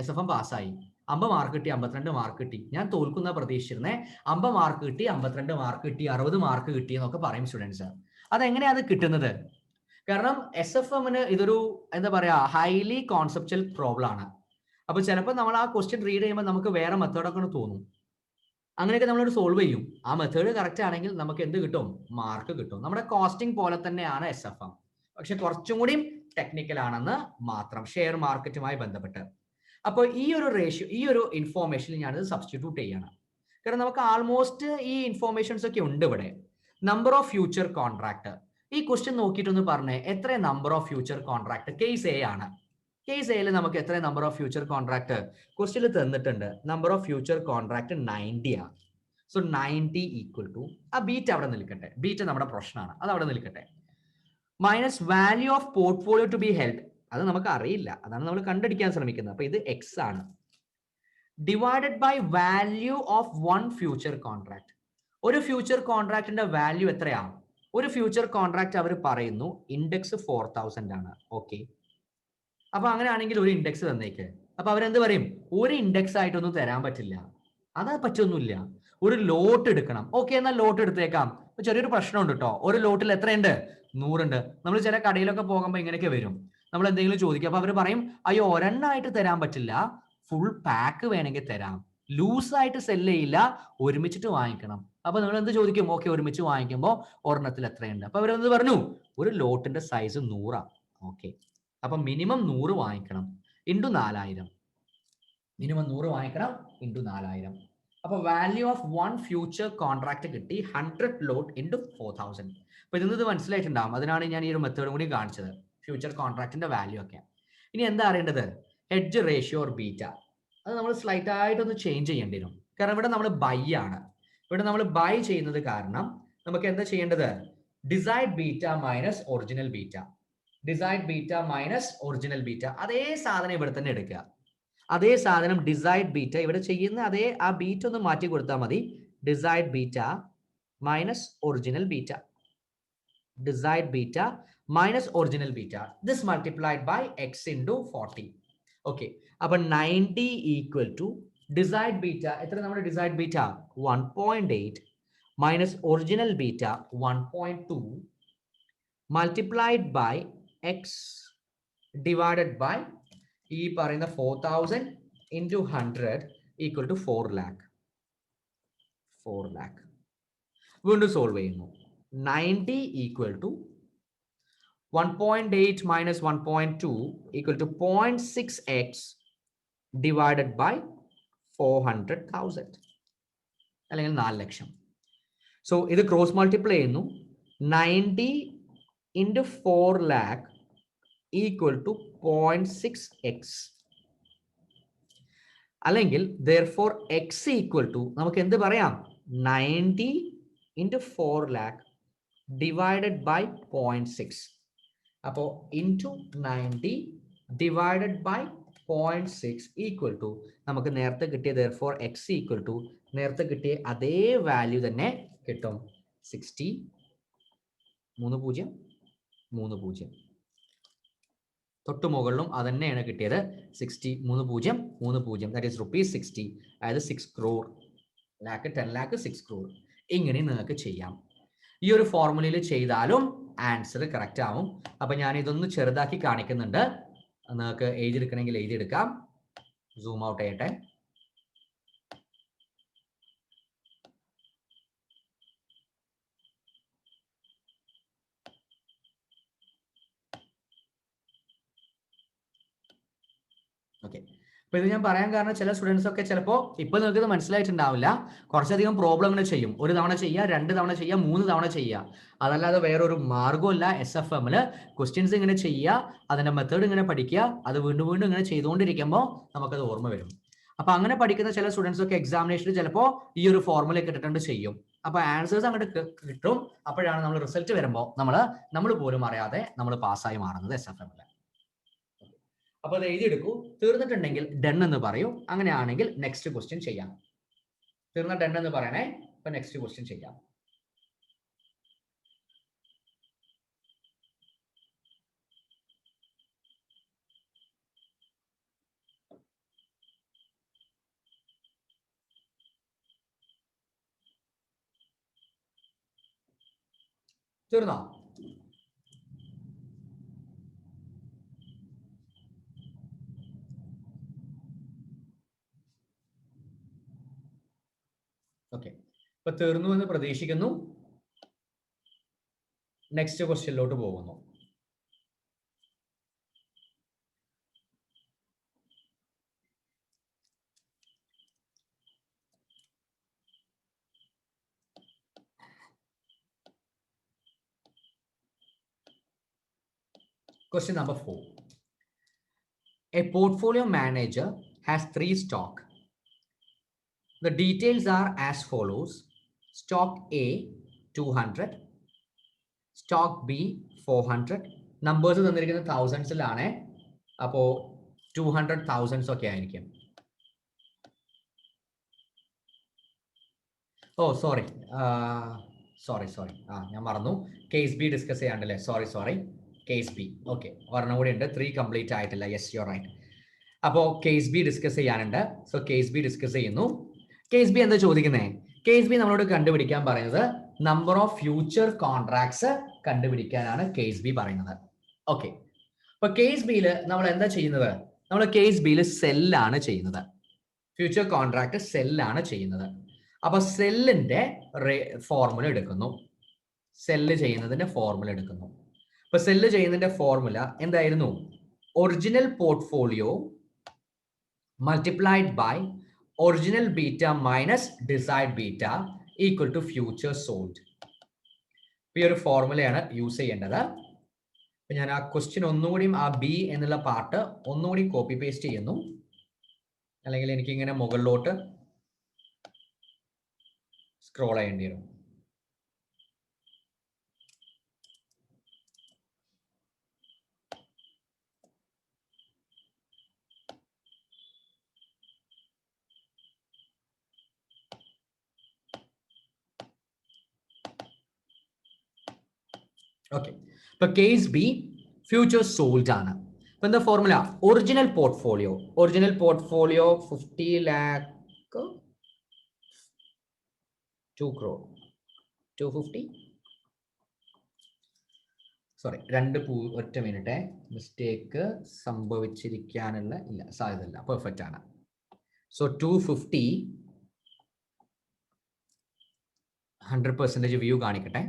Speaker 1: SFM പാസ്സായി, 50 മാർക്ക് കിട്ടി, 52 മാർക്ക് കിട്ടി, ഞാൻ തോൽക്കുന്ന പ്രതീക്ഷിച്ചിരുന്നേ, 50 മാർക്ക് കിട്ടി, 52 മാർക്ക് കിട്ടി, 60 മാർക്ക് കിട്ടി എന്നൊക്കെ പറയും സ്റ്റുഡൻസ്. അതെങ്ങനെയാണ് അത് കിട്ടുന്നത്? കാരണം SFMന് ഇതൊരു എന്താ പറയാ ഹൈലി കോൺസെപ്റ്റൽ പ്രോബ്ലം ആണ്. അപ്പൊ ചിലപ്പോൾ നമ്മൾ ആ ക്വസ്റ്റ്യൻ റീഡ് ചെയ്യുമ്പോൾ നമുക്ക് വേറെ മെത്തേഡൊക്കെ തോന്നും. അങ്ങനെയൊക്കെ നമ്മളോട് സോൾവ് ചെയ്യും. ആ മെത്തേഡ് കറക്റ്റ് ആണെങ്കിൽ നമുക്ക് എന്ത് കിട്ടും? മാർക്ക് കിട്ടും. നമ്മുടെ കോസ്റ്റിംഗ് പോലെ തന്നെയാണ് SFM, പക്ഷെ കുറച്ചും കൂടി ടെക്നിക്കൽ ആണെന്ന് മാത്രം, ഷെയർ മാർക്കറ്റുമായി ബന്ധപ്പെട്ട്. അപ്പോൾ ഈ ഒരു റേഷ്യോ, ഈ ഒരു ഇൻഫോർമേഷൻ ഞാനിത് സബ്സ്റ്റിറ്റ്യൂട്ട് ചെയ്യാണ്. കാരണം നമുക്ക് ആൾമോസ്റ്റ് ഈ ഇൻഫോർമേഷൻസ് ഒക്കെ ഉണ്ട് ഇവിടെ. നമ്പർ ഓഫ് ഫ്യൂച്ചർ കോൺട്രാക്ട്, ഈ ക്വസ്റ്റ്യൻ നോക്കിയിട്ടൊന്ന് പറഞ്ഞേ, എത്ര number of future contract? Case A ആണ്. കേസ് എയിൽ നമുക്ക് എത്ര നമ്പർ ഓഫ് ഫ്യൂച്ചർ കോൺട്രാക്ട് ക്വസ്റ്റ്യനിൽ തന്നിട്ടുണ്ട്? നമ്പർ ഓഫ് ഫ്യൂച്ചർ കോൺട്രാക്ട് 90 ആണ്. സോ 90 ഈക്വൽ ടു, ആ ബീറ്റ് അവിടെ നിൽക്കട്ടെ, ബീറ്റ് നമ്മുടെ പ്രശ്നമാണ്, അത് അവിടെ നിൽക്കട്ടെ, minus value of portfolio to be held, അത് നമുക്ക് അറിയില്ല, അതാണ് നമ്മൾ കണ്ടുപിടിക്കാൻ ശ്രമിക്കുന്നത്. അപ്പൊ ഇത് എക്സ് ആണ്, divided by value of one future contract. ഒരു ഫ്യൂച്ചർ കോൺട്രാക്ടിന്റെ വാല്യൂ എത്രയാണ്? ഒരു ഫ്യൂച്ചർ കോൺട്രാക്ട് അവർ പറയുന്നു ഇൻഡെക്സ് 4000 ആണ്. ഓക്കെ, അപ്പൊ അങ്ങനെയാണെങ്കിൽ ഒരു ഇൻഡെക്സ് തന്നേക്ക്. അപ്പൊ അവരെന്ത് പറയും? ഒരു ഇൻഡെക്സ് ആയിട്ടൊന്നും തരാൻ പറ്റില്ല, അതാ പറ്റൊന്നുമില്ല, ഒരു ലോട്ട് എടുക്കണം. ഓക്കെ, എന്നാൽ ലോട്ട് എടുത്തേക്കാം. ചെറിയൊരു പ്രശ്നമുണ്ട് കേട്ടോ, ഒരു ലോട്ടിൽ എത്രയുണ്ട്? 100 ഉണ്ട്. നമ്മൾ ചില കടയിലൊക്കെ പോകുമ്പോൾ ഇങ്ങനെയൊക്കെ വരും, നമ്മൾ എന്തെങ്കിലും ചോദിക്കും, അപ്പൊ അവർ പറയും, അയ്യോ ഒരെണ്ണമായിട്ട് തരാൻ പറ്റില്ല, ഫുൾ പാക്ക് വേണമെങ്കിൽ തരാം, ലൂസായിട്ട് സെല് ചെയ്യില്ല, ഒരുമിച്ചിട്ട് വാങ്ങിക്കണം. അപ്പൊ നിങ്ങൾ എന്ത് ചോദിക്കും? ഓക്കെ, ഒരുമിച്ച് വാങ്ങിക്കുമ്പോൾ ഒരെണ്ണത്തിൽ എത്രയുണ്ട്? അപ്പൊ അവരെന്ത് പറഞ്ഞു? ഒരു ലോട്ടിന്റെ സൈസ് 100. ഓക്കെ, അപ്പൊ മിനിമം 100 വാങ്ങിക്കണം. ഇൻറ്റു 4000. മിനിമം 100 വാങ്ങിക്കണം ഇൻറ്റു 4000. അപ്പോൾ value of one future contract കിട്ടി 100 ലോട്ട് ഇൻറ്റു 4000. അപ്പോൾ ഇതിൽ ഇത് മനസ്സിലായിട്ടുണ്ടാവും. അതിനാണ് ഞാൻ ഈ ഒരു മെത്തേഡും കൂടി കാണിച്ചത്, ഫ്യൂച്ചർ കോൺട്രാക്റ്റിന്റെ വാല്യൂ ഒക്കെ. ഇനി എന്താ അറിയേണ്ടത്? Hedge ratio or beta. അത് നമ്മൾ സ്ലൈറ്റ് ആയിട്ടൊന്ന് ചേഞ്ച് ചെയ്യേണ്ടി വരും. കാരണം ഇവിടെ നമ്മൾ ബൈ ആണ്. ഇവിടെ നമ്മൾ ബൈ ചെയ്യുന്നത് കാരണം നമുക്ക് എന്താ ചെയ്യേണ്ടത്? Decide beta minus original beta. Desired beta minus original beta. അതേ സാധനം ഇവിടെ തന്നെ എടുക്കുക. അതേ സാധനം ഡിസൈഡ് ബീറ്റ ഇവിടെ ചെയ്യുന്ന അതേ ആ ബീറ്റ ഒന്ന് മാറ്റി കൊടുത്താൽ മതി. Desired beta minus original beta. Desired beta minus original beta. This multiplied by x into 40. Okay, അപ്പൊ 90 ഈക്വൽ ടു ഡിസൈഡ് ബീറ്റ. എത്ര നമ്മുടെ desired beta? 1.8 minus original beta 1.2 multiplied by x divided by ഈ പറയുന്ന 4000 into 100 equal to 4 lakh. 4 lakh. വീണ്ടും solve ചെയ്യുന്നു. 90 equal to 1.8 minus 1.2 equal to 0.6x divided by 400,000 അല്ലെങ്കിൽ 4 ലക്ഷം. So ഇത് cross multiply ചെയ്യുന്നു. 90 into 4 lakh equal to 0.6x അല്ലെങ്കിൽ therefore x equal to നമുക്ക് എന്ത് പറയാം? 90 ഇൻറ്റു 4 lakh ഡിവൈഡഡ് ബൈ 0.6. അപ്പോൾ into 90 divided by 0.6 equal to നമുക്ക് നേരത്തെ കിട്ടിയ therefore x ഈക്വൽ ടു നേരത്തെ കിട്ടിയ അതേ വാല്യൂ തന്നെ കിട്ടും. 60 3030. തൊട്ട് മുകളിലും അത് തന്നെയാണ് കിട്ടിയത്. 603030. That is ₹60. അതായത് 6 crore. 10 lakh 6 crore. ഇങ്ങനെ നിങ്ങൾക്ക് ചെയ്യാം. ഈ ഒരു ഫോർമുലയിൽ ചെയ്താലും ആൻസർ കറക്റ്റ് ആവും. അപ്പൊ ഞാൻ ഇതൊന്ന് ചെറുതാക്കി കാണിക്കുന്നുണ്ട്. നിങ്ങൾക്ക് എഴുതിയെടുക്കണമെങ്കിൽ എഴുതിയെടുക്കാം. സൂം ഔട്ട് ചെയ്യട്ടെ. ഓക്കെ, അപ്പൊ ഇത് ഞാൻ പറയാൻ കാരണം ചില സ്റ്റുഡൻസ് ഒക്കെ ചിലപ്പോൾ ഇപ്പൊ നിങ്ങൾക്ക് ഇത് മനസ്സിലായിട്ടുണ്ടാവില്ല. കുറച്ചധികം പ്രോബ്ലങ്ങൾ ചെയ്യും. ഒരു തവണ ചെയ്യുക, 2 തവണ ചെയ്യുക, 3 തവണ ചെയ്യുക. അതല്ലാതെ വേറൊരു മാർഗമല്ല. SFMല് ക്വസ്റ്റ്യൻസ് ഇങ്ങനെ ചെയ്യുക, അതിന്റെ മെത്തേഡ് ഇങ്ങനെ പഠിക്കുക, അത് വീണ്ടും വീണ്ടും ഇങ്ങനെ ചെയ്തുകൊണ്ടിരിക്കുമ്പോൾ നമുക്കത് ഓർമ്മ വരും. അപ്പൊ അങ്ങനെ പഠിക്കുന്ന ചില സ്റ്റുഡൻസ് ഒക്കെ എക്സാമിനേഷനിൽ ചിലപ്പോൾ ഈ ഒരു ഫോർമുല ഇട്ടിട്ടുണ്ട് ചെയ്യും. അപ്പൊ ആൻസേഴ്സ് അങ്ങോട്ട് കിട്ടും. അപ്പോഴാണ് നമ്മൾ റിസൾട്ട് വരുമ്പോൾ നമ്മൾ പോലും അറിയാതെ നമ്മൾ പാസ്സായി മാറുന്നത് SFMല്. അപ്പൊ അത് എഴുതിയെടുക്കൂ. തീർന്നിട്ടുണ്ടെങ്കിൽ ഡൺ എന്ന് പറയൂ. അങ്ങനെയാണെങ്കിൽ നെക്സ്റ്റ് ക്വസ്റ്റ്യൻ ചെയ്യാം. തീർന്ന ഡൺ എന്ന് പറയണേ. അപ്പൊ നെക്സ്റ്റ് ക്വസ്റ്റ്യൻ ചെയ്യാം. തീർന്നോ? ഓക്കെ, ഇപ്പൊ തീർന്നു എന്ന് പ്രതീക്ഷിക്കുന്നു. നെക്സ്റ്റ് ക്വസ്റ്റ്യനിലോട്ട് പോകുന്നു. Question number 4. A portfolio manager has 3 stock. The details are as follows. Stock A 200, stock B 400. Numbers തന്നിരിക്കുന്നത് thousandsലാണ്. അപ്പോ 200,000 ഒക്കെ ആയിരിക്കും. ഓ സോറി, ഞാൻ മറന്നു. കേസ് ബി ഡിസ്കസ് ചെയ്യാണ്ടല്ലേ. Sorry, case B. ഓക്കെ, ഒരെണ്ണം കൂടി ഉണ്ട്. 3 കംപ്ലീറ്റ് ആയിട്ടില്ല. Yes, you are right. അപ്പോൾ കേസ് ബി ഡിസ്കസ് ചെയ്യാനുണ്ട്. സോ കേസ് ബി ഡിസ്കസ് ചെയ്യുന്നു. കേസ് ബി എന്താ ചോദിക്കുന്നത്? കേസ് ബി നമ്മളോട് കണ്ടുപിടിക്കാൻ പറയുന്നത് നമ്പർ ഓഫ് ഫ്യൂച്ചർ കോൺട്രാക്ട്സ് കണ്ടുപിടിക്കാനാണ് കേസ് ബി പറയുന്നത്. ഓക്കെ, അപ്പൊ കേസ് ബിയിൽ നമ്മൾ എന്താ ചെയ്യുന്നത്? നമ്മൾ കേസ് ബിയിൽ സെല്ലാണ് ചെയ്യുന്നത്. ഫ്യൂച്ചർ കോൺട്രാക്ട് സെല്ലാണ് ചെയ്യുന്നത്. അപ്പൊ സെല്ലിന്റെ ഫോർമുല എടുക്കുന്നു. സെല്ല് ചെയ്യുന്നതിന്റെ ഫോർമുല എടുക്കുന്നു. അപ്പൊ സെല്ല് ചെയ്യുന്നതിന്റെ ഫോർമുല എന്തായിരുന്നു? Original portfolio multiplied by original beta minus desired beta equal to future sold. ഈ ഒരു ഫോർമുലയാണ് യൂസ് ചെയ്യേണ്ടത്. ഞാൻ ആ ക്വസ്റ്റ്യൻ ഒന്നുകൂടിയും ആ ബി എന്നുള്ള പാർട്ട് ഒന്നുകൂടി കോപ്പി പേസ്റ്റ് ചെയ്യുന്നു, അല്ലെങ്കിൽ എനിക്ക് ഇങ്ങനെ മുകളിലോട്ട് സ്ക്രോൾ ചെയ്യേണ്ടി വരും. ഓക്കെ, ഇപ്പൊ കേസ് ബി ഫ്യൂച്ചർ സോൾഡ് ആണ്. ഇപ്പൊ എന്താ formula? Original portfolio 50 lakh 2 crore 250, sorry ഒറ്റ മിനിറ്റ്, മിസ്റ്റേക്ക് സംഭവിച്ചിരിക്കാനുള്ള സാധ്യതയില്ല, പെർഫെക്റ്റ് ആണ്. സോ 250 100% വ്യൂ കാണിക്കട്ടെ.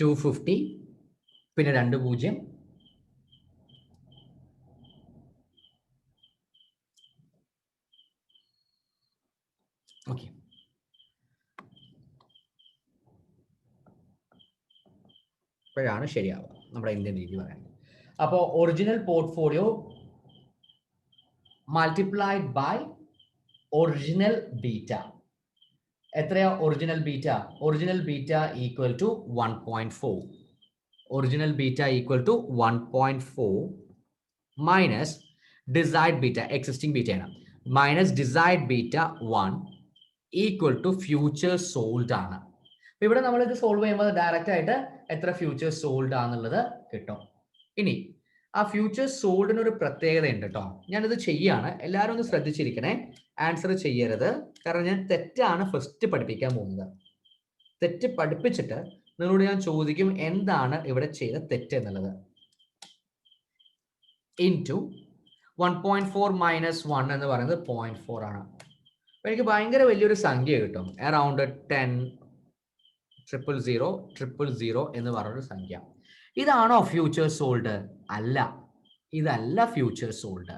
Speaker 1: $250 പിന്നെ 20. ഓക്കെ, ഇപ്പോഴാണ് ശരിയാവുക നമ്മുടെ ഇന്ത്യൻ രീതി പറയാൻ. അപ്പോൾ original portfolio multiplied by original beta. എത്രയാ original beta? Original beta equal to 1.4. Original beta equal to 1.4 minus desired beta, existing ബീറ്റയാണ്, minus desired beta 1 equal to future sold ആണ്. ഇവിടെ നമ്മൾ ഇത് സോൾവ് ചെയ്യുമ്പോൾ ഡയറക്റ്റ് ആയിട്ട് എത്ര ഫ്യൂച്ചർ സോൾഡ് ആണെന്നുള്ളത് കിട്ടും. ഇനി ആ ഫ്യൂച്ചർ സോൾഡിന് ഒരു പ്രത്യേകത ഉണ്ട് കേട്ടോ. ഞാനിത് ചെയ്യാണ്, എല്ലാവരും ഒന്ന് ശ്രദ്ധിച്ചിരിക്കണേ, ആൻസർ ചെയ്യരുത്, കാരണം ഞാൻ തെറ്റാണ് ഫസ്റ്റ് പഠിപ്പിക്കാൻ പോകുന്നത്. തെറ്റ് പഠിപ്പിച്ചിട്ട് നിങ്ങളോട് ഞാൻ ചോദിക്കും എന്താണ് ഇവിടെ ചെയ്ത തെറ്റ് എന്നുള്ളത്. ഇൻറ്റു 1.4 മൈനസ് 1 എന്ന് പറയുന്നത് 0.4 ആണ്. എനിക്ക് ഭയങ്കര വലിയൊരു സംഖ്യ കിട്ടും, അറൗണ്ട് 10,000,000,000 എന്ന് പറഞ്ഞൊരു സംഖ്യ. ഇതാണോ ഫ്യൂച്ചർ സോൾഡ്? അല്ല, ഇതല്ല ഫ്യൂച്ചർ സോൾഡ്.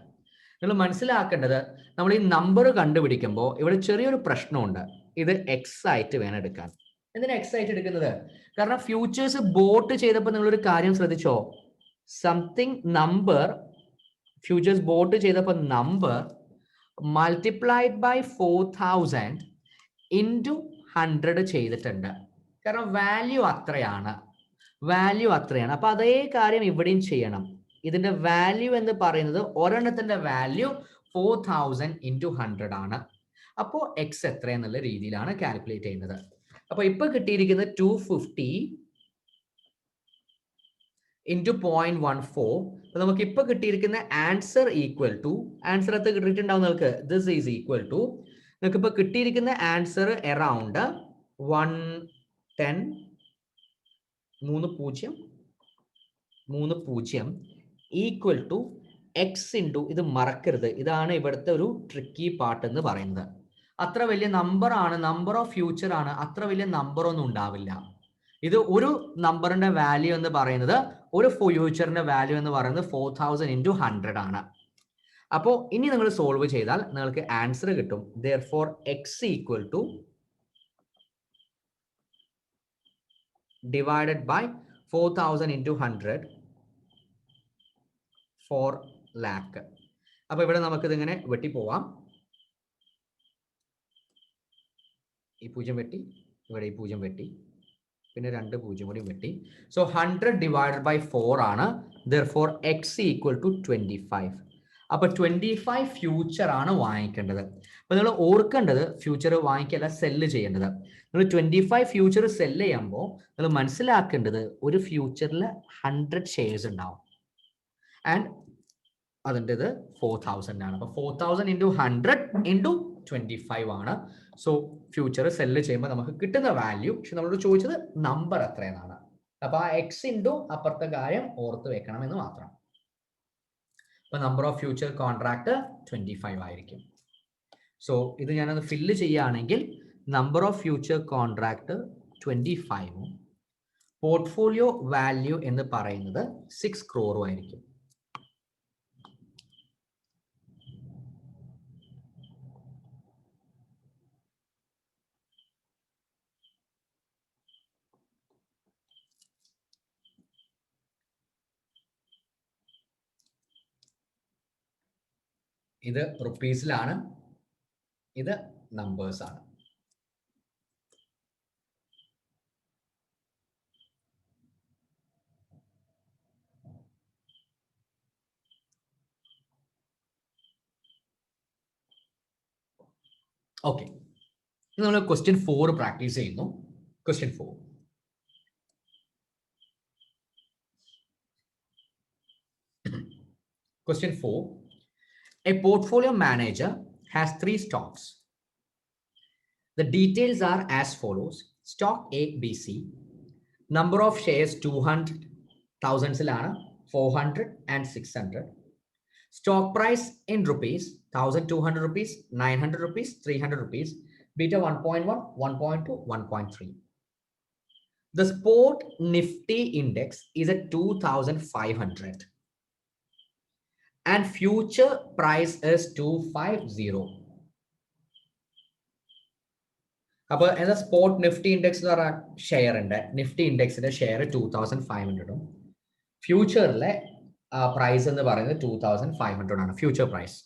Speaker 1: നിങ്ങൾ മനസ്സിലാക്കേണ്ടത്, നമ്മൾ ഈ നമ്പർ കണ്ടുപിടിക്കുമ്പോൾ ഇവിടെ ചെറിയൊരു പ്രശ്നമുണ്ട്. ഇത് എക്സ് ആയിട്ട് വേണം എടുക്കാൻ. എന്തിനാ എക്സ് ആയിട്ട് എടുക്കുന്നത്? കാരണം ഫ്യൂച്ചേഴ്സ് ബോട്ട് ചെയ്തപ്പോൾ നിങ്ങളൊരു കാര്യം ശ്രദ്ധിച്ചോ? സംതിങ് നമ്പർ, ഫ്യൂച്ചേഴ്സ് ബോട്ട് ചെയ്തപ്പോൾ നമ്പർ മൾട്ടിപ്ലൈഡ് ബൈ 4000 ഇൻറ്റു 100 ചെയ്തിട്ടുണ്ട്. കാരണം വാല്യൂ അത്രയാണ്. അപ്പൊ അതേ കാര്യം ഇവിടെയും ചെയ്യണം. ഇതിന്റെ വാല്യൂ എന്ന് പറയുന്നത് ഒരെണ്ണത്തിന്റെ വാല്യൂ 4000 ഇൻറ്റു 100 ആണ്. അപ്പോൾ എക്സ് എത്ര എന്നുള്ള രീതിയിലാണ് കാൽക്കുലേറ്റ് ചെയ്യുന്നത്. അപ്പൊ ഇപ്പൊ കിട്ടിയിരിക്കുന്നത് 250 ഇൻറ്റു 0.14. അപ്പൊ നമുക്ക് ഇപ്പൊ കിട്ടിയിരിക്കുന്ന ആൻസർ ഈക്വൽ ടു, ആൻസർ എത്ര കിട്ടിയിട്ടുണ്ടാവും നിങ്ങൾക്ക്? ദിസ് ഈസ് ഈക്വൽ ടു, നിങ്ങൾക്ക് ഇപ്പൊ കിട്ടിയിരിക്കുന്ന answer around 110 equal to x into, ഇത് മറക്കരുത്, ഇതാണ് ഇവിടുത്തെ ഒരു ട്രിക്കി പാർട്ട് എന്ന് പറയുന്നത്. അത്ര വലിയ നമ്പർ ആണ്, നമ്പർ ഓഫ് ഫ്യൂച്ചർ ആണ്, അത്ര വലിയ നമ്പർ ഒന്നും ഉണ്ടാവില്ല. ഇത് ഒരു നമ്പറിന്റെ വാല്യൂ എന്ന് പറയുന്നത്, ഒരു ഫ്യൂച്ചറിന്റെ വാല്യൂ എന്ന് പറയുന്നത് 4000 ഇൻറ്റു 100 ആണ്. അപ്പോൾ ഇനി നിങ്ങൾ സോൾവ് ചെയ്താൽ നിങ്ങൾക്ക് ആൻസർ കിട്ടും. therefore x equal to divided by 4000 into 100 4 lakh. അപ്പൊ ഇവിടെ നമുക്ക് ഇതിങ്ങനെ വെട്ടി പോവാം. ഈ 0 വെട്ടി, ഇവിടെ ഈ 0 വെട്ടി, പിന്നെ 2 0 കൂടി വെട്ടി. സോ 100 divided by 4 ആണ്. therefore x equal to 25. അപ്പൊ 25 ഫ്യൂച്ചർ ആണ് വാങ്ങിക്കേണ്ടത്. അപ്പൊ നിങ്ങൾ ഓർക്കേണ്ടത്, ഫ്യൂച്ചർ വാങ്ങിക്കല്ല, സെല്ല് ചെയ്യേണ്ടത്. നിങ്ങൾ 25 ഫ്യൂച്ചർ സെല്ല് ചെയ്യുമ്പോൾ നിങ്ങൾ മനസ്സിലാക്കേണ്ടത്, ഒരു ഫ്യൂച്ചറിൽ 100 ഷെയർസ് ഉണ്ടാവും ആൻഡ് അതിൻ്റെത് 4000 ആണ്. അപ്പൊ 4000 ഇൻറ്റു 100 ഇൻറ്റു 25 ആണ്. സോ ഫ്യൂച്ചർ സെല്ല് ചെയ്യുമ്പോൾ നമുക്ക് കിട്ടുന്ന വാല്യൂ, പക്ഷെ നമ്മളോട് ചോദിച്ചത് നമ്പർ എത്രയെന്നാണ്. അപ്പൊ ആ എക്സ് ഇൻറ്റു അപ്പുറത്തെ കാര്യം ഓർത്ത് വെക്കണം എന്ന് മാത്രം. അപ്പൊ നമ്പർ ഓഫ് ഫ്യൂച്ചർ കോൺട്രാക്ട് 25 ആയിരിക്കും. സോ ഇത് ഞാനത് ഫില്ല് ചെയ്യുകയാണെങ്കിൽ number of future contract 25 portfolio value എന്ന് പറയുന്നത് 6 crore ആയിരിക്കും. ഇത് റുപ്പീസിലാണ്, ഇത് നമ്പേഴ്സ് ആണ്. ഓക്കെ, നമ്മൾ ക്വസ്റ്റ്യൻ 4 പ്രാക്ടീസ് ചെയ്യുന്നു. Question 4. Question 4. A portfolio manager has 3 stocks. The details are as follows. Stock A, B, C. Number of shares 200,000, 400 and 600. Stock price in rupees 1,200 rupees, 900 rupees, 300 rupees. Beta 1.1, 1.2, 1.3. The spot Nifty index is at 2,500. And future price is 250. അപ്പോൾ എന്താ spot Nifty index എന്ന് പറഞ്ഞ share ഉണ്ട്. നിഫ്റ്റി ഇൻഡെക്സിന്റെ share 2,500 ഫ്യൂച്ചറിലെ price എന്ന് പറയുന്നത് 2,500 ആണ് future price.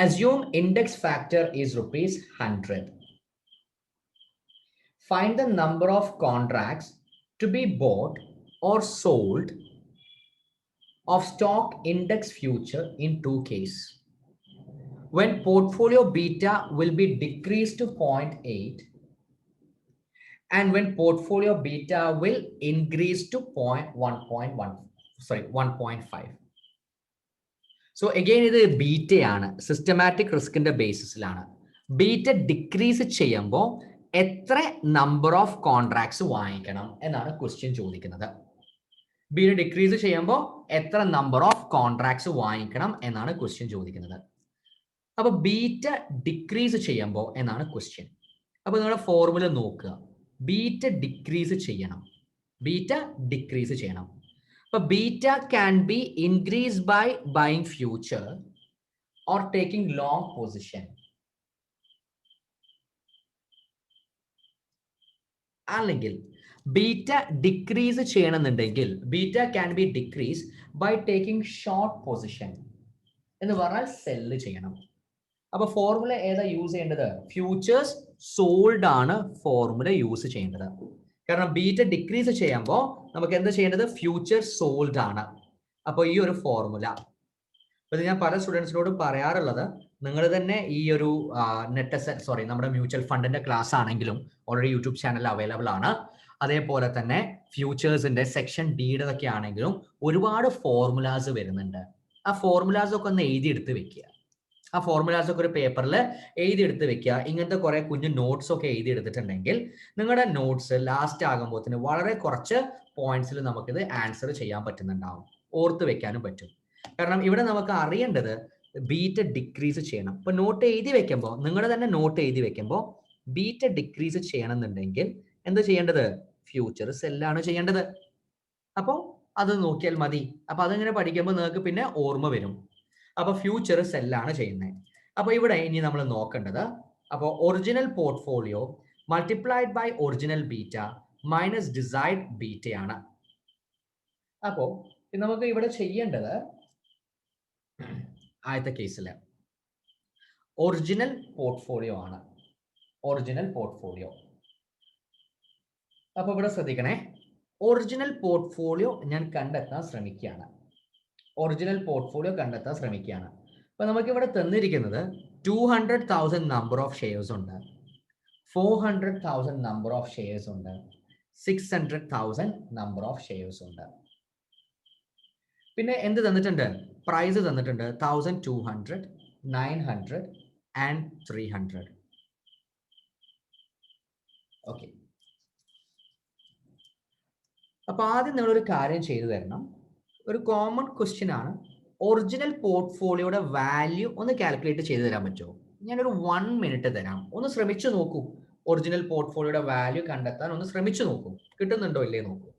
Speaker 1: Assume index factor is rupees 100. Find the number of contracts to be bought or sold of stock index future in 2 cases. When portfolio beta will be decreased to 0.8 and when portfolio beta will increase to 1.5. So again ഇത് beta ആണ്, systematic റിസ്കിന്റെ ബേസിസിലാണ്. Beta decrease ചെയ്യുമ്പോൾ എത്ര number of contracts വാങ്ങിക്കണം എന്നാണ് question ചോദിക്കുന്നത്. Beta decrease ചെയ്യുമ്പോൾ എത്ര number of contracts വാങ്ങിക്കണം എന്നാണ് ക്വസ്റ്റ്യൻ ചോദിക്കുന്നത്. അപ്പൊ ബീറ്റ ഡിക്രീസ് ചെയ്യുമ്പോൾ എന്നാണ് ക്വസ്റ്റ്യൻ. അപ്പൊ നിങ്ങളുടെ ഫോർമുല നോക്കുക. ബീറ്റ ഡിക്രീസ് ചെയ്യണം, ബീറ്റ ഡിക്രീസ് ചെയ്യണം. അപ്പൊ beta can be increase by buying future or taking long position. അല്ലെങ്കിൽ ബീറ്റ ഡിക്രീസ് ചെയ്യണമെന്നുണ്ടെങ്കിൽ beta can be decrease by taking short position എന്ന് പറഞ്ഞാൽ സെല്ല് ചെയ്യണം. അപ്പൊ ഫോർമുല ഏതാ യൂസ് ചെയ്യേണ്ടത്? ഫ്യൂച്ചേഴ്സ് സോൾഡ് ആണ് ഫോർമുല യൂസ് ചെയ്യേണ്ടത്. കാരണം ബീറ്റ ഡിക്രീസ് ചെയ്യുമ്പോൾ നമുക്ക് എന്താ ചെയ്യേണ്ടത്? ഫ്യൂച്ചർ സോൾഡ് ആണ്. അപ്പോൾ ഈ ഒരു ഫോർമുല അപ്പൊ ഞാൻ പല സ്റ്റുഡൻസിനോട് പറയാറുള്ളത്, നിങ്ങൾ തന്നെ ഈ ഒരു നമ്മുടെ മ്യൂച്വൽ ഫണ്ടിന്റെ ക്ലാസ് ആണെങ്കിലും ഓൾറെഡി യൂട്യൂബ് ചാനൽ അവൈലബിൾ ആണ്. അതേപോലെ തന്നെ ഫ്യൂച്ചേഴ്സിന്റെ സെക്ഷൻ ഡിയുടെതൊക്കെ ആണെങ്കിലും ഒരുപാട് ഫോർമുലാസ് വരുന്നുണ്ട്. ആ ഫോർമുലാസ് ഒക്കെ ഒന്ന് എഴുതിയെടുത്ത് വെക്കുക. ആ ഫോർമുലാസ് ഒക്കെ ഒരു പേപ്പറിൽ എഴുതിയെടുത്ത് വെക്കുക. ഇങ്ങനത്തെ കുറെ കുഞ്ഞു നോട്ട്സ് ഒക്കെ എഴുതിയെടുത്തിട്ടുണ്ടെങ്കിൽ നിങ്ങളുടെ നോട്ട്സ് ലാസ്റ്റ് ആകുമ്പോഴത്തേന് വളരെ കുറച്ച് പോയിന്റ്സിൽ നമുക്കിത് ആൻസർ ചെയ്യാൻ പറ്റുന്നുണ്ടാവും, ഓർത്ത് വെക്കാനും പറ്റും. കാരണം ഇവിടെ നമുക്ക് അറിയേണ്ടത് ബീറ്റ ഡിക്രീസ് ചെയ്യണം. ഇപ്പൊ നോട്ട് എഴുതി വെക്കുമ്പോൾ, നിങ്ങളുടെ തന്നെ നോട്ട് എഴുതി വെക്കുമ്പോൾ ബീറ്റ ഡിക്രീസ് ചെയ്യണമെന്നുണ്ടെങ്കിൽ എന്താ ചെയ്യേണ്ടത്? ഫ്യൂച്ചർ സെല്ലാണ് ചെയ്യേണ്ടത്. അപ്പോൾ അത് നോക്കിയാൽ മതി. അപ്പൊ അതിങ്ങനെ പഠിക്കുമ്പോൾ നിങ്ങൾക്ക് പിന്നെ ഓർമ്മ വരും. അപ്പൊ ഫ്യൂച്ചർ സെല്ലാണ് ചെയ്യുന്നത്. അപ്പൊ ഇവിടെ ഇനി നമ്മൾ നോക്കേണ്ടത്, അപ്പോൾ original portfolio multiplied by original beta minus desired ബീറ്റയാണ്. അപ്പോ നമുക്ക് ഇവിടെ ചെയ്യേണ്ടത് ആദ്യത്തെ കേസിൽ ഒറിജിനൽ പോർട്ട്ഫോളിയോ ആണ്. Original portfolio. അപ്പൊ ഇവിടെ ശ്രദ്ധിക്കണേ, ഒറിജിനൽ പോർട്ട്ഫോളിയോ ഞാൻ കണ്ടെത്താൻ ശ്രമിക്കുകയാണ്. ഒറിജിനൽ പോർട്ട്ഫോളിയോ കണ്ടെത്താൻ ശ്രമിക്കുകയാണ്. അപ്പൊ നമുക്ക് ഇവിടെ തന്നിരിക്കുന്നത് 200,000 നമ്പർ ഓഫ് ഷെയർസ് ഉണ്ട്, 400,000 നമ്പർ ഓഫ് ഷെയർസ് ഉണ്ട്, 600,000 നമ്പർ ഓഫ് ഷെയർസ് ഉണ്ട്. പിന്നെ എന്ത് തന്നിട്ടുണ്ട്? പ്രൈസ് തന്നിട്ടുണ്ട് 1,200, 900 ആൻഡ് 300. ഓക്കെ, അപ്പൊ ആദ്യം നിങ്ങളൊരു കാര്യം ചെയ്തു തരണം. ഒരു കോമൺ ക്വസ്റ്റ്യൻ ആണ്. ഒറിജിനൽ പോർട്ട്ഫോളിയോയുടെ വാല്യൂ ഒന്ന് കാൽക്കുലേറ്റ് ചെയ്തു തരാൻ പറ്റുമോ? ഞാനൊരു 1 മിനിറ്റ് തരാം, ഒന്ന് ശ്രമിച്ചു നോക്കൂ. ഒറിജിനൽ പോർട്ട്ഫോളിയോയുടെ വാല്യൂ കണ്ടെത്താൻ ഒന്ന് ശ്രമിച്ചു നോക്കൂ. കിട്ടുന്നുണ്ടോ ഇല്ലേ നോക്കൂ.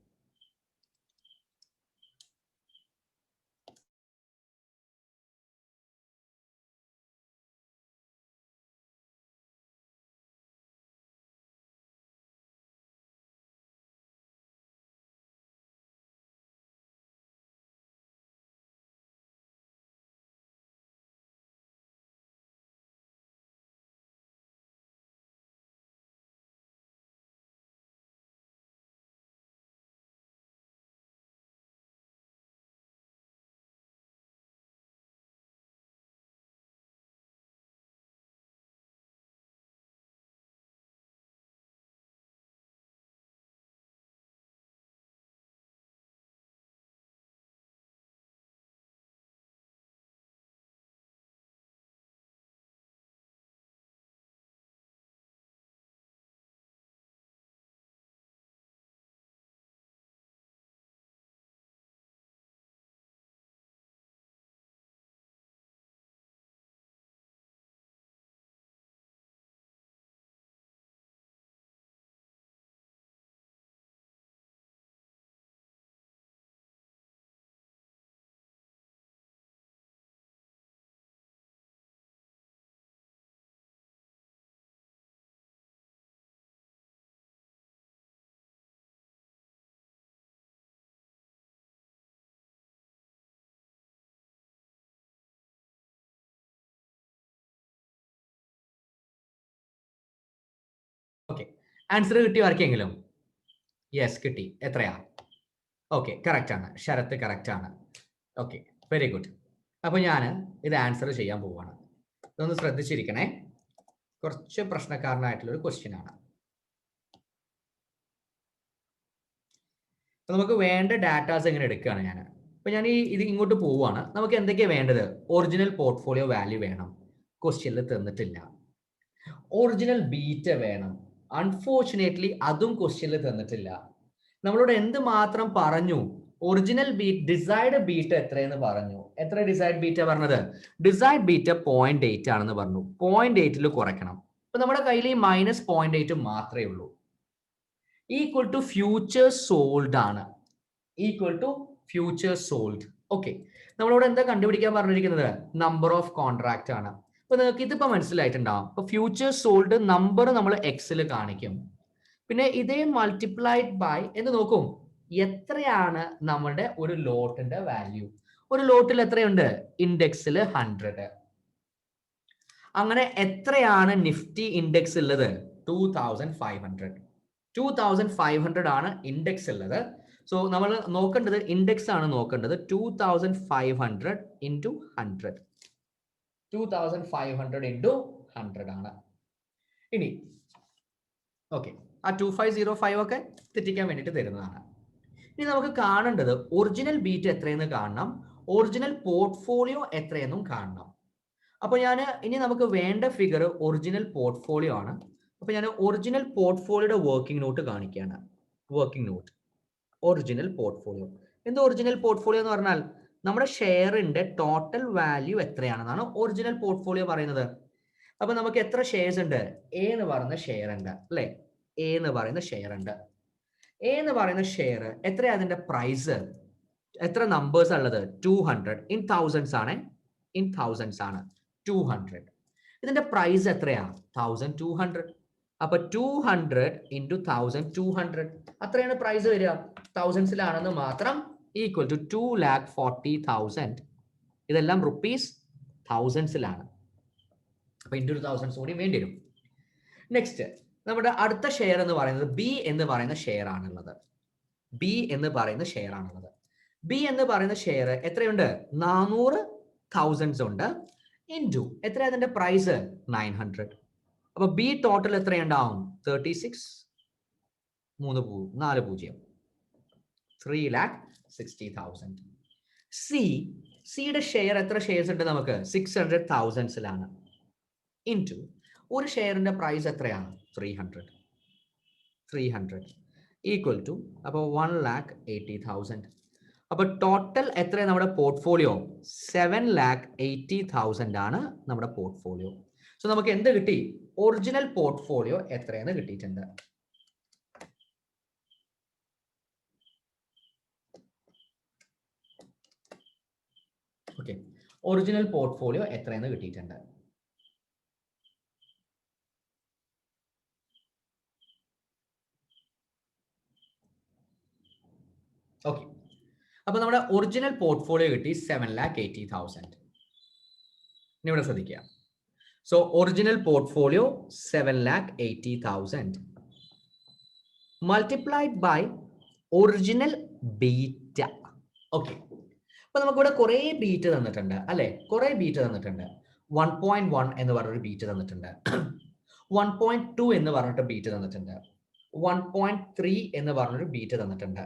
Speaker 1: ഓക്കെ, ആൻസർ കിട്ടിയോ ആർക്കെങ്കിലും? യെസ്, കിട്ടി. എത്രയാ? ഓക്കെ, കറക്റ്റ് ആണ്. ശരത്ത് കറക്റ്റ് ആണ്. Okay, very good. അപ്പൊ ഞാൻ ഇത് ആൻസർ ചെയ്യാൻ പോവാണ്. ഇതൊന്ന് ശ്രദ്ധിച്ചിരിക്കണേ. കുറച്ച് പ്രശ്നക്കാരനായിട്ടുള്ള ഒരു ക്വസ്റ്റ്യൻ ആണ്. അപ്പൊ നമുക്ക് വേണ്ട ഡാറ്റാസ് എങ്ങനെ എടുക്കുകയാണ് ഞാൻ. അപ്പൊ ഞാൻ ഇത് ഇങ്ങോട്ട് പോവുകയാണ്. നമുക്ക് എന്തൊക്കെയാണ് വേണ്ടത്? ഒറിജിനൽ പോർട്ട്ഫോളിയോ വാല്യൂ വേണം, ക്വസ്റ്റ്യനിൽ തന്നിട്ടില്ല. ഒറിജിനൽ ബീറ്റ വേണം, അൺഫോർച്ചുനേറ്റ്ലി അതും ക്വസ്റ്റ്യനിൽ തന്നിട്ടില്ല. നമ്മളോട് എന്ത് മാത്രം പറഞ്ഞു? ഒറിജിനൽ ബീറ്റ് ഡിസൈഡ് ബീറ്റ എത്രയെന്ന് പറഞ്ഞു. എത്ര ഡിസൈഡ് ബീറ്റ പറഞ്ഞത്? ഡിസൈഡ് ബീറ്റ 0.8 ആണെന്ന് പറഞ്ഞു. 0.8 കുറയ്ക്കണം. അപ്പൊ നമ്മുടെ കയ്യിൽ ഈ -0.8 മാത്രമേ ഉള്ളൂ. ഈക്വൽ ടു ഫ്യൂച്ചർ സോൾഡ് ആണ്. Equal to future sold. Okay, നമ്മളോട് എന്താ കണ്ടുപിടിക്കാൻ പറഞ്ഞിരിക്കുന്നത്? നമ്പർ ഓഫ് കോൺട്രാക്ട് ആണ്. അപ്പൊ നിങ്ങൾക്ക് ഇതിപ്പോ മനസ്സിലായിട്ടുണ്ടാവും. അപ്പൊ ഫ്യൂച്ചർ സോൾഡ് നമ്പർ നമ്മൾ എക്സിൽ കാണിക്കും. പിന്നെ ഇതേ മൾട്ടിപ്ലൈഡ് ബൈ എന്ന് നോക്കും, എത്രയാണ് നമ്മുടെ ഒരു ലോട്ടിന്റെ വാല്യൂ. ഒരു ലോട്ടിൽ എത്രയുണ്ട്? ഇൻഡെക്സിൽ 100. അങ്ങനെ എത്രയാണ് നിഫ്റ്റി ഇൻഡെക്സ് ഉള്ളത്? 2500. 2500 ആണ് ഇൻഡെക്സ് ഉള്ളത്. സോ നമ്മൾ നോക്കേണ്ടത് ഇൻഡെക്സ് ആണ് നോക്കേണ്ടത്. 2500 ഇൻറ്റു 100. 2500 ഇൻറ്റു 100 ആണ്. ഇനി ഓക്കെ, ആ 2505 ഒക്കെ തെറ്റിക്കാൻ വേണ്ടിയിട്ട് തരുന്നതാണ്. ഇനി നമുക്ക് കാണേണ്ടത് ഒറിജിനൽ ബീറ്റ് എത്രയെന്ന് കാണണം, ഒറിജിനൽ പോർട്ട്ഫോളിയോ എത്രയെന്നും കാണണം. അപ്പൊ ഇനി നമുക്ക് വേണ്ട ഫിഗർ ഒറിജിനൽ പോർട്ട്ഫോളിയോ ആണ്. അപ്പൊ ഞാൻ ഒറിജിനൽ പോർട്ട്ഫോളിയോയുടെ വർക്കിംഗ് നോട്ട് കാണിക്കുകയാണ്. Working not, original portfolio. എന്ത് ഒറിജിനൽ പോർട്ട്ഫോളിയോ എന്ന് പറഞ്ഞാൽ നമ്മുടെ ഷെയറിന്റെ ടോട്ടൽ വാല്യൂ എത്രയാണെന്നാണ് ഒറിജിനൽ പോർട്ട്ഫോളിയോ പറയുന്നത്. അപ്പൊ നമുക്ക് എത്ര ഷെയർസ് ഉണ്ട്? എ എന്ന് പറയുന്ന ഷെയർ ഉണ്ട് അല്ലെ? എ എന്ന് പറയുന്ന ഷെയർ ഉണ്ട്. എ എന്ന് പറയുന്ന ഷെയർ എത്രയാ? അതിന്റെ പ്രൈസ് എത്ര നമ്പേഴ്സ് ഉള്ളത്? 200. ഇൻ തൗസൻഡ്സ് ആണ്. ഇൻ തൗസൻഡ്സ് ആണ് 200. ഇതിന്റെ പ്രൈസ് എത്രയാ? 1200. അപ്പൊ 200 ഇൻറ്റു 1200 അത്രയാണ് പ്രൈസ് വരിക. തൗസൻഡ്സിലാണെന്ന് മാത്രം. Equal to 2,40,000. ഇതെല്ലാം റുപ്പീസ് തൗസൻഡ്സിലാണ്. അപ്പൊ ഇൻറ്റു 1000 കൂടി വേണ്ടി വരും. നെക്സ്റ്റ് നമ്മുടെ അടുത്ത ഷെയർ എന്ന് പറയുന്നത് ബി എന്ന് പറയുന്ന ഷെയർ ആണുള്ളത്. ബി എന്ന് പറയുന്ന ഷെയർ ആണുള്ളത്. ബി എന്ന് പറയുന്ന ഷെയർ എത്രയുണ്ട്? 400,000 ഉണ്ട്. ഇൻറ്റു എത്ര? അതിന്റെ പ്രൈസ് 900. അപ്പൊ ബി ടോട്ടൽ എത്രയുണ്ടാവും? 36 3,60,000. സിയുടെ ഷെയർ എത്ര ഷെയർസ് ഉണ്ട് നമുക്ക്? 600,000 ഇൻറ്റു ഒരു ഷെയറിന്റെ പ്രൈസ് എത്രയാണ്? 300 ഈക്വൽ ടു അപ്പോൾ 1,80,000. അപ്പൊ ടോട്ടൽ എത്രയാണ് നമ്മുടെ പോർട്ട്ഫോളിയോ? 7,80,000 ആണ് നമ്മുടെ പോർട്ട്ഫോളിയോ. സോ നമുക്ക് എന്ത് കിട്ടി? ഒറിജിനൽ പോർട്ട്ഫോളിയോ എത്രയെന്ന് കിട്ടിയിട്ടുണ്ട്. ഓക്കെ, ഒറിജിനൽ പോർട്ട്ഫോളിയോ എത്രയെന്ന് കിട്ടിയിട്ടുണ്ട്. ഓക്കെ, അപ്പൊ നമ്മുടെ ഒറിജിനൽ പോർട്ട്ഫോളിയോ കിട്ടി 7,80,000. ഇനി ഇവിടെ ശ്രദ്ധിക്കുക. So original portfolio 7,80,000 multiplied by original beta. Okay, അപ്പൊ നമുക്കിവിടെ കുറെ ബീറ്റ് തന്നിട്ടുണ്ട് അല്ലെ, കുറെ ബീറ്റ് തന്നിട്ടുണ്ട്. 1.1 എന്ന് പറഞ്ഞൊരു ബീറ്റ് തന്നിട്ടുണ്ട്, 1.2 എന്ന് പറഞ്ഞിട്ട് ബീറ്റ് തന്നിട്ടുണ്ട്, 1.3 എന്ന് പറഞ്ഞൊരു ബീറ്റ് തന്നിട്ടുണ്ട്.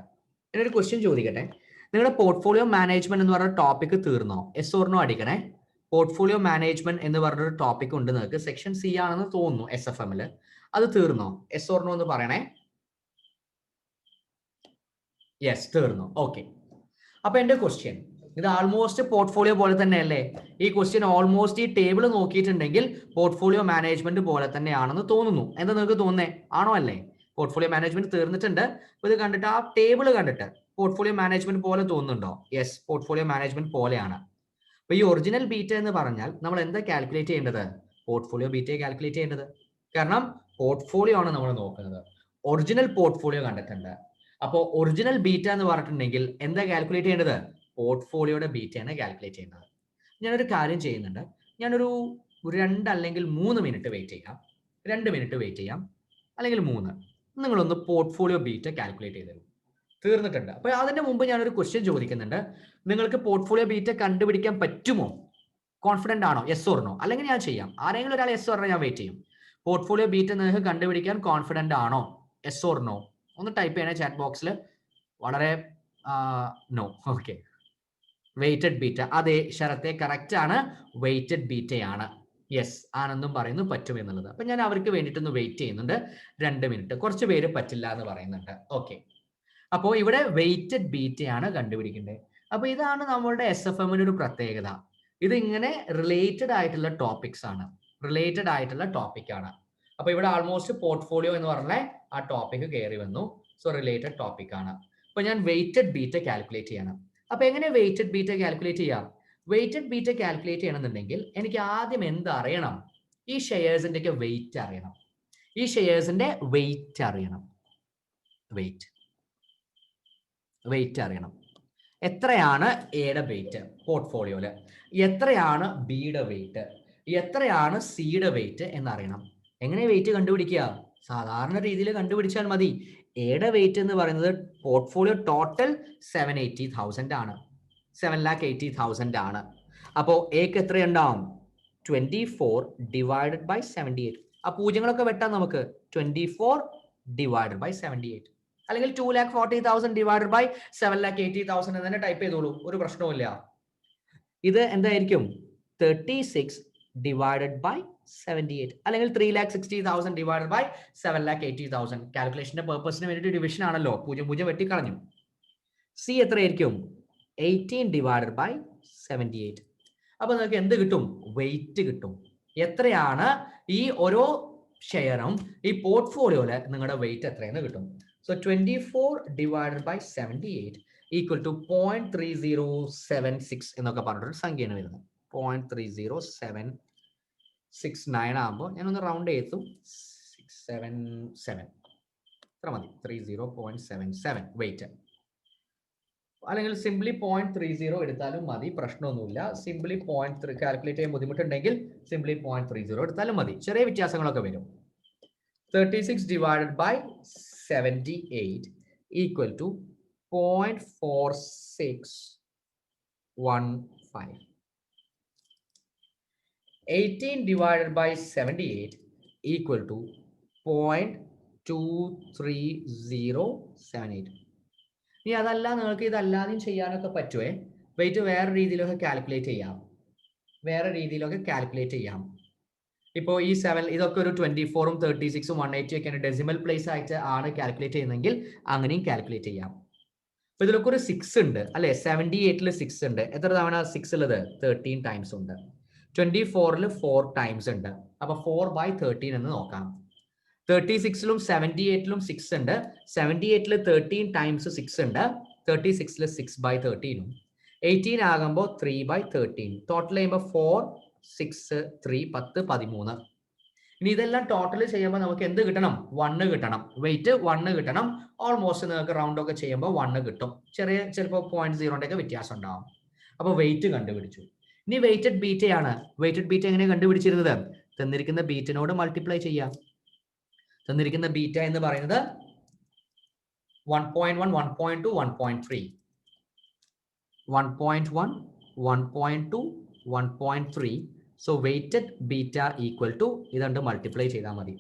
Speaker 1: എന്നൊരു ക്വസ്റ്റ്യൻ ചോദിക്കട്ടെ, നിങ്ങളുടെ പോർട്ട്ഫോളിയോ മാനേജ്മെന്റ് എന്ന് പറഞ്ഞ ടോപ്പിക് തീർന്നോ? എസ് ഓർ നോ അടിക്കണേ. പോർട്ട്ഫോളിയോ മാനേജ്മെന്റ് എന്ന് പറഞ്ഞൊരു ടോപ്പിക് ഉണ്ട് നിങ്ങൾക്ക്, സെക്ഷൻ സി ആണെന്ന് തോന്നുന്നു SFM ല്. അത് തീർന്നോ? എസ് ഓർ നോ എന്ന് പറയണേ. യെസ്, തീർന്നു. ഓക്കെ, അപ്പൊ എന്റെ ക്വസ്റ്റ്യൻ ഇത് ആൾമോസ്റ്റ് പോർട്ട്ഫോളിയോ പോലെ തന്നെയല്ലേ? ഈ ക്വസ്റ്റ്യൻ ഓൾമോസ്റ്റ് ഈ ടേബിൾ നോക്കിയിട്ടുണ്ടെങ്കിൽ പോർട്ട്ഫോളിയോ മാനേജ്മെന്റ് പോലെ തന്നെയാണെന്ന് തോന്നുന്നു. എന്താ നിങ്ങൾക്ക് തോന്നുന്നേ? ആണോ അല്ലേ? പോർട്ട്ഫോളിയോ മാനേജ്മെന്റ് തീർന്നിട്ടുണ്ട്. അപ്പൊ ഇത് കണ്ടിട്ട്, ആ ടേബിൾ കണ്ടിട്ട് പോർട്ട്ഫോളിയോ മാനേജ്മെന്റ് പോലെ തോന്നുന്നുണ്ടോ? യെസ്, പോർട്ട്ഫോളിയോ മാനേജ്മെന്റ് പോലെയാണ്. അപ്പൊ ഈ ഒറിജിനൽ ബീറ്റ എന്ന് പറഞ്ഞാൽ നമ്മൾ എന്താ കാൽക്കുലേറ്റ് ചെയ്യേണ്ടത്? പോർട്ട്ഫോളിയോ ബീറ്റയെ കാൽക്കുലേറ്റ് ചെയ്യേണ്ടത്. കാരണം പോർട്ട്ഫോളിയോ ആണ് നമ്മൾ നോക്കുന്നത്. ഒറിജിനൽ പോർട്ട്ഫോളിയോ കണ്ടിട്ടുണ്ട്. അപ്പോൾ ഒറിജിനൽ ബീറ്റ എന്ന് പറഞ്ഞിട്ടുണ്ടെങ്കിൽ എന്താ കാൽക്കുലേറ്റ് ചെയ്യേണ്ടത്? പോർട്ട്ഫോളിയോയുടെ ബീറ്റയാണ് കാൽക്കുലേറ്റ് ചെയ്യുന്നത്. ഞാനൊരു കാര്യം ചെയ്യുന്നുണ്ട്, ഞാനൊരു 2 അല്ലെങ്കിൽ 3 മിനിറ്റ് വെയിറ്റ് ചെയ്യാം. 2 മിനിറ്റ് വെയിറ്റ് ചെയ്യാം, അല്ലെങ്കിൽ 3. നിങ്ങളൊന്ന് പോർട്ട്ഫോളിയോ ബീറ്റ കാൽക്കുലേറ്റ് ചെയ്ത് തരും. തീർന്നിട്ടുണ്ട്. അപ്പൊ അതിന്റെ മുമ്പ് ഞാനൊരു ക്വസ്റ്റ്യൻ ചോദിക്കുന്നുണ്ട്, നിങ്ങൾക്ക് പോർട്ട്ഫോളിയോ ബീറ്റ കണ്ടുപിടിക്കാൻ പറ്റുമോ? കോൺഫിഡന്റ് ആണോ? Yes or no? അല്ലെങ്കിൽ ഞാൻ ചെയ്യാം, ആരെങ്കിലും ഒരാൾ യെസ് പറഞ്ഞാൽ ഞാൻ വെയിറ്റ് ചെയ്യും. പോർട്ട്ഫോളിയോ ബീറ്റ നിങ്ങൾക്ക് കണ്ടുപിടിക്കാൻ കോൺഫിഡന്റ് ആണോ? യെസ് ഓർ നോ ഒന്ന് ടൈപ്പ് ചെയ്യണേ ചാറ്റ് ബോക്സിൽ. വളരെ നോ. Okay, weighted beta. അതെ ശരത്തെ, കറക്റ്റ് ആണ്, വെയിറ്റഡ് ബീറ്റയാണ്. യെസ് ആണെന്നും പറയുന്നു, പറ്റും എന്നുള്ളത്. അപ്പൊ ഞാൻ അവർക്ക് വേണ്ടിയിട്ടൊന്ന് വെയിറ്റ് ചെയ്യുന്നുണ്ട് 2 മിനിറ്റ്. കുറച്ച് പേര് പറ്റില്ല എന്ന് പറയുന്നുണ്ട്. ഓക്കെ, അപ്പോൾ ഇവിടെ വെയിറ്റഡ് ബീറ്റയാണ് കണ്ടുപിടിക്കേണ്ടത്. അപ്പൊ ഇതാണ് നമ്മളുടെ SFM ഒരു പ്രത്യേകത. ഇത് ഇങ്ങനെ റിലേറ്റഡ് ആയിട്ടുള്ള ടോപ്പിക്സ് ആണ്, റിലേറ്റഡ് ആയിട്ടുള്ള ടോപ്പിക് ആണ്. അപ്പൊ ഇവിടെ ആൾമോസ്റ്റ് പോർട്ട്ഫോളിയോ എന്ന് പറഞ്ഞ ആ ടോപ്പിക് കയറി വന്നു. സോ റിലേറ്റഡ് ടോപ്പിക് ആണ്. അപ്പൊ ഞാൻ വെയിറ്റഡ് ബീറ്റ കാൽക്കുലേറ്റ് ചെയ്യണം. അപ്പൊ എങ്ങനെ വെയിറ്റഡ് ബീറ്റ കാൽക്കുലേറ്റ് ചെയ്യാം? വെയിറ്റഡ് ബീറ്റ കാൽക്കുലേറ്റ് ചെയ്യണമെന്നുണ്ടെങ്കിൽ എനിക്ക് ആദ്യം എന്ത് അറിയണം? ഈ ഷെയർസിന്റെ ഒക്കെ വെയിറ്റ് അറിയണം. ഈ ഷെയർസിന്റെ വെയിറ്റ് അറിയണം. വെയിറ്റ് അറിയണം. എത്രയാണ് എയുടെ വെയിറ്റ് പോർട്ട്ഫോളിയോയില്, എത്രയാണ് ബിയുടെ വെയിറ്റ്, എത്രയാണ് സിയുടെ വെയിറ്റ് എന്നറിയണം. എങ്ങനെ വെയിറ്റ് കണ്ടുപിടിക്കുക? സാധാരണ രീതിയിൽ കണ്ടുപിടിച്ചാൽ മതി. എയുടെ വെയിറ്റ് എന്ന് പറയുന്നത് പോർട്ട്ഫോളിയോ ടോട്ടൽ 780,000 ആണ്, 7,80,000 ആണ്. അപ്പോൾ എക്ക് എത്രയുണ്ടാവും? 24 ഡിവൈഡഡ് ബൈ 78. ആ പൂജ്യങ്ങളൊക്കെ വെട്ടാം നമുക്ക്. 24 ഡിവൈഡഡ് ബൈ 78, അല്ലെങ്കിൽ 2,40,000 ഡിവൈഡഡ് ബൈ 7,80,000 എന്ന് തന്നെ ടൈപ്പ് ചെയ്തോളൂ, ഒരു പ്രശ്നവുമില്ല. ഇത് എന്തായിരിക്കും? 36 ഡിവൈഡഡ് ബൈ 78, അല്ലെങ്കിൽ 3,60,000 ഡിവൈഡഡ് ബൈ 7,80,000. കാൽക്കുലേഷന്റെ പേർപ്പസിന് വേണ്ടിയിട്ട് ഡിവിഷൻ ആണല്ലോ, 0 വെട്ടിക്കളഞ്ഞു. സി എത്രയായിരിക്കും? 18 ഡിവൈഡഡ് ബൈ 78. അപ്പൊ നിങ്ങൾക്ക് എന്ത് കിട്ടും? വെയിറ്റ് കിട്ടും. എത്രയാണ് ഈ ഓരോ ഷെയറും ഈ പോർട്ട്ഫോളിയോയില് നിങ്ങളുടെ വെയിറ്റ് എത്രയെന്ന് കിട്ടും. So 24 divided by 78 equal to 0.3076 എന്നൊക്കെ പറഞ്ഞിട്ടൊരു സംഖ്യയാണ് വരുന്നത്. 0.03769 ആകുമ്പോൾ ഞാനൊന്ന് റൗണ്ട് ചെയ്തു, 677 ഇത്ര മതി. 30.77 വെയിറ്റ്, അല്ലെങ്കിൽ സിംപ്ലി 0.30 എടുത്താലും മതി, പ്രശ്നമൊന്നുമില്ല. സിംപ്ലി 0.3 കാൽക്കുലേറ്റ് ചെയ്യാൻ ബുദ്ധിമുട്ടുണ്ടെങ്കിൽ സിംപ്ലി 0.30 എടുത്താലും മതി. ചെറിയ വ്യത്യാസങ്ങളൊക്കെ വരും. 36 divided by 78 equal to 0.4615. 18 divided by 78 equal to 0.23078. ഇനി അതല്ല, നിങ്ങൾക്ക് ഇതല്ലാതെയും ചെയ്യാനൊക്കെ പറ്റുമേ. വെയിറ്റ് വേറെ രീതിയിലൊക്കെ കാൽക്കുലേറ്റ് ചെയ്യാം. ഇപ്പോൾ ഈ 7 ഇതൊക്കെ ഒരു 24ഉം 36ഉം 180 ഒക്കെയാണ് ഡെസിമൽ പ്ലേസ് ആയിട്ട് ആണ് കാൽക്കുലേറ്റ് ചെയ്യുന്നതെങ്കിൽ അങ്ങനെയും കാൽക്കുലേറ്റ് ചെയ്യാം. അപ്പൊ ഇതിലൊക്കെ ഒരു 6 ഉണ്ട് അല്ലെ? 78ൽ 6 ഉണ്ട്. എത്ര തവണ 6 ഉള്ളത്? 13 ടൈംസ് ഉണ്ട്. 24-ൽ 4 ടൈംസ് ഉണ്ട്. അപ്പൊ 4/13 എന്ന് നോക്കാം. 36-ലും 78-ലും 6 ഉണ്ട്. 78-ൽ 13 ടൈംസ് 6 ഉണ്ട്. 36-ൽ 6/13. 18 ആകുമ്പോൾ 3/13. ടോട്ടൽ ചെയ്യുമ്പോൾ 4, 6, 3, 10, 13. ഇനി ഇതെല്ലാം ടോട്ടൽ ചെയ്യുമ്പോൾ നമുക്ക് എന്ത് കിട്ടണം? 1 കിട്ടണം. വെയിറ്റ് 1 കിട്ടണം. ഓൾമോസ്റ്റ് നിങ്ങൾക്ക് റൗണ്ട് ഒക്കെ ചെയ്യുമ്പോൾ 1 കിട്ടും. ചിലപ്പോൾ 0.0 ഒക്കെ വ്യത്യാസം ഉണ്ടാവും. അപ്പോൾ വെയിറ്റ് കണ്ടുപിടിച്ചു. ഇനി വെയിറ്റഡ് ബീറ്റയാണ്. വെയിറ്റഡ് ബീറ്റ എങ്ങനെ കണ്ടുപിടിച്ചിരുന്നത്? തന്നിരിക്കുന്ന ബീറ്റിനോട് മൾട്ടിപ്ലൈ ചെയ്യാം. തന്നിരിക്കുന്ന ബീറ്റ എന്ന് പറയുന്നത് 1.1, 1.2, 1.3. 1.1, 1.2, 1.3. So weighted beta equal to ഇതുണ്ട് മൾട്ടിപ്ലൈ ചെയ്താൽ മതി.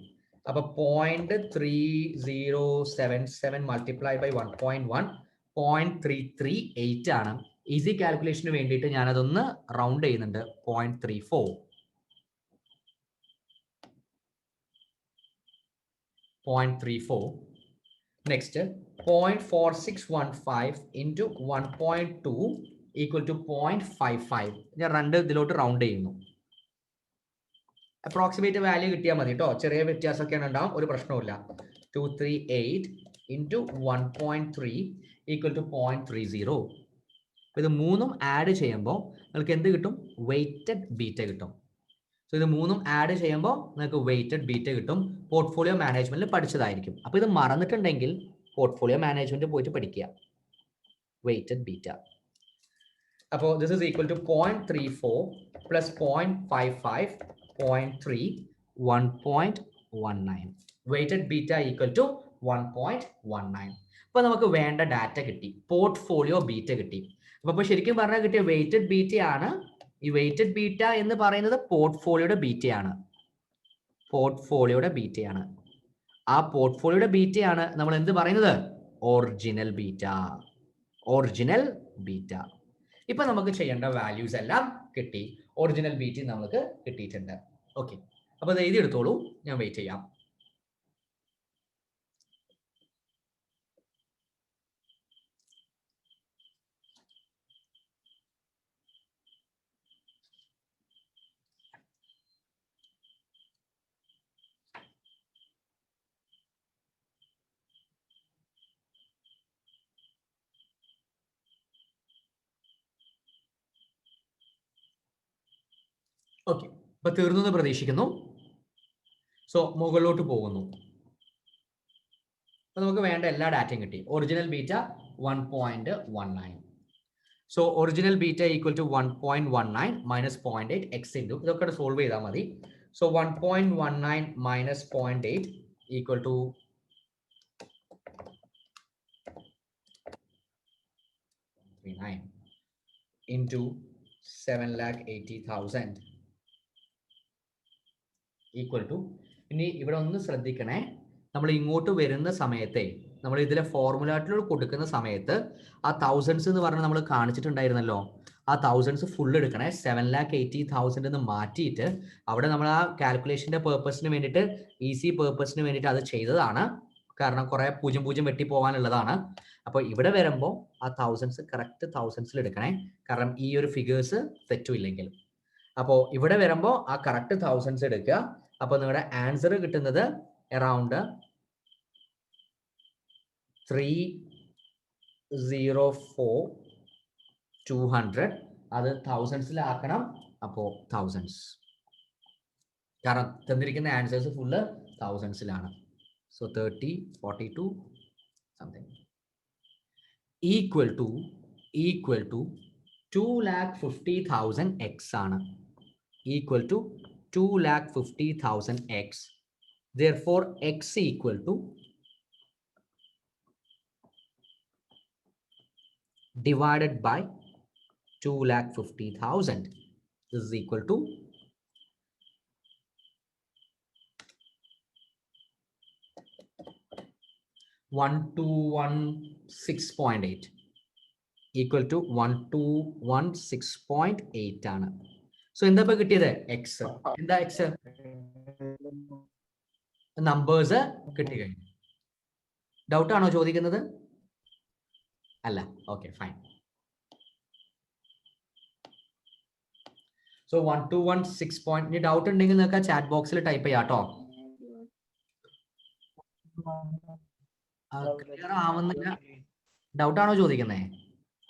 Speaker 1: അപ്പൊ 0.3077 മൾട്ടിപ്ലൈ ബൈ 1.1, 0.338 ആണ്. ഈസി കാൽക്കുലേഷന് വേണ്ടിയിട്ട് ഞാൻ അതൊന്ന് റൗണ്ട് ചെയ്യുന്നുണ്ട്. 0.34. 0.34. Next 0.4615 into 1.2 equal to 0.55. ഞാൻ രണ്ട് ഇതിലോട്ട് റൗണ്ട് ചെയ്യുന്നു. അപ്രോക്സിമേറ്റ് വാല്യൂ കിട്ടിയാൽ മതി കേട്ടോ. ചെറിയ വ്യത്യാസമൊക്കെയാണ് ഉണ്ടാവും, ഒരു പ്രശ്നവുമില്ല. 238 ഇൻറ്റു 1.3 ഈക്വൽ ടു 0.30. ഇത് മൂന്നും ആഡ് ചെയ്യുമ്പോൾ നിങ്ങൾക്ക് എന്ത് കിട്ടും? വെയ്റ്റഡ് ബീറ്റ കിട്ടും. സോ ഇത് മൂന്നും ആഡ് ചെയ്യുമ്പോൾ നിങ്ങൾക്ക് വെയ്റ്റഡ് ബീറ്റ കിട്ടും. പോർട്ട്ഫോളിയോ മാനേജ്മെന്റിൽ പഠിച്ചതായിരിക്കും. അപ്പോൾ ഇത് മറന്നിട്ടുണ്ടെങ്കിൽ പോർട്ട്ഫോളിയോ മാനേജ്മെന്റ് പോയിട്ട് പഠിക്കുക. Weighted beta. അപ്പോൾ this is equal to 0.34 plus 0.55, 0.3, 1.19. Weighted beta equal to 1.19. അപ്പോൾ നമുക്ക് വേണ്ട ഡാറ്റ കിട്ടി. പോർട്ട്ഫോളിയോ ബീറ്റ കിട്ടി. അപ്പോൾ ശരിക്കും പറഞ്ഞാൽ കിട്ടിയ വെയ്റ്റഡ് ബീറ്റ ആണ്. ഈ വെയ്റ്റഡ് ബീറ്റ എന്ന് പറയുന്നത് പോർട്ട്ഫോളിയോയുടെ ബീറ്റയാണ്. പോർട്ട്ഫോളിയോയുടെ ബീറ്റയാണ്. ആ പോർട്ട്ഫോളിയോയുടെ ബീറ്റയാണ് നമ്മൾ എന്ത് പറയുന്നത്? Original beta. Original beta. ഇപ്പൊ നമുക്ക് ചെയ്യേണ്ട വാല്യൂസ് എല്ലാം കിട്ടി. ഒറിജിനൽ ബീറ്റ നമുക്ക് കിട്ടിയിട്ടുണ്ട്. ഓക്കെ, അപ്പൊ ഇത് എഴുതിയെടുത്തോളൂ. ഞാൻ വെയിറ്റ് ചെയ്യാം. ഓക്കെ, അപ്പൊ തീർന്നു എന്ന് പ്രതീക്ഷിക്കുന്നു. സോ മുകളിലോട്ട് പോകുന്നു. അപ്പൊ നമുക്ക് വേണ്ട എല്ലാ ഡാറ്റയും കിട്ടി. Original beta 1.19. So original beta equal to 1.19 minus 0.8 x into ഇതൊക്കെ സോൾവ് ചെയ്താൽ മതി. So 1.19 minus 0.8 equal to 39 into 7,80,000 equal to. ഇനി ഇവിടെ ഒന്ന് ശ്രദ്ധിക്കണേ, നമ്മൾ ഇങ്ങോട്ട് വരുന്ന സമയത്തെ നമ്മൾ ഇതിലെ ഫോർമുലാറ്റിലൂടെ കൊടുക്കുന്ന സമയത്ത് ആ തൗസൻഡ്സ് എന്ന് പറഞ്ഞാൽ നമ്മൾ കാണിച്ചിട്ടുണ്ടായിരുന്നല്ലോ. ആ തൗസൻഡ്സ് ഫുൾ എടുക്കണേ. 7,80,000 എന്ന് മാറ്റിയിട്ട് അവിടെ നമ്മൾ ആ കാൽക്കുലേഷന്റെ പേർപ്പസിന് വേണ്ടിയിട്ട്, ഈസി പേർപ്പസിന് വേണ്ടിയിട്ട് അത് ചെയ്തതാണ്. കാരണം കുറെ 0 വെട്ടി പോകാനുള്ളതാണ്. അപ്പോൾ ഇവിടെ വരുമ്പോൾ ആ തൗസൻഡ്സ് കറക്റ്റ് തൗസൻഡ്സിൽ എടുക്കണേ. കാരണം ഈ ഒരു ഫിഗേഴ്സ് തെറ്റുമില്ലെങ്കിൽ. അപ്പോൾ ഇവിടെ വരുമ്പോൾ ആ കറക്റ്റ് തൗസൻഡ്സ് എടുക്കുക. അപ്പോൾ നിങ്ങളുടെ ആൻസർ കിട്ടുന്നത് അറൗണ്ട് 304,200. അത് തൗസൻഡ്സിലാക്കണം. അപ്പോൾ തൗസൻഡ്സ്, കാരണം തന്നിരിക്കുന്ന ആൻസേഴ്സ് ഫുള്ള് തൗസൻഡ്സിലാണ്. So 30, 42 something equal to 2,50,000 x ആണ്. Equal to 2,50,000 x. Therefore x equal to divided by 2,50,000. This is equal to 1216.8. Equal to 1216.8 ആണ്. സോ എന്താ ഇപ്പൊ കിട്ടിയത്? എക്സ്. എന്താ എക്സ്? നമ്പേഴ്സ് കിട്ടി കഴിഞ്ഞു. ഡൗട്ട് ആണോ ചോദിക്കുന്നത്? അല്ല. Okay, fine. So 1216 point. ഇനി ഡൗട്ട് ഉണ്ടെങ്കിൽ നിങ്ങൾക്ക് ചാറ്റ് ബോക്സിൽ ടൈപ്പ് ചെയ്യാം കേട്ടോ. ക്ലിയർ ആവുന്നില്ല, ഡൗട്ടാണോ ചോദിക്കുന്നേ?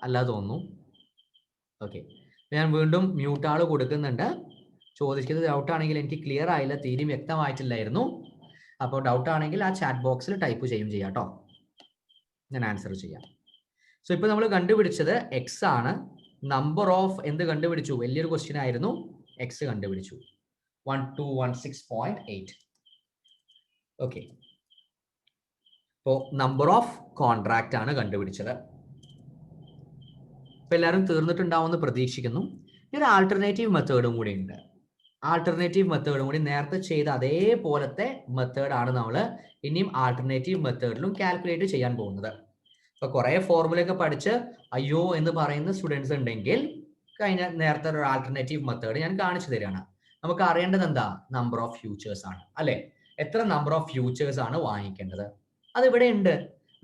Speaker 1: അല്ല തോന്നുന്നു. ഓക്കെ, ഞാൻ വീണ്ടും മ്യൂട്ട് ആള് കൊടുക്കുന്നുണ്ട്. ചോദിക്കുന്നത് ഡൗട്ട് ആണെങ്കിൽ എനിക്ക് ക്ലിയർ ആയില്ല, തീരെ വ്യക്തമായിട്ടില്ലായിരുന്നു. അപ്പോൾ ഡൗട്ട് ആണെങ്കിൽ ആ ചാറ്റ് ബോക്സിൽ ടൈപ്പ് ചെയ്യാം കേട്ടോ, ഞാൻ ആൻസർ ചെയ്യാം. സോ ഇപ്പൊ നമ്മൾ കണ്ടുപിടിച്ചത് എക്സ് ആണ്. നമ്പർ ഓഫ് എന്ത് കണ്ടുപിടിച്ചു? വലിയൊരു ക്വസ്റ്റ്യൻ ആയിരുന്നു. എക്സ് കണ്ടുപിടിച്ചു 1216.8. ഓക്കെ, അപ്പോൾ നമ്പർ ഓഫ് കോൺട്രാക്റ്റ് ആണ് കണ്ടുപിടിച്ചത്. ഇപ്പൊ എല്ലാവരും തീർന്നിട്ടുണ്ടാവുമെന്ന് പ്രതീക്ഷിക്കുന്നു. ഒരു ആൾട്ടർനേറ്റീവ് മെത്തേഡും കൂടി ഉണ്ട്. ആൾട്ടർനേറ്റീവ് മെത്തേഡും കൂടി നേരത്തെ ചെയ്ത അതേപോലത്തെ മെത്തേഡാണ് നമ്മൾ ഇനിയും ആൾട്ടർനേറ്റീവ് മെത്തേഡിലും കാൽക്കുലേറ്റ് ചെയ്യാൻ പോകുന്നത്. ഇപ്പൊ കുറെ ഫോർമുലയൊക്കെ പഠിച്ച് അയ്യോ എന്ന് പറയുന്ന സ്റ്റുഡൻസ് ഉണ്ടെങ്കിൽ കഴിഞ്ഞ നേരത്തെ ഒരു ആൾട്ടർനേറ്റീവ് മെത്തേഡ് ഞാൻ കാണിച്ചു തരികയാണ്. നമുക്ക് അറിയേണ്ടത് എന്താ? നമ്പർ ഓഫ് ഫ്യൂച്ചേഴ്സ് ആണ് അല്ലെ? എത്ര നമ്പർ ഓഫ് ഫ്യൂച്ചേഴ്സ് ആണ് വാങ്ങിക്കേണ്ടത്? അതിവിടെ ഉണ്ട്.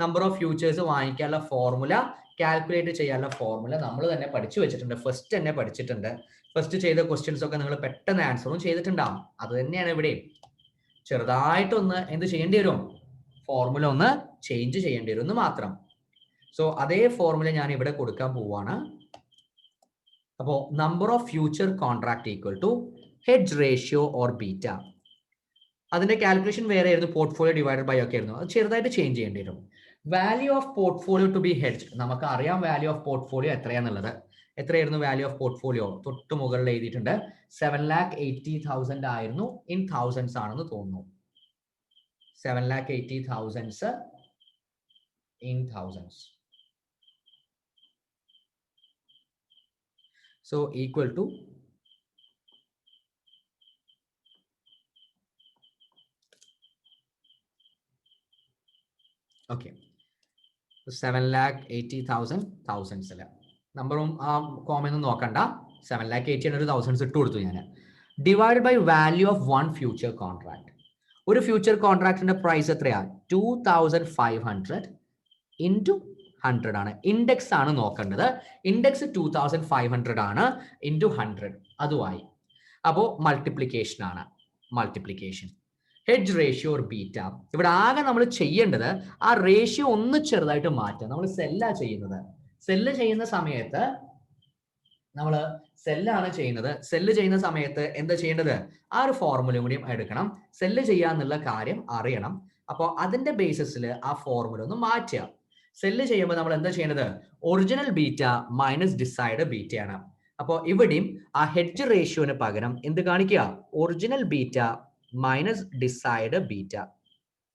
Speaker 1: നമ്പർ ഓഫ് ഫ്യൂച്ചേഴ്സ് വാങ്ങിക്കാനുള്ള ഫോർമുല, കാൽക്കുലേറ്റ് ചെയ്യാനുള്ള ഫോർമുല നമ്മൾ തന്നെ പഠിച്ചു വെച്ചിട്ടുണ്ട്. ഫസ്റ്റ് തന്നെ പഠിച്ചിട്ടുണ്ട്. ഫസ്റ്റ് ചെയ്ത ക്വസ്റ്റ്യൻസ് ഒക്കെ നിങ്ങൾ പെട്ടെന്ന് ആൻസറും ചെയ്തിട്ടുണ്ടാവും. അത് തന്നെയാണ് ഇവിടെ. ചെറുതായിട്ടൊന്ന് എന്ത് ചെയ്യേണ്ടി വരും? ഫോർമുല ഒന്ന് ചേഞ്ച് ചെയ്യേണ്ടി വരും എന്ന് മാത്രം. സോ അതേ ഫോർമുല ഞാൻ ഇവിടെ കൊടുക്കാൻ പോവാണ്. അപ്പോൾ number of future contract equal to hedge ratio or beta. അതിന്റെ കാൽക്കുലേഷൻ വേറെ ആയിരുന്നു, പോർട്ട്ഫോളിയോ ഡിവൈഡഡ് ബൈ ഒക്കെ ആയിരുന്നു. അത് ചെറുതായിട്ട് ചേഞ്ച് ചെയ്യേണ്ടി വരും. Value of portfolio to be hedge, നമുക്ക് അറിയാം വാല്യൂ ഓഫ് പോർട്ട്ഫോളിയോ എത്രയാന്നുള്ളത്. എത്രയായിരുന്നു വാല്യൂ ഓഫ് പോർട്ട്ഫോളിയോ? തൊട്ട് മുകളിൽ എഴുതിയിട്ടുണ്ട്. 7,80,000 ആയിരുന്നു. ഇൻ തൗസൻഡ്സ് ആണെന്ന് തോന്നുന്നു. 7,80,000 in thousands. So equal to okay, 7,80,000 thousands അല്ല, നമ്പറും ആ കോമൊന്നും നോക്കണ്ട. 7,80,000 ഒരു തൗസൻഡ്സ് ഇട്ട് കൊടുത്തു ഞാൻ. Divide by value of one future contract. ഒരു ഫ്യൂച്ചർ കോൺട്രാക്ടിന്റെ പ്രൈസ് എത്രയാ? 2,500 ഇൻറ്റു 100 ആണ്. ഇൻഡെക്സ് ആണ് നോക്കേണ്ടത്. ഇൻഡെക്സ് 2,500 ആണ്. ഇൻറ്റു 100 അതുമായി. അപ്പോൾ മൾട്ടിപ്ലിക്കേഷൻ ആണ്. Multiplication. Hedge ratio or beta. ഇവിടെ ആകെ നമ്മൾ ചെയ്യേണ്ടത് ആ റേഷ്യോ ഒന്ന് ചെറുതായിട്ട് മാറ്റുക. നമ്മൾ സെല്ലാ ചെയ്യുന്നത്. സെല്ല് ചെയ്യുന്ന സമയത്ത് നമ്മൾ സെല്ലാണ് ചെയ്യുന്നത്. സെല്ല് ചെയ്യുന്ന സമയത്ത് എന്താ ചെയ്യേണ്ടത്? ആ ഒരു ഫോർമുലയും കൂടിയും എടുക്കണം. സെല്ല് ചെയ്യാന്നുള്ള കാര്യം അറിയണം. അപ്പോൾ അതിന്റെ ബേസിസിൽ ആ ഫോർമുല ഒന്ന് മാറ്റുക. സെല്ല് ചെയ്യുമ്പോൾ നമ്മൾ എന്താ ചെയ്യേണ്ടത്? ഒറിജിനൽ ബീറ്റ മൈനസ് ഡിസൈഡ് ബീറ്റയാണ്. അപ്പോൾ ഇവിടെയും ആ ഹെഡ്ജ് റേഷ്യോന് പകരം എന്ത് കാണിക്കുക? Original beta minus desired beta.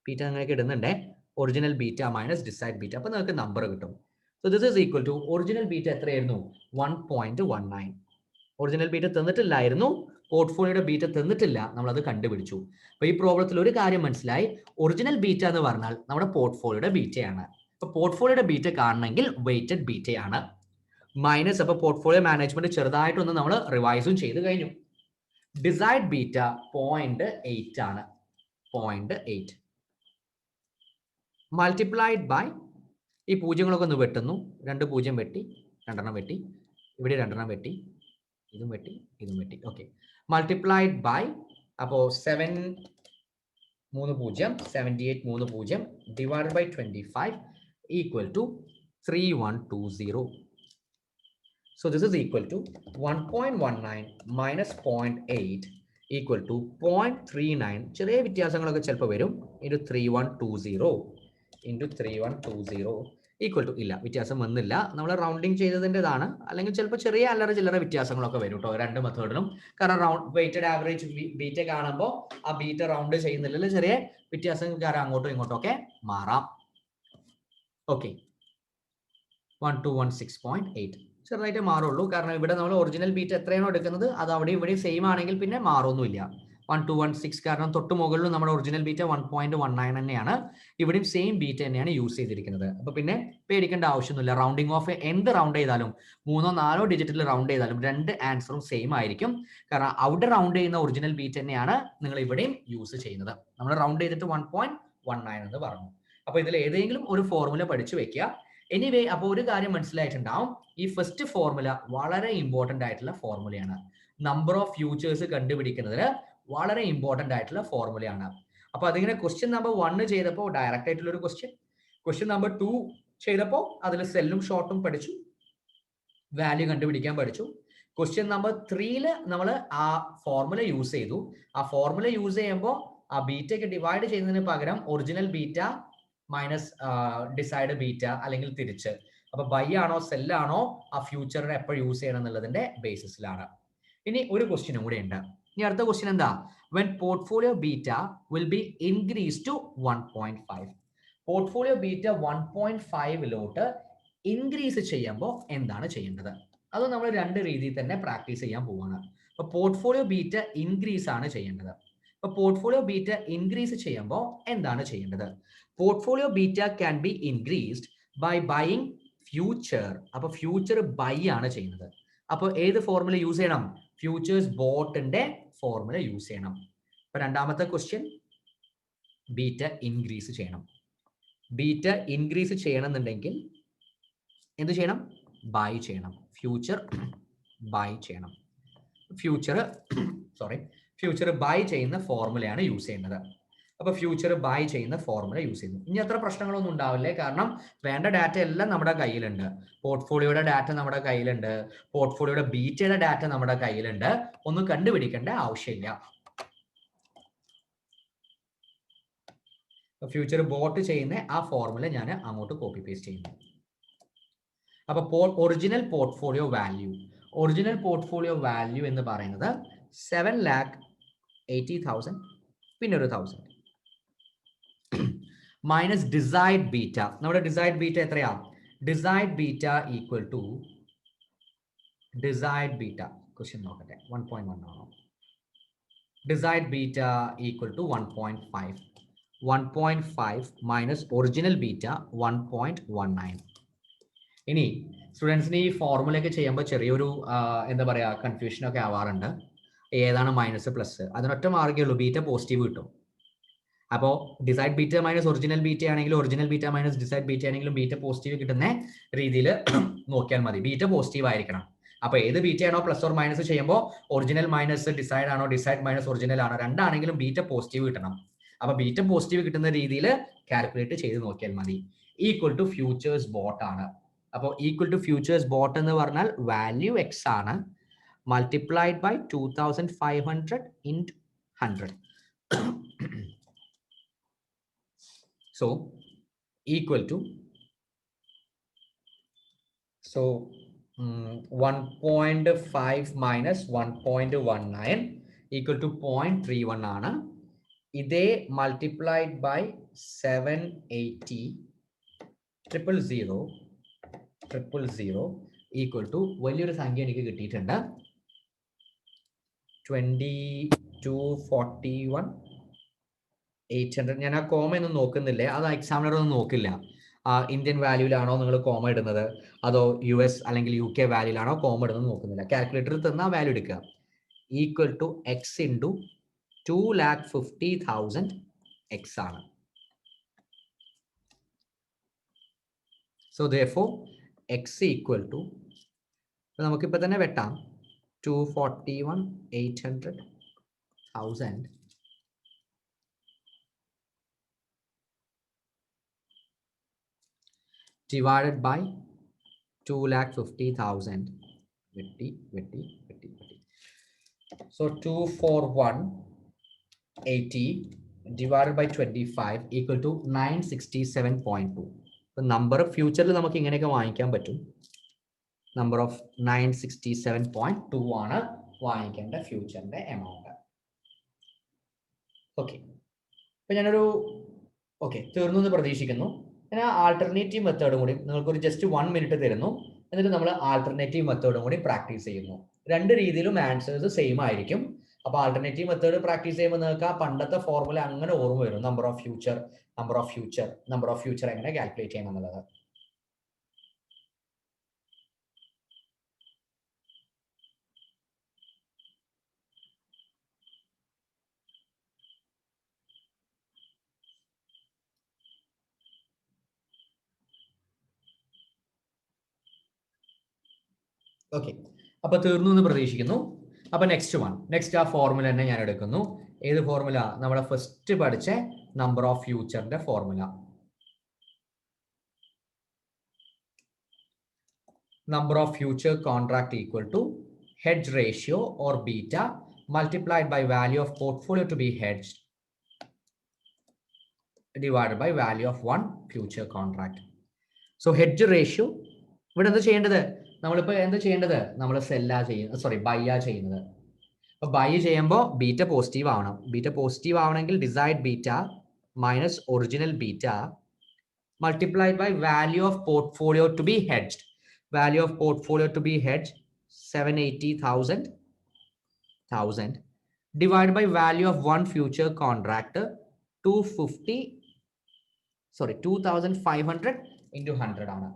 Speaker 1: Beta നിങ്ങൾക്ക് ഇടുന്നുണ്ടേ. Original beta minus desired beta. അപ്പോൾ നിങ്ങൾക്ക് നമ്പർ കിട്ടും. So this is equal to original beta എത്രയായിരുന്നു? 1.19. ഒറിജിനൽ ബീറ്റ തന്നിട്ടില്ലായിരുന്നു. പോർട്ട്ഫോളിയോയുടെ ബീറ്റ തന്നിട്ടില്ല. നമ്മളത് കണ്ടുപിടിച്ചു. അപ്പോൾ ഈ പ്രോബ്ലത്തിൽ ഒരു കാര്യം മനസ്സിലായി. ഒറിജിനൽ ബീറ്റ എന്ന് പറഞ്ഞാൽ നമ്മുടെ പോർട്ട്ഫോളിയോയുടെ ബീറ്റയാണ്. അപ്പോൾ പോർട്ട്ഫോളിയോയുടെ ബീറ്റ കാണണമെങ്കിൽ വെയ്റ്റഡ് ബീറ്റയാണ്. മൈനസ് അപ്പോൾ പോർട്ട്ഫോളിയോ മാനേജ്മെന്റ് ചെറുതായിട്ടൊന്ന് നമ്മൾ റിവൈസും ചെയ്ത് കഴിഞ്ഞു. ഡിസൈഡ് ബീറ്റ 0.8 ആണ്. 0.8 മൾട്ടിപ്ലൈഡ് ബൈ ഈ പൂജ്യങ്ങളൊക്കെ ഒന്ന് വെട്ടുന്നു. 2 പൂജ്യം വെട്ടി, 2 വെട്ടി, ഇവിടെ 2 വെട്ടി, ഇതും വെട്ടി, ഇതും വെട്ടി. ഓക്കെ, മൾട്ടിപ്ലൈഡ് ബൈ അപ്പോൾ 7 3 0 78 3 0 divided by 25 equal to 3120. So this is equal to 1.19 minus 0.8 equal to 0.39. ചെറിയ വ്യത്യാസങ്ങളൊക്കെ ചിലപ്പോൾ വരും. into 3120 into 3120 ഈക്വൽ ടു ഇല്ല, വ്യത്യാസം വന്നില്ല. നമ്മൾ റൗണ്ടിങ് ചെയ്തതിൻ്റെതാണ്. അല്ലെങ്കിൽ ചിലപ്പോൾ ചെറിയ അല്ലറ ചില്ലറ വ്യത്യാസങ്ങളൊക്കെ വരും കേട്ടോ രണ്ട് മെത്തേഡിലും. കാരണം റൗണ്ട് വെയ്റ്റഡ് ആവറേജ് ബീറ്റ കാണുമ്പോൾ ആ ബീറ്റ റൗണ്ട് ചെയ്യുന്നില്ല, ചെറിയ വ്യത്യാസങ്ങൾ കാരണം അങ്ങോട്ടും ഇങ്ങോട്ടും ഒക്കെ മാറാം. ഓക്കെ, 1216.8 ചെറുതായിട്ട് മാറുള്ളൂ. കാരണം ഇവിടെ നമ്മൾ ഒറിജിനൽ ബീറ്റ് എത്രയാണോ എടുക്കുന്നത് അത് അവിടെ ഇവിടെ സെയിം ആണെങ്കിൽ പിന്നെ മാറൊന്നുമില്ല. 1216 കാരണം തൊട്ട് മുകളിലും നമ്മുടെ ഒറിജിനൽ ബീറ്റ 1.19 തന്നെയാണ്. ഇവിടെയും സെയിം ബീറ്റ് തന്നെയാണ് യൂസ് ചെയ്തിരിക്കുന്നത്. അപ്പൊ പിന്നെ പേടിക്കേണ്ട ആവശ്യമൊന്നുമില്ല. റൗണ്ടിങ് ഓഫ് എന്ത് റൗണ്ട് ചെയ്താലും 3 4 ഡിജിറ്റിൽ റൗണ്ട് ചെയ്താലും രണ്ട് ആൻസറും സെയിം ആയിരിക്കും. കാരണം അവിടെ റൗണ്ട് ചെയ്യുന്ന ഒറിജിനൽ ബീറ്റ് തന്നെയാണ് നിങ്ങൾ ഇവിടെയും യൂസ് ചെയ്യുന്നത്. നമ്മൾ റൗണ്ട് ചെയ്തിട്ട് 1.19 എന്ന് പറഞ്ഞു. അപ്പൊ ഇതിൽ ഏതെങ്കിലും ഒരു ഫോർമുല പഠിച്ചു വെക്കുക. എനിവേ, അപ്പോൾ ഒരു കാര്യം മനസ്സിലായിട്ടുണ്ടാവും, ഈ ഫസ്റ്റ് ഫോർമുല വളരെ ഇമ്പോർട്ടന്റ് ആയിട്ടുള്ള ഫോർമുലയാണ്. നമ്പർ ഓഫ് ഫ്യൂച്ചേഴ്സ് കണ്ടുപിടിക്കുന്നതിന് വളരെ ഇമ്പോർട്ടന്റ് ആയിട്ടുള്ള ഫോർമുലയാണ്. അപ്പൊ അതിങ്ങനെ ക്വസ്റ്റ്യൻ നമ്പർ 1 ചെയ്തപ്പോൾ ഡയറക്റ്റ് ആയിട്ടുള്ള ഒരു ക്വസ്റ്റ്യൻ നമ്പർ 2 ചെയ്തപ്പോൾ അതിൽ സെല്ലും ഷോർട്ടും പഠിച്ചു, വാല്യൂ കണ്ടുപിടിക്കാൻ പഠിച്ചു. ക്വസ്റ്റ്യൻ നമ്പർ 3 നമ്മൾ ആ ഫോർമുല യൂസ് ചെയ്തു. ആ ഫോർമുല യൂസ് ചെയ്യുമ്പോൾ ആ ബീറ്റയ്ക്ക് ഡിവൈഡ് ചെയ്യുന്നതിന് പകരം original beta minus desired beta അല്ലെങ്കിൽ തിരിച്ച്. അപ്പൊ ബൈ ആണോ സെല്ലാണോ ആ ഫ്യൂച്ചറിനെ എപ്പോൾ യൂസ് ചെയ്യണം എന്നുള്ളതിന്റെ ബേസിസിലാണ്. ഇനി ഒരു ക്വസ്റ്റ്യനും കൂടെ ഉണ്ട്. ഇനി അടുത്ത ക്വസ്റ്റ്യൻ എന്താ? When portfolio beta will be increase to 1.5. Portfolio beta 1.5ലോട്ട് ഇൻക്രീസ് ചെയ്യുമ്പോൾ എന്താണ് ചെയ്യേണ്ടത്? അത് നമ്മൾ രണ്ട് രീതിയിൽ തന്നെ പ്രാക്ടീസ് ചെയ്യാൻ പോവാണ്. അപ്പൊ പോർട്ട്ഫോളിയോ ബീറ്റ ഇൻക്രീസ് ആണ് ചെയ്യേണ്ടത്. അപ്പൊ പോർട്ട്ഫോളിയോ ബീറ്റ ഇൻക്രീസ് ചെയ്യുമ്പോൾ എന്താണ് ചെയ്യേണ്ടത്? Portfolio beta can be increased by buying future. അപ്പൊ ഫ്യൂച്ചർ ബൈ ആണ് ചെയ്യുന്നത്. അപ്പോൾ ഏത് ഫോർമുല യൂസ് ചെയ്യണം? ഫ്യൂച്ചേഴ്സ് ബോട്ടിന്റെ ഫോർമുല യൂസ് ചെയ്യണം. അപ്പൊ രണ്ടാമത്തെ ക്വസ്റ്റ്യൻ, ബീറ്റ ഇൻക്രീസ് ചെയ്യണം. ബീറ്റ ഇൻക്രീസ് ചെയ്യണമെന്നുണ്ടെങ്കിൽ എന്ത് ചെയ്യണം? ബൈ ചെയ്യണം. ഫ്യൂച്ചർ ബൈ ചെയ്യണം. ഫ്യൂച്ചർ ബൈ ചെയ്യുന്ന ഫോർമുലയാണ് യൂസ് ചെയ്യുന്നത്. അപ്പൊ ഫ്യൂച്ചർ ബൈ ചെയ്യുന്ന ഫോർമുല യൂസ് ചെയ്യുന്നു. ഇനി അത്ര പ്രശ്നങ്ങളൊന്നും ഉണ്ടാവില്ലേ, കാരണം വേണ്ട ഡാറ്റ എല്ലാം നമ്മുടെ കയ്യിലുണ്ട്. പോർട്ട്ഫോളിയോയുടെ ഡാറ്റ നമ്മുടെ കയ്യിലുണ്ട്, പോർട്ട്ഫോളിയോയുടെ ബീറ്റയുടെ ഡാറ്റ നമ്മുടെ കയ്യിലുണ്ട്. ഒന്നും കണ്ടുപിടിക്കേണ്ട ആവശ്യമില്ല. ഫ്യൂച്ചർ ബോട്ട് ചെയ്യുന്ന ആ ഫോർമുല ഞാൻ അങ്ങോട്ട് കോപ്പി പേസ്റ്റ് ചെയ്യുന്നു. അപ്പൊ ഒറിജിനൽ പോർട്ട്ഫോളിയോ വാല്യൂ എന്ന് പറയുന്നത് 7,80,000 പിന്നെ ഒരു 1,000 മൈനസ് ഡിസൈഡ് ബീറ്റ. നമ്മുടെ ഡിസൈഡ് ബീറ്റ എത്രയാ? Desired beta equal to desired beta question നോക്കട്ടെ, 1.1 ആണോ? Desired beta equal to 1.5 minus original beta 1.19. ഇനി സ്റ്റുഡൻസിന് ഈ ഫോർമുല ഒക്കെ ചെയ്യുമ്പോൾ ചെറിയൊരു എന്താ പറയാ കൺഫ്യൂഷൻ ഒക്കെ ആവാറുണ്ട്. ഏതാണ് മൈനസ് പ്ലസ്? അതിനൊറ്റ മാർഗ്ഗേ ഉള്ളൂ, ബീറ്റ പോസിറ്റീവ് കിട്ടും. അപ്പോൾ desired beta minus original beta ആണെങ്കിലും original beta minus desired beta ആണെങ്കിലും ബീറ്റ പോസിറ്റീവ് കിട്ടുന്ന രീതിയിൽ നോക്കിയാൽ മതി. ബീറ്റ പോസിറ്റീവ് ആയിരിക്കണം. അപ്പൊ ഏത് ബീറ്റ ആണോ പ്ലസ് ഓർ മൈനസ് ചെയ്യുമ്പോൾ ഒറിജിനൽ മൈനസ് ഡിസൈഡ് ആണോ ഡിസൈഡ് മൈനസ് ഒറിജിനൽ ആണോ രണ്ടാണെങ്കിലും ബീറ്റ പോസിറ്റീവ് കിട്ടണം. അപ്പൊ ബീറ്റ പോസിറ്റീവ് കിട്ടുന്ന രീതിയിൽ കാൽക്കുലേറ്റ് ചെയ്ത് നോക്കിയാൽ മതി. ഈക്വൽ ടു ഫ്യൂച്ചേഴ്സ് ബോട്ട് ആണ്. അപ്പോൾ ഈക്വൽ ടു ഫ്യൂച്ചേഴ്സ് ബോട്ട് എന്ന് പറഞ്ഞാൽ വാല്യൂ എക്സ് ആണ്, multiplied by 2,500 into 100. So equal to 1.5 minus 1.19 equal to 0.31 ആണ്. ഇതേ multiplied by 780 000 equal to വലിയൊരു സംഖ്യ എനിക്ക് കിട്ടിയിട്ടുണ്ട്, 2241,800. ഞാൻ ആ കോമ ഒന്നും നോക്കുന്നില്ലേ, അത് എക്സാമിനർ ഒന്നും നോക്കില്ല. ഇന്ത്യൻ വാല്യൂലാണോ നിങ്ങൾ കോമ ഇടുന്നത് അതോ US അല്ലെങ്കിൽ UK വാല്യൂലാണോ കോമ ഇടുന്നത് നോക്കുന്നില്ല. കാൽക്കുലേറ്റർ തന്ന വാല്യൂ എടുക്കുക. Equal to x into 2,50,000 x ആണ്. So therefore x equal to നമുക്കിപ്പോൾ തന്നെ വെട്ടാം, 241,800,000 divided by 2,50,000 വെട്ടി. So 241,80 divided by 25 equal to 967.2. ഇപ്പൊ നമ്പർ ഫ്യൂച്ചറിൽ നമുക്ക് ഇങ്ങനെയൊക്കെ വാങ്ങിക്കാൻ പറ്റും. നമ്പർ ഓഫ് 967.2 ആണ് വാങ്ങിക്കേണ്ട ഫ്യൂച്ചറിന്റെ എമൗണ്ട്. ഓക്കെ, ഇപ്പൊ ഞാനൊരു തീർന്നു എന്ന് പ്രതീക്ഷിക്കുന്നു. ഞാൻ ആൾട്ടർനേറ്റീവ് മെത്തേഡും കൂടി നിങ്ങൾക്കൊരു ജസ്റ്റ് 1 മിനിറ്റ് തരുന്നു. എന്നിട്ട് നമ്മൾ ആൾട്ടർനേറ്റീവ് മെത്തേഡും കൂടി പ്രാക്ടീസ് ചെയ്യുന്നു. രണ്ട് രീതിയിലും ആൻസേഴ്സ് സെയിം ആയിരിക്കും. അപ്പൊ ആൾട്ടർനേറ്റീവ് മെത്തേഡ് പ്രാക്ടീസ് ചെയ്യുമ്പോൾ നിങ്ങൾക്ക് ആ പണ്ടത്തെ ഫോർമുല അങ്ങനെ ഓർമ്മ വരും. നമ്പർ ഓഫ് ഫ്യൂച്ചർ എങ്ങനെ കാൽക്കുലേറ്റ് ചെയ്യണം എന്നുള്ളത്. ഓക്കെ, അപ്പൊ തീർന്നു എന്ന് പ്രതീക്ഷിക്കുന്നു. അപ്പൊ നെക്സ്റ്റ് ആ ഫോർമുല തന്നെ ഞാൻ എടുക്കുന്നു. ഏത് ഫോർമുല? നമ്മുടെ ഫസ്റ്റ് പഠിച്ച നമ്പർ ഓഫ് ഫ്യൂച്ചറിന്റെ formula. Number of future contract equal to hedge ratio or beta multiplied by value of portfolio to be hedged divided by value of one future contract. So hedge ratio ഇവിടെ എന്താ ചെയ്യേണ്ടത്? നമ്മളിപ്പോ എന്താ ചെയ്യേണ്ടത്? നമ്മൾ സെല്ലാ ചെയ്യുന്നത്, sorry ബൈയാ ചെയ്യുന്നത്. അപ്പൊ ബൈ ചെയ്യുമ്പോൾ ബീറ്റ പോസിറ്റീവ് ആവണം. ബീറ്റ പോസിറ്റീവ് ആവണമെങ്കിൽ decide beta minus original beta multiplied by value of portfolio to be hedged. Value of portfolio to be hedged 780,000 divided by value of one future contract 2,500 into 100 ആണ്.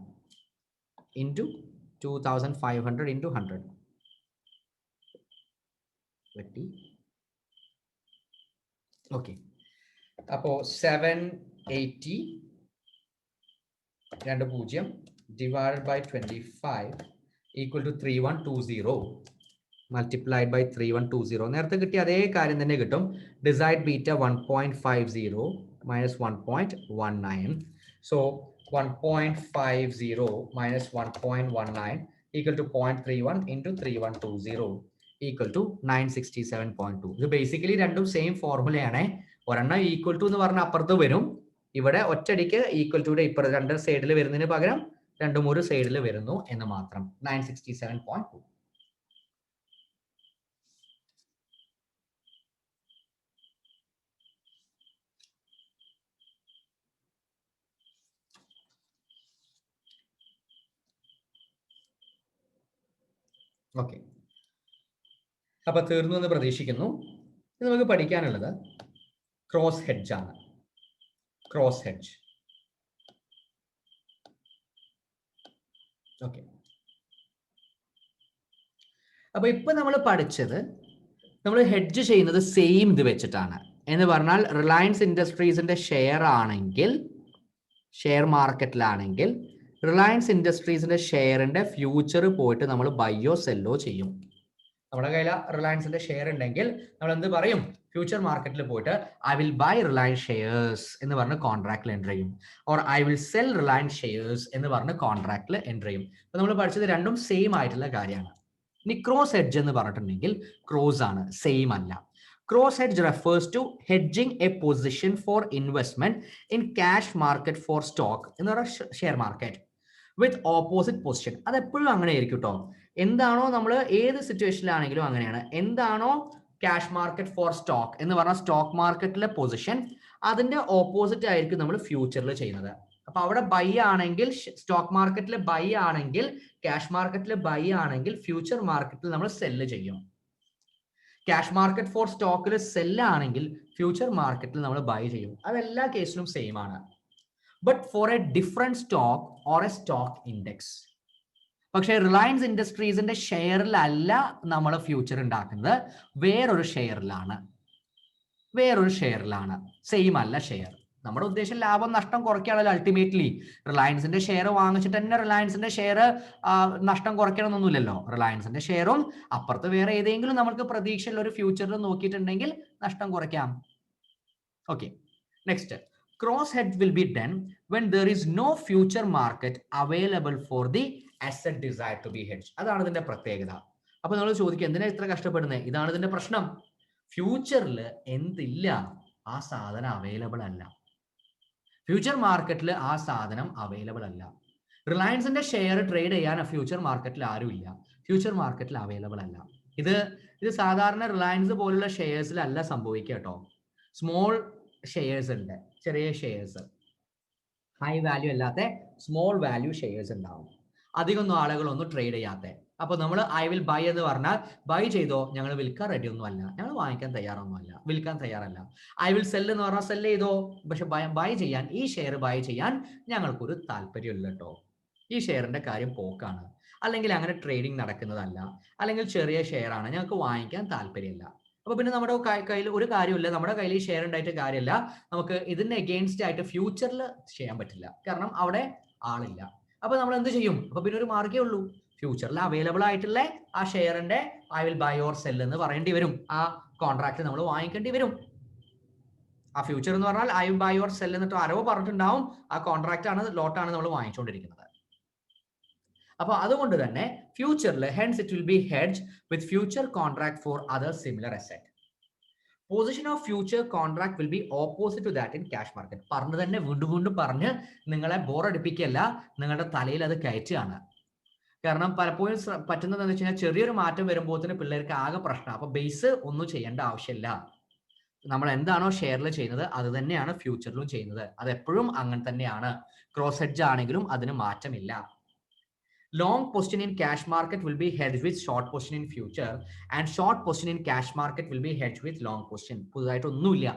Speaker 1: Into 2,500 into 100. Okay. അപ്പോൾ 780 divided by 25 equal to 3120 multiplied by 3120. നേരത്തെ കിട്ടിയ അതേ കാര്യം തന്നെ കിട്ടും. Decide beta 1.50 minus 1.19. So 1.50 minus 1.19 equal to 0.31 into 3120 equal to 967.2. ഇത് basically രണ്ടും സെയിം ഫോർമുലയാണ്. ഒരെണ്ണം ഈക്വൽ ടു എന്ന് പറഞ്ഞ അപ്പുറത്ത് വരും. ഇവിടെ ഒറ്റടിക്ക് ഈക്വൽ ടു ഇപ്പുറത്ത് രണ്ട് സൈഡിൽ വരുന്നതിന് പകരം രണ്ടും ഒരു സൈഡിൽ വരുന്നു എന്ന് മാത്രം. 967.2. ഓക്കെ, അപ്പൊ തീർന്നു എന്ന് പ്രതീക്ഷിക്കുന്നു. ഇത് നമുക്ക് പഠിക്കാനുള്ളത് ക്രോസ് ഹെഡ്ജ് ആണ്. Cross hedge. ഓക്കെ, അപ്പൊ ഇപ്പൊ നമ്മൾ പഠിച്ചത് നമ്മൾ ഹെഡ്ജ് ചെയ്യുന്നത് സെയിം ഇത് വെച്ചിട്ടാണ്. എന്ന് പറഞ്ഞാൽ റിലയൻസ് ഇൻഡസ്ട്രീസിന്റെ ഷെയർ ആണെങ്കിൽ, ഷെയർ മാർക്കറ്റിലാണെങ്കിൽ റിലയൻസ് ഇൻഡസ്ട്രീസിന്റെ ഷെയറിന്റെ ഫ്യൂച്ചർ പോയിട്ട് നമ്മൾ ബൈയോ സെല്ലോ ചെയ്യും. നമ്മുടെ കയ്യിൽ റിലയൻസിന്റെ ഷെയർ ഉണ്ടെങ്കിൽ നമ്മൾ എന്ത് പറയും? ഫ്യൂച്ചർ മാർക്കറ്റിൽ പോയിട്ട് I will by Reliance shares എന്ന് പറഞ്ഞ് കോൺട്രാക്റ്റിൽ എൻ്റർ ചെയ്യും. Or I will cell Reliance shares എന്ന് പറഞ്ഞ് കോൺട്രാക്റ്റിൽ എൻ്റർ ചെയ്യും. അപ്പൊ നമ്മൾ പഠിച്ചത് രണ്ടും സെയിം ആയിട്ടുള്ള കാര്യമാണ്. ഇനി ക്രോസ് ഹെഡ്ജ് എന്ന് പറഞ്ഞിട്ടുണ്ടെങ്കിൽ ക്രോസ് ആണ്, സെയിം അല്ല. Cross hedge refers to hedging a position for investment in cash market for stock in the share market with opposite position. അത് എപ്പോഴും അങ്ങനെ ആയിരിക്കും കേട്ടോ. എന്താണോ നമ്മൾ ഏത് സിറ്റുവേഷനിലാണെങ്കിലും അങ്ങനെയാണ്. എന്താണോ ക്യാഷ് മാർക്കറ്റ് ഫോർ സ്റ്റോക്ക് എന്ന് പറഞ്ഞാൽ സ്റ്റോക്ക് മാർക്കറ്റിലെ പൊസിഷൻ, അതിന്റെ ഓപ്പോസിറ്റ് ആയിരിക്കും നമ്മൾ ഫ്യൂച്ചറിൽ ചെയ്യുന്നത്. അപ്പൊ അവിടെ ബൈ ആണെങ്കിൽ സ്റ്റോക്ക് മാർക്കറ്റിൽ ബൈ ആണെങ്കിൽ, ക്യാഷ് മാർക്കറ്റിൽ ബൈ ആണെങ്കിൽ ഫ്യൂച്ചർ മാർക്കറ്റിൽ നമ്മൾ സെല്ല് ചെയ്യും. ക്യാഷ് മാർക്കറ്റ് ഫോർ സ്റ്റോക്കിൽ സെല്ല് ആണെങ്കിൽ ഫ്യൂച്ചർ മാർക്കറ്റിൽ നമ്മൾ ബൈ ചെയ്യും. അതെല്ലാ കേസിലും സെയിം ആണ്. But for A different stock or A stock index. പക്ഷേ റിലയൻസ് ഇൻഡസ്ട്രീസിന്റെ ഷെയറിലല്ല നമ്മൾ ഫ്യൂച്ചർ ഉണ്ടാക്കുന്നത്, വേറൊരു ഷെയറിലാണ്. സെയിം അല്ല ഷെയർ. നമ്മുടെ ഉദ്ദേശം ലാഭം നഷ്ടം കുറയ്ക്കുകയാണല്ലോ അൾട്ടിമേറ്റ്ലി. റിലയൻസിന്റെ ഷെയർ വാങ്ങിച്ചിട്ട് തന്നെ റിലയൻസിന്റെ ഷെയർ നഷ്ടം കുറയ്ക്കണമെന്നൊന്നുമില്ലല്ലോ. റിലയൻസിന്റെ ഷെയറും അപ്പുറത്ത് വേറെ ഏതെങ്കിലും നമുക്ക് പ്രതീക്ഷയുള്ള ഒരു ഫ്യൂച്ചറിൽ നോക്കിയിട്ടുണ്ടെങ്കിൽ നഷ്ടം കുറയ്ക്കാം. Okay, next. Cross hedge will be done when there is no future market available for the asset desired to be hedged. അതാണ് ഇതിന്റെ പ്രത്യേകത. അപ്പൊ നമ്മൾ ചോദിക്കുക, എന്തിനാ ഇത്ര കഷ്ടപ്പെടുന്നത്? ഇതാണ് ഇതിന്റെ പ്രശ്നം. ഫ്യൂച്ചറിൽ എന്തില്ല, ആ സാധനം അവൈലബിൾ അല്ല. ഫ്യൂച്ചർ മാർക്കറ്റിൽ ആ സാധനം അവൈലബിൾ അല്ല. റിലയൻസിന്റെ ഷെയർ ട്രേഡ് ചെയ്യാൻ ഫ്യൂച്ചർ മാർക്കറ്റിൽ ആരുമില്ല, ഫ്യൂച്ചർ മാർക്കറ്റിൽ അവൈലബിൾ അല്ല. ഇത് സാധാരണ റിലയൻസ് പോലുള്ള ഷെയർസിലല്ല സംഭവിക്കുക കേട്ടോ. സ്മോൾ ഷെയർസ് ഉണ്ട്, ചെറിയ ഷെയർസ്, ഹൈ വാല്യൂ അല്ലാത്ത സ്മോൾ വാല്യൂ ഷെയർസ് ഉണ്ടാവും. അധികമൊന്നും ആളുകളൊന്നും ട്രേഡ് ചെയ്യാത്ത. അപ്പൊ നമ്മൾ ഐ വിൽ ബൈ എന്ന് പറഞ്ഞാൽ ബൈ ചെയ്തോ, ഞങ്ങൾ വിൽക്കാൻ റെഡി ഒന്നും അല്ല, ഞങ്ങൾ വാങ്ങിക്കാൻ തയ്യാറൊന്നുമല്ല, വിൽക്കാൻ തയ്യാറല്ല. ഐ വിൽ സെൽ എന്ന് പറഞ്ഞാൽ സെൽ ചെയ്തോ, പക്ഷെ ബൈ ചെയ്യാൻ, ഈ ഷെയർ ബൈ ചെയ്യാൻ ഞങ്ങൾക്കൊരു താല്പര്യമില്ല കേട്ടോ, ഈ ഷെയറിന്റെ കാര്യം പോക്കാണ്, അല്ലെങ്കിൽ അങ്ങനെ ട്രേഡിംഗ് നടക്കുന്നതല്ല, അല്ലെങ്കിൽ ചെറിയ ഷെയർ ആണ്, ഞങ്ങൾക്ക് വാങ്ങിക്കാൻ താല്പര്യമില്ല. അപ്പൊ പിന്നെ നമ്മുടെ കയ്യിൽ ഒരു കാര്യമില്ല, നമ്മുടെ കയ്യിൽ ഈ ഷെയർ ഉണ്ടായിട്ട് കാര്യമില്ല, നമുക്ക് ഇതിന് എഗെയിൻസ്റ്റ് ആയിട്ട് ഫ്യൂച്ചറിൽ ചെയ്യാൻ പറ്റില്ല, കാരണം അവിടെ ആളില്ല. അപ്പൊ നമ്മൾ എന്ത് ചെയ്യും? അപ്പൊ പിന്നെ ഒരു മാർഗ്ഗേ ഉള്ളൂ, ഫ്യൂച്ചറിൽ അവൈലബിൾ ആയിട്ടുള്ള ആ ഷെയറിന്റെ I will buy or sell എന്ന് പറയേണ്ടി വരും. ആ കോൺട്രാക്ട് നമ്മൾ വാങ്ങിക്കേണ്ടി വരും. ആ ഫ്യൂച്ചർ എന്ന് പറഞ്ഞാൽ I will buy or cell എന്നിട്ട് ആരോ പറഞ്ഞിട്ടുണ്ടാവും ആ കോൺട്രാക്ട് ആണ്, ലോട്ടാണ് നമ്മൾ വാങ്ങിച്ചുകൊണ്ടിരിക്കുന്നത്. അപ്പോൾ അതുകൊണ്ട് തന്നെ ഫ്യൂച്ചറിൽ hence it will be hedge with future contract for other similar asset. Position of future contract will be opposite to that in cash market. പറഞ്ഞു തന്നെ വീണ്ടും വീണ്ടും പറഞ്ഞ് നിങ്ങളെ ബോറടിപ്പിക്കല്ല, നിങ്ങളുടെ തലയിൽ അത് കയറ്റുകയാണ്. കാരണം പലപ്പോഴും പറ്റുന്നത് എന്ന് വെച്ച് കഴിഞ്ഞാൽ ചെറിയൊരു മാറ്റം വരുമ്പോഴത്തേന് പിള്ളേർക്ക് ആകെ പ്രശ്നം. അപ്പൊ ബേസ് ഒന്നും ചെയ്യേണ്ട ആവശ്യമില്ല. നമ്മൾ എന്താണോ ഷെയറിൽ ചെയ്യുന്നത് അത് തന്നെയാണ് ഫ്യൂച്ചറിലും ചെയ്യുന്നത്. അത് എപ്പോഴും അങ്ങനെ തന്നെയാണ്. ക്രോസ് ഹെഡ്ജ് ആണെങ്കിലും അതിന് മാറ്റമില്ല. Long position in cash market will be hedged with short position in future, and short position in cash market will be hedged with long position. പുതുതായിട്ട് ഒന്നുമില്ല.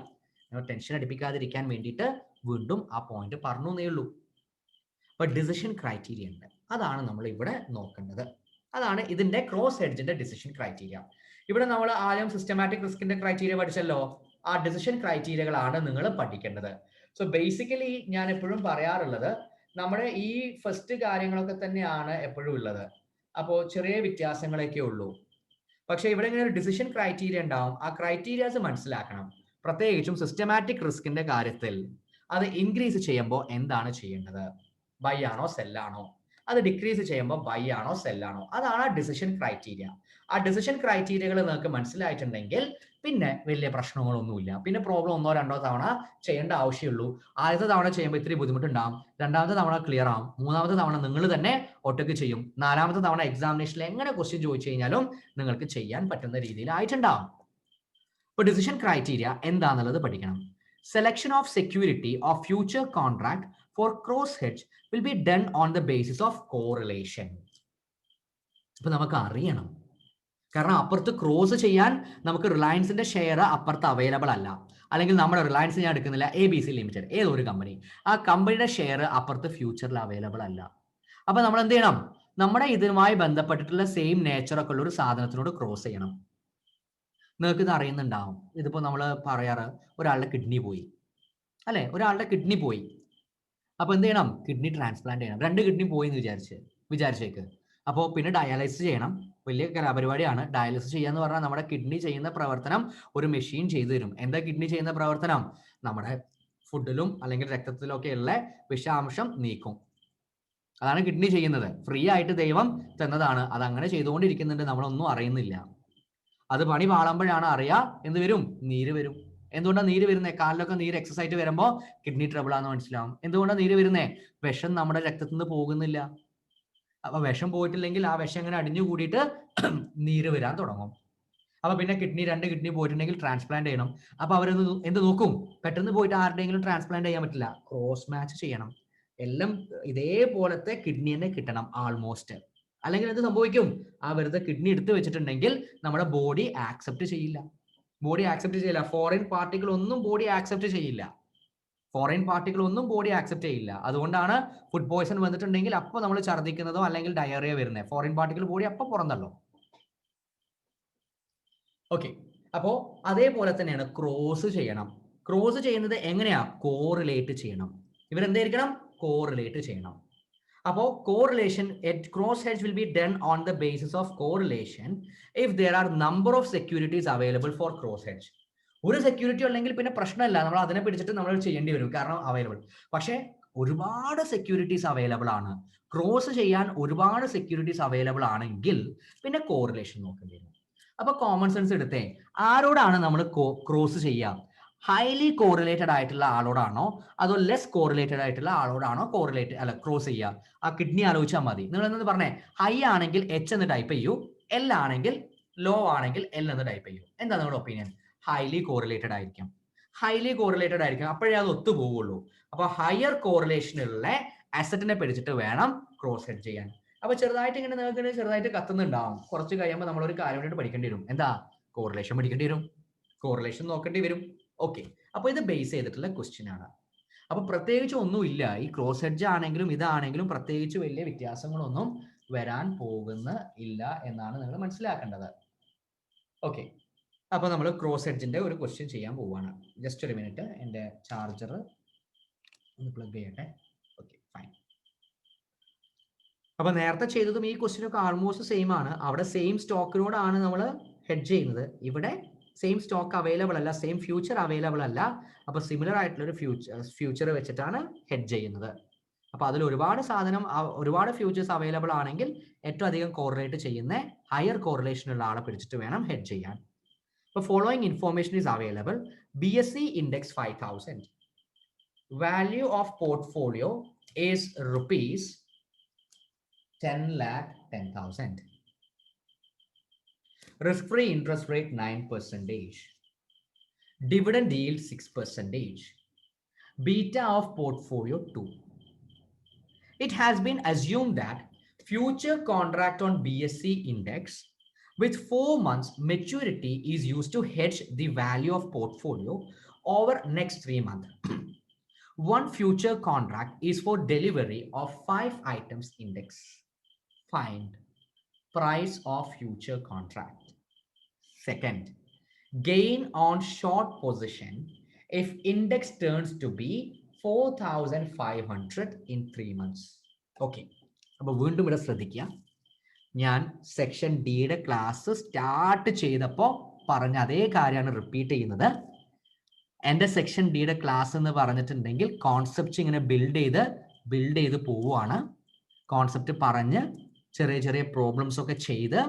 Speaker 1: നിങ്ങൾ ടെൻഷൻ അടിപ്പിക്കാതിരിക്കാൻ വേണ്ടിയിട്ട് വീണ്ടും ആ പോയിന്റ് പറഞ്ഞു എന്നേ ഉള്ളൂ. അപ്പൊ ഡിസിഷൻ ക്രൈറ്റീരിയ ഉണ്ട്, അതാണ് നമ്മൾ ഇവിടെ നോക്കേണ്ടത്. അതാണ് ഇതിന്റെ ക്രോസ് ഹെഡ്ജിന്റെ ഡിസിഷൻ ക്രൈറ്റീരിയ. ഇവിടെ നമ്മൾ ആദ്യം സിസ്റ്റമാറ്റിക് റിസ്കിന്റെ ക്രൈറ്റീരിയ പഠിച്ചല്ലോ. ആ ഡിസിഷൻ ക്രൈറ്റീരിയകളാണ് നിങ്ങൾ പഠിക്കേണ്ടത്. സോ ബേസിക്കലി ഞാൻ എപ്പോഴും പറയാറുള്ളത് നമ്മുടെ ഈ ഫസ്റ്റ് കാര്യങ്ങളൊക്കെ തന്നെയാണ് എപ്പോഴും ഉള്ളത്. അപ്പോൾ ചെറിയ വ്യത്യാസങ്ങളൊക്കെ ഉള്ളൂ. പക്ഷെ ഇവിടെ ഇങ്ങനെ ഒരു ഡിസിഷൻ ക്രൈറ്റീരിയ ഉണ്ടാവും. ആ ക്രൈറ്റീരിയാസ് മനസ്സിലാക്കണം. പ്രത്യേകിച്ചും സിസ്റ്റമാറ്റിക് റിസ്കിന്റെ കാര്യത്തിൽ അത് ഇൻക്രീസ് ചെയ്യുമ്പോൾ എന്താണ് ചെയ്യേണ്ടത്? ബൈ ആണോ സെല്ലാണോ? അത് ഡിക്രീസ് ചെയ്യുമ്പോൾ ബൈ ആണോ സെല്ലാണോ? അതാണ് ഡിസിഷൻ ക്രൈറ്റീരിയ. ആ ഡിസിഷൻ ക്രൈറ്റീരിയകൾ നിങ്ങൾക്ക് മനസ്സിലായിട്ടുണ്ടെങ്കിൽ പിന്നെ വലിയ പ്രശ്നങ്ങളൊന്നുമില്ല. പിന്നെ പ്രോബ്ലം ഒന്നോ രണ്ടോ തവണ ചെയ്യേണ്ട ആവശ്യമുള്ളൂ. ആദ്യത്തെ തവണ ചെയ്യുമ്പോൾ ഇത്തിരി ബുദ്ധിമുട്ടുണ്ടാവും, രണ്ടാമത്തെ തവണ ക്ലിയർ ആവും, മൂന്നാമത്തെ തവണ നിങ്ങൾ തന്നെ ഒറ്റയ്ക്ക് ചെയ്യും, നാലാമത്തെ തവണ എക്സാമിനേഷനിൽ എങ്ങനെ ക്വസ്റ്റ്യൻ ചോദിച്ചു കഴിഞ്ഞാലും നിങ്ങൾക്ക് ചെയ്യാൻ പറ്റുന്ന രീതിയിലായിട്ടുണ്ടാവും. ഇപ്പോൾ ഡിസിഷൻ ക്രൈറ്റീരിയ എന്താണെന്നുള്ളത് പഠിക്കണം. Selection of security of future contract four cross hedge will be done on the basis of correlation. അപ്പൊ നമുക്ക് അറിയണം, കാരണം അപ്പുറത്ത് ക്രോസ് ചെയ്യാൻ നമുക്ക് റിലയൻസിന്റെ ഷെയർ അപ്പുറത്ത് അവൈലബിൾ അല്ല, അല്ലെങ്കിൽ നമ്മുടെ റിലയൻസ് ഞാൻ എടുക്കുന്നില്ല, ABC ലിമിറ്റഡ് ഏതൊരു കമ്പനി, ആ കമ്പനിയുടെ ഷെയർ അപ്പുറത്ത് ഫ്യൂച്ചറിൽ അവൈലബിൾ അല്ല. അപ്പൊ നമ്മൾ എന്ത് ചെയ്യണം? നമ്മുടെ ഇതുമായി ബന്ധപ്പെട്ടിട്ടുള്ള സെയിം നേച്ചറൊക്കെ ഉള്ള ഒരു സാധനത്തിനോട് ക്രോസ് ചെയ്യണം. നിങ്ങൾക്ക് ഇത് അറിയുന്നുണ്ടാവും. ഇതിപ്പോ നമ്മൾ പറയാറ് ഒരാളുടെ കിഡ്നി പോയി, അല്ലെ? ഒരാളുടെ കിഡ്നി പോയി. അപ്പൊ എന്ത് ചെയ്യണം? കിഡ്നി ട്രാൻസ്പ്ലാന്റ് ചെയ്യണം. 2 കിഡ്നി പോയി എന്ന് വിചാരിച്ചേക്ക്. അപ്പോൾ പിന്നെ ഡയാലിസിസ് ചെയ്യണം. വലിയ കലാപരിപാടിയാണ്. ഡയാലിസിസ് ചെയ്യാന്ന് പറഞ്ഞാൽ നമ്മുടെ കിഡ്നി ചെയ്യുന്ന പ്രവർത്തനം ഒരു മെഷീൻ ചെയ്തു തരും. എന്താ കിഡ്നി ചെയ്യുന്ന പ്രവർത്തനം? നമ്മുടെ ഫുഡിലും അല്ലെങ്കിൽ രക്തത്തിലും ഒക്കെ ഉള്ള വിഷാംശം നീക്കും. അതാണ് കിഡ്നി ചെയ്യുന്നത്. ഫ്രീ ആയിട്ട് ദൈവം തന്നതാണ്. അത് അങ്ങനെ ചെയ്തുകൊണ്ടിരിക്കുന്നുണ്ട്, നമ്മളൊന്നും അറിയുന്നില്ല. അത് പണി പാളുമ്പോഴാണ് അറിയാ എന്ത് വരും? നീര് വരും. എന്തുകൊണ്ടാണ് നീര് വരുന്നത്? കാലിലൊക്കെ നീര് എക്സസ് ആയിട്ട് വരുമ്പോൾ കിഡ്നി ട്രബിൾ ആണെന്ന് മനസ്സിലാവും. എന്തുകൊണ്ടാണ് നീര് വരുന്നത്? വിഷം നമ്മുടെ രക്തത്തിൽ നിന്ന് പോകുന്നില്ല. അപ്പൊ വിഷം പോയിട്ടില്ലെങ്കിൽ ആ വിഷം ഇങ്ങനെ അടിഞ്ഞു കൂടിയിട്ട് നീര് വരാൻ തുടങ്ങും. അപ്പൊ പിന്നെ രണ്ട് കിഡ്നി പോയിട്ടുണ്ടെങ്കിൽ ട്രാൻസ്പ്ലാന്റ് ചെയ്യണം. അപ്പൊ അവരൊന്ന് എന്ത് നോക്കും? പെട്ടെന്ന് പോയിട്ട് ആരുടെയെങ്കിലും ട്രാൻസ്പ്ലാന്റ് ചെയ്യാൻ പറ്റില്ല, ക്രോസ് മാച്ച് ചെയ്യണം. എല്ലാം ഇതേപോലത്തെ കിഡ്നി തന്നെ കിട്ടണം ആൾമോസ്റ്റ്. അല്ലെങ്കിൽ എന്ത് സംഭവിക്കും? ആ വെറുതെ കിഡ്നി എടുത്ത് വെച്ചിട്ടുണ്ടെങ്കിൽ നമ്മുടെ ബോഡി ആക്സെപ്റ്റ് ചെയ്യില്ല. ഫോറിൻ പാർട്ടിക്കിൾ ഒന്നും ബോഡി ആക്സെപ്റ്റ് ചെയ്യില്ല. അതുകൊണ്ടാണ് ഫുഡ് പോയ്സൺ വന്നിട്ടുണ്ടെങ്കിൽ അപ്പൊ നമ്മൾ ഛർദ്ദിക്കുന്നതോ അല്ലെങ്കിൽ ഡയറിയ വരുന്നത്. ഫോറിൻ പാർട്ടിക്കിൾ ബോഡി അപ്പൊ പുറന്തള്ളോ. ഓക്കെ, അപ്പോ അതേപോലെ തന്നെയാണ് ക്രോസ് ചെയ്യണം. ക്രോസ് ചെയ്യുന്നത് എങ്ങനെയാ? കോറിലേറ്റ് ചെയ്യണം. ഇവരെന്തായിരിക്കണം? കോറിലേറ്റ് ചെയ്യണം. അപ്പോൾ correlation at cross hedge will be done on the basis of correlation if there are number of securities available for cross hedge. ഒരു സെക്യൂരിറ്റി ഉണ്ടെങ്കിൽ പിന്നെ പ്രശ്നമില്ല, നമ്മൾ അതിനെ പിടിച്ചിട്ട് നമ്മൾ ചെയ്യേണ്ടി വരും, കാരണം അവൈലബിൾ. പക്ഷേ ഒരുപാട് സെക്യൂരിറ്റീസ് അവൈലബിൾ ആണ്, ക്രോസ് ചെയ്യാൻ ഒരുപാട് സെക്യൂരിറ്റീസ് അവൈലബിൾ ആണെങ്കിൽ പിന്നെ കോറിലേഷൻ നോക്കേണ്ടി വരും. അപ്പൊ കോമൺ സെൻസ് എടുത്തേ, ആരോടാണ് നമ്മൾ ക്രോസ് ചെയ്യുക? ഹൈലി കോറിലേറ്റഡ് ആയിട്ടുള്ള ആളോടാണോ അതോ ലെസ് കോറിലേറ്റഡ് ആയിട്ടുള്ള ആളോടാണോ ക്രോസ് ചെയ്യുക? ആ കിഡ്നി ആലോചിച്ചാൽ മതി. നിങ്ങൾ എന്ന് പറഞ്ഞേ, ഹൈ ആണെങ്കിൽ H എന്ന് ടൈപ്പ് ചെയ്യൂ, L ആണെങ്കിൽ ലോ ആണെങ്കിൽ L എന്ന് ടൈപ്പ് ചെയ്യൂ. എന്താ നിങ്ങളുടെ ഒപ്പീനിയൻ? ഹൈലി കോറിലേറ്റഡ് ആയിരിക്കും. അപ്പോഴേ അത് ഒത്തുപോകുള്ളൂ. അപ്പൊ ഹയർ കോറിലേഷനുള്ള അസറ്റിനെ പിടിച്ചിട്ട് വേണം ക്രോസ് ഹെഡ് ചെയ്യാൻ. അപ്പൊ ചെറുതായിട്ട് ഇങ്ങനെ നിങ്ങൾക്ക് ചെറുതായിട്ട് കത്തുന്നുണ്ടാവും. കുറച്ച് കഴിയുമ്പോൾ നമ്മൾ ഒരു കാര്യം വേണ്ടി പഠിക്കേണ്ടി വരും. എന്താ? കോറിലേഷൻ പഠിക്കേണ്ടി വരും, കോറിലേഷൻ നോക്കേണ്ടി വരും. ഓക്കെ, അപ്പൊ ഇത് ബേസ് ചെയ്തിട്ടുള്ള ക്വസ്റ്റ്യൻ ആണ്. അപ്പൊ പ്രത്യേകിച്ച് ഒന്നുമില്ല, ഈ ക്രോസ് ഹെഡ്ജ് ആണെങ്കിലും ഇതാണെങ്കിലും പ്രത്യേകിച്ച് വലിയ വ്യത്യാസങ്ങളൊന്നും വരാൻ ഇല്ല എന്നാണ് നിങ്ങൾ മനസ്സിലാക്കേണ്ടത്. ഓക്കെ, അപ്പൊ നമ്മൾ ക്രോസ് ഹെഡ്ജിന്റെ ഒരു ക്വസ്റ്റ്യൻ ചെയ്യാൻ പോവാണ്. ജസ്റ്റ് ഒരു മിനിറ്റ്, എന്റെ ചാർജർ ഒന്ന് പ്ലഗ് ചെയ്യട്ടെ. Okay, fine. അപ്പൊ നേരത്തെ ചെയ്തതും ഈ ക്വസ്റ്റ്യനൊക്കെ ആൾമോസ്റ്റ് സെയിം ആണ്. അവിടെ സെയിം സ്റ്റോക്കിനോടാണ് നമ്മൾ ഹെഡ്ജ് ചെയ്യുന്നത്. ഇവിടെ സെയിം സ്റ്റോക്ക് അവൈലബിൾ അല്ല, സെയിം ഫ്യൂച്ചർ അവൈലബിൾ അല്ല. അപ്പൊ സിമിലർ ആയിട്ടുള്ള ഒരു ഫ്യൂച്ചർ വെച്ചിട്ടാണ് ഹെഡ്ജ് ചെയ്യുന്നത്. അപ്പൊ അതിൽ ഒരുപാട് ഫ്യൂച്ചേഴ്സ് അവൈലബിൾ ആണെങ്കിൽ ഏറ്റവും അധികം കോറിലേറ്റ് ചെയ്യുന്ന ഹയർ കോറിലേഷൻ ഉള്ള ആളെ പിടിച്ചിട്ട് വേണം ഹെഡ്ജ് ചെയ്യാൻ. അപ്പൊ following information is available. BSE index 5000. Value of portfolio is rupees 10,10,000. Risk-free interest rate 9%. Dividend yield 6%. Beta of portfolio 2. It has been assumed that future contract on BSE index with 4 months maturity is used to hedge the value of portfolio over next 3 months. One future contract is for delivery of 5 items index. Find price of future contract. Second, gain on short position if index turns to be 4,500 in 3 months. Okay. അപ്പോൾ വീണ്ടും ഇവിടെ ശ്രദ്ധിക്കുക. ഞാൻ section ഡിയുടെ class start ചെയ്തപ്പോൾ പറഞ്ഞ അതേ കാര്യമാണ് റിപ്പീറ്റ് ചെയ്യുന്നത്. എൻ്റെ സെക്ഷൻ ഡിയുടെ ക്ലാസ് എന്ന് പറഞ്ഞിട്ടുണ്ടെങ്കിൽ കോൺസെപ്റ്റ് ഇങ്ങനെ ബിൽഡ് ചെയ്ത് പോവുകയാണ്. കോൺസെപ്റ്റ് പറഞ്ഞ് ചെറിയ ചെറിയ പ്രോബ്ലംസ് ഒക്കെ ചെയ്ത്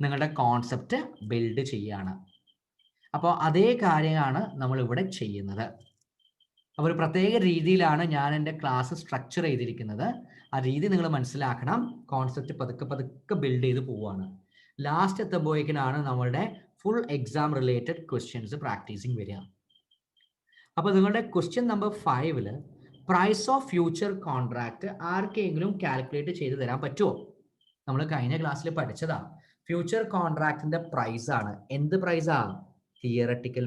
Speaker 1: നിങ്ങളുടെ കോൺസെപ്റ്റ് ബിൽഡ് ചെയ്യാണ്. അപ്പോൾ അതേ കാര്യമാണ് നമ്മൾ ഇവിടെ ചെയ്യുന്നത്. അപ്പോൾ ഒരു പ്രത്യേക രീതിയിലാണ് ഞാൻ എൻ്റെ ക്ലാസ് സ്ട്രക്ചർ ചെയ്തിരിക്കുന്നത്. ആ രീതി നിങ്ങൾ മനസ്സിലാക്കണം. കോൺസെപ്റ്റ് പതുക്കെ ബിൽഡ് ചെയ്ത് പോവുകയാണ്. ലാസ്റ്റ് എത്തുമ്പോഴേക്കിനാണ് നമ്മളുടെ full exam related questions practicing വരിക. അപ്പോൾ നിങ്ങളുടെ question number 5 price of future contract ആർക്കെങ്കിലും കാൽക്കുലേറ്റ് ചെയ്ത് തരാൻ പറ്റുമോ? നമ്മൾ കഴിഞ്ഞ ക്ലാസ്സിൽ പഠിച്ചതാ. ഫ്യൂച്ചർ കോൺട്രാക്ടിന്റെ പ്രൈസ് ആണ്. എന്ത് പ്രൈസാ? Theoretical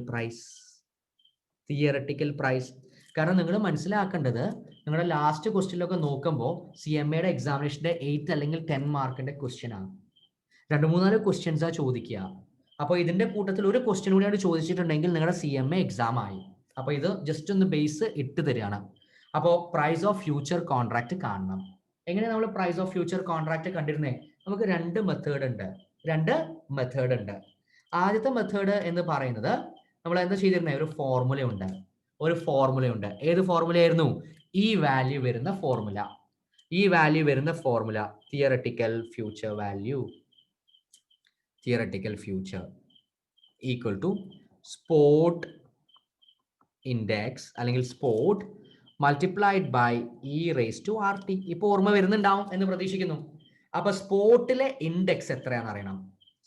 Speaker 1: price. കാരണം നിങ്ങൾ മനസ്സിലാക്കേണ്ടത്, നിങ്ങളുടെ ലാസ്റ്റ് ക്വസ്റ്റ്യനിലൊക്കെ നോക്കുമ്പോൾ CMAയുടെ എക്സാമിനേഷന്റെ 8 അല്ലെങ്കിൽ 10 മാർക്കിന്റെ ക്വസ്റ്റ്യൻ ആണ്. 2-3 ക്വസ്റ്റ്യൻസാ ചോദിക്കുക. അപ്പോൾ ഇതിന്റെ കൂട്ടത്തിൽ ഒരു ക്വസ്റ്റ്യൻ കൂടിയാണ് ചോദിച്ചിട്ടുണ്ടെങ്കിൽ നിങ്ങളുടെ CMA എക്സാം ആയി. അപ്പോൾ ഇത് ജസ്റ്റ് ഒന്ന് ബേസ് ഇട്ട് തരികയാണ്. അപ്പോൾ പ്രൈസ് ഓഫ് ഫ്യൂച്ചർ കോൺട്രാക്ട് കാണണം. എങ്ങനെ നമ്മൾ പ്രൈസ് ഓഫ് ഫ്യൂച്ചർ കോൺട്രാക്ട് കണ്ടിരുന്നേ? നമുക്ക് രണ്ട് മെത്തേഡ് ഉണ്ട്. ആദ്യത്തെ മെത്തേഡ് എന്ന് പറയുന്നത് നമ്മൾ എന്താ ചെയ്തിരുന്നേ? ഒരു ഫോർമുല ഉണ്ട്. ഏത് ഫോർമുലയായിരുന്നു? ഈ വാല്യൂ വരുന്ന formula theoretical future equal to spot index അല്ലെങ്കിൽ സ്പോട്ട് മൾട്ടിപ്ലൈഡ് ബൈ e⁻RT. ഇപ്പോൾ ഓർമ്മ വരുന്നുണ്ടാവും എന്ന് പ്രതീക്ഷിക്കുന്നു. അപ്പൊ സ്പോട്ടിലെ ഇൻഡെക്സ് എത്രയാണെന്ന് അറിയണം.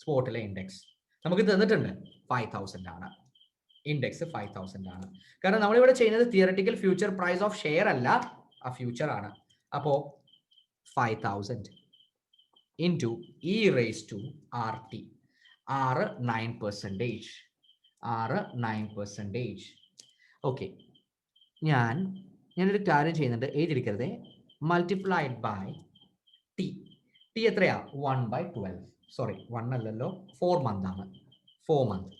Speaker 1: സ്പോട്ടിലെ ഇൻഡെക്സ് നമുക്ക് തന്നിട്ടുണ്ട് 5000 ആണ്. ഇൻഡെക്സ് 5000 ആണ്. കാരണം നമ്മളിവിടെ ചെയ്യുന്നത് theoretical future price of share അല്ല, ആ ഫ്യൂച്ചർ ആണ്. അപ്പോ 5000 ഇൻറ്റു e⁻RT. R 9%. ഓക്കെ, ഞാനൊരു കാര്യം ചെയ്യുന്നുണ്ട്, എഴുതിയിരിക്കരുതേ. മൾട്ടിപ്ലൈഡ് ബൈ ടി എത്രയാ? 1/12. സോറി, 1 അല്ലല്ലോ, 4 മന്ത് ആണ്. 4 മന്ത്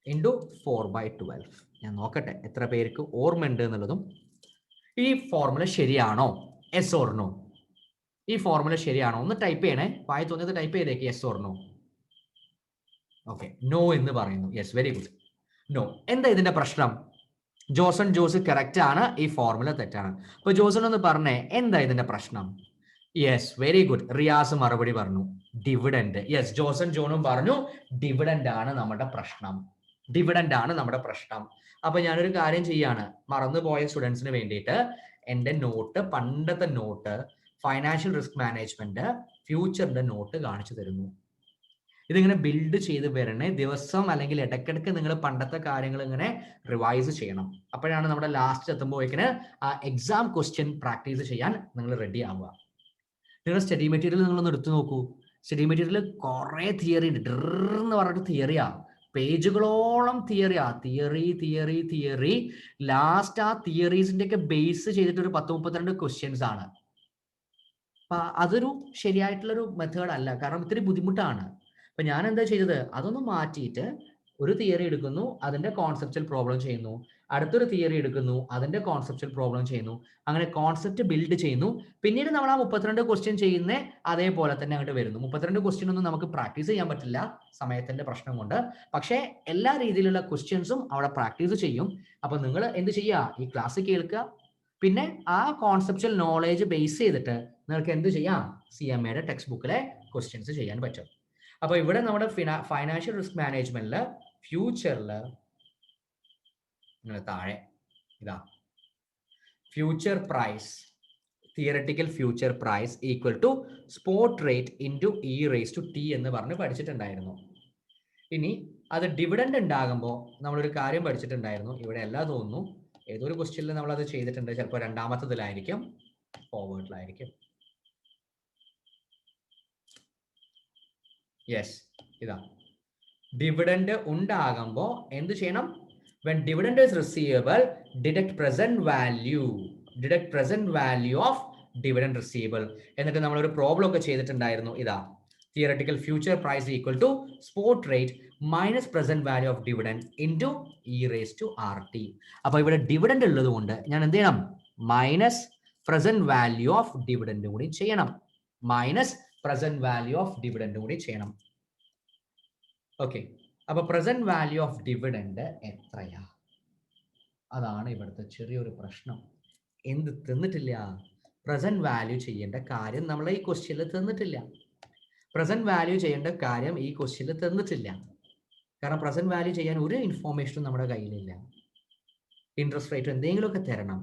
Speaker 1: ഇൻറ്റു 4/12. ഞാൻ നോക്കട്ടെ എത്ര പേർക്ക് ഓർമ്മയുണ്ട് എന്നുള്ളതും. ഈ ഫോർമുല ശരിയാണോ? Yes or no? ഈ ഫോർമുല ശരിയാണോ? ഒന്ന് ടൈപ്പ് ചെയ്യണേ. വായി തോന്നിയത് ടൈപ്പ് ചെയ്തേക്ക്. Yes or no? Okay, no എന്ന് പറയുന്നു. Yes, very good. നോ. എന്താ ഇതിന്റെ പ്രശ്നം? ജോസ് കറക്റ്റ് ആണ്, ഈ ഫോർമുല തെറ്റാണ്. അപ്പൊ ജോസൺ ഒന്ന് പറഞ്ഞേ, എന്താ ഇതിന്റെ പ്രശ്നം? Yes, very good. റിയാസ് മറുപടി പറഞ്ഞു, ഡിവിഡൻഡ്. യെസ്, ജോണും പറഞ്ഞു ഡിവിഡൻഡ് ആണ് നമ്മുടെ പ്രശ്നം. അപ്പൊ ഞാനൊരു കാര്യം ചെയ്യാണ്, മറന്നുപോയ സ്റ്റുഡൻസിന് വേണ്ടിയിട്ട് എൻ്റെ പണ്ടത്തെ നോട്ട്, ഫൈനാൻഷ്യൽ റിസ്ക് മാനേജ്മെന്റ് ഫ്യൂച്ചറിന്റെ നോട്ട് കാണിച്ചു തരുന്നു. ഇതിങ്ങനെ ബിൽഡ് ചെയ്ത് വരണേ. ദിവസം അല്ലെങ്കിൽ ഇടയ്ക്കിടയ്ക്ക് നിങ്ങൾ പണ്ടത്തെ കാര്യങ്ങൾ ഇങ്ങനെ റിവൈസ് ചെയ്യണം. അപ്പോഴാണ് നമ്മുടെ ലാസ്റ്റ് എത്തുമ്പോഴേക്കിന് ആ എക്സാം ക്വസ്റ്റ്യൻ പ്രാക്ടീസ് ചെയ്യാൻ നിങ്ങൾ റെഡി ആവുക. നിങ്ങളുടെ സ്റ്റഡി മെറ്റീരിയൽ നിങ്ങളൊന്ന് എടുത്തു നോക്കൂ. സ്റ്റഡി മെറ്റീരിയൽ കുറേ തിയറി ഉണ്ട്. ഡ്രെന്ന് പറഞ്ഞിട്ട് തിയറിയാ, പേജുകളോളം തിയറി. ലാസ്റ്റ് ആ തിയറീസിന്റെ ഒക്കെ ബേസ് ചെയ്തിട്ട് ഒരു 10-32 ക്വസ്റ്റ്യൻസ് ആണ്. അപ്പൊ അതൊരു ശരിയായിട്ടുള്ളൊരു മെത്തേഡ് അല്ല, കാരണം ഇത്തിരി ബുദ്ധിമുട്ടാണ്. അപ്പൊ ഞാൻ എന്താ ചെയ്തത്? അതൊന്ന് മാറ്റിയിട്ട് ഒരു തിയറി എടുക്കുന്നു, അതിന്റെ കോൺസെപ്റ്റൽ പ്രോബ്ലം ചെയ്യുന്നു. അടുത്തൊരു തിയറി എടുക്കുന്നു, അതിന്റെ കോൺസെപ്ച്വൽ പ്രോബ്ലം ചെയ്യുന്നു, അങ്ങനെ കോൺസെപ്റ്റ് ബിൽഡ് ചെയ്യുന്നു. പിന്നീട് നമ്മൾ ആ 32 ക്വസ്റ്റ്യൻ ചെയ്യുന്ന അതേപോലെ തന്നെ അങ്ങോട്ട് വരുന്നു. 32 ക്വസ്റ്റ്യൻ ഒന്നും നമുക്ക് പ്രാക്ടീസ് ചെയ്യാൻ പറ്റില്ല സമയത്തിന്റെ പ്രശ്നം കൊണ്ട്. പക്ഷേ എല്ലാ രീതിയിലുള്ള ക്വസ്റ്റ്യൻസും അവിടെ പ്രാക്ടീസ് ചെയ്യും. അപ്പൊ നിങ്ങൾ എന്ത് ചെയ്യുക, ഈ ക്ലാസ് കേൾക്കുക, പിന്നെ ആ കോൺസെപ്ച്വൽ നോളേജ് ബേസ് ചെയ്തിട്ട് നിങ്ങൾക്ക് എന്ത് ചെയ്യാം, CMAയുടെ ടെക്സ്റ്റ് ബുക്കിലെ ക്വസ്റ്റ്യൻസ് ചെയ്യാൻ പറ്റും. അപ്പൊ ഇവിടെ നമ്മുടെ ഫൈനാൻഷ്യൽ റിസ്ക് മാനേജ്മെന്റില് ഫ്യൂച്ചറിൽ താഴെ ഇതാ future price, theoretical future price equal to spot rate into e⁻t എന്ന് പറഞ്ഞ് പഠിച്ചിട്ടുണ്ടായിരുന്നു. ഇനി അത് ഡിവിഡൻഡ് ഉണ്ടാകുമ്പോൾ നമ്മളൊരു കാര്യം പഠിച്ചിട്ടുണ്ടായിരുന്നു, ഇവിടെ എല്ലാം തോന്നുന്നു ഏതൊരു ക്വസ്റ്റ്യനിൽ നമ്മൾ അത് ചെയ്തിട്ടുണ്ട്, ചിലപ്പോൾ രണ്ടാമത്തതിലായിരിക്കും, ഫോർവേഡിലായിരിക്കും. യെസ്, ഇതാ ഡിവിഡൻഡ് ഉണ്ടാകുമ്പോൾ എന്ത് ചെയ്യണം, when dividend is receivable, deduct present value of dividend receivable. എന്നിട്ട് നമ്മൾ ഒരു പ്രോബ്ലം ഒക്കെ ചെയ്തിട്ടുണ്ടായിരുന്നു, ഇതാ theoretical future price equal to spot rate minus present value of dividend into e⁻RT. അപ്പൊ ഇവിടെ ഡിവിഡൻഡ് ഉള്ളത് കൊണ്ട് ഞാൻ എന്ത് ചെയ്യണം, minus present value of dividend കൂടി ചെയ്യണം, minus present value of dividend കൂടി ചെയ്യണം. ഓക്കെ, അപ്പൊ പ്രസന്റ് വാല്യൂ ഓഫ് ഡിവിഡൻഡ് എത്രയാ, അതാണ് ഇവിടുത്തെ ചെറിയൊരു പ്രശ്നം. എന്ത് തന്നിട്ടില്ല, പ്രസന്റ് വാല്യൂ ചെയ്യേണ്ട കാര്യം നമ്മളെ ഈ ക്വസ്റ്റ്യനിൽ തന്നിട്ടില്ല. പ്രസന്റ് വാല്യൂ ചെയ്യേണ്ട കാര്യം ഈ ക്വസ്റ്റ്യനിൽ തന്നിട്ടില്ല. കാരണം പ്രസന്റ് വാല്യൂ ചെയ്യാൻ ഒരു ഇൻഫോർമേഷനും നമ്മുടെ കയ്യിലില്ല. ഇൻട്രസ്റ്റ് റേറ്റ് എന്തെങ്കിലുമൊക്കെ തരണം.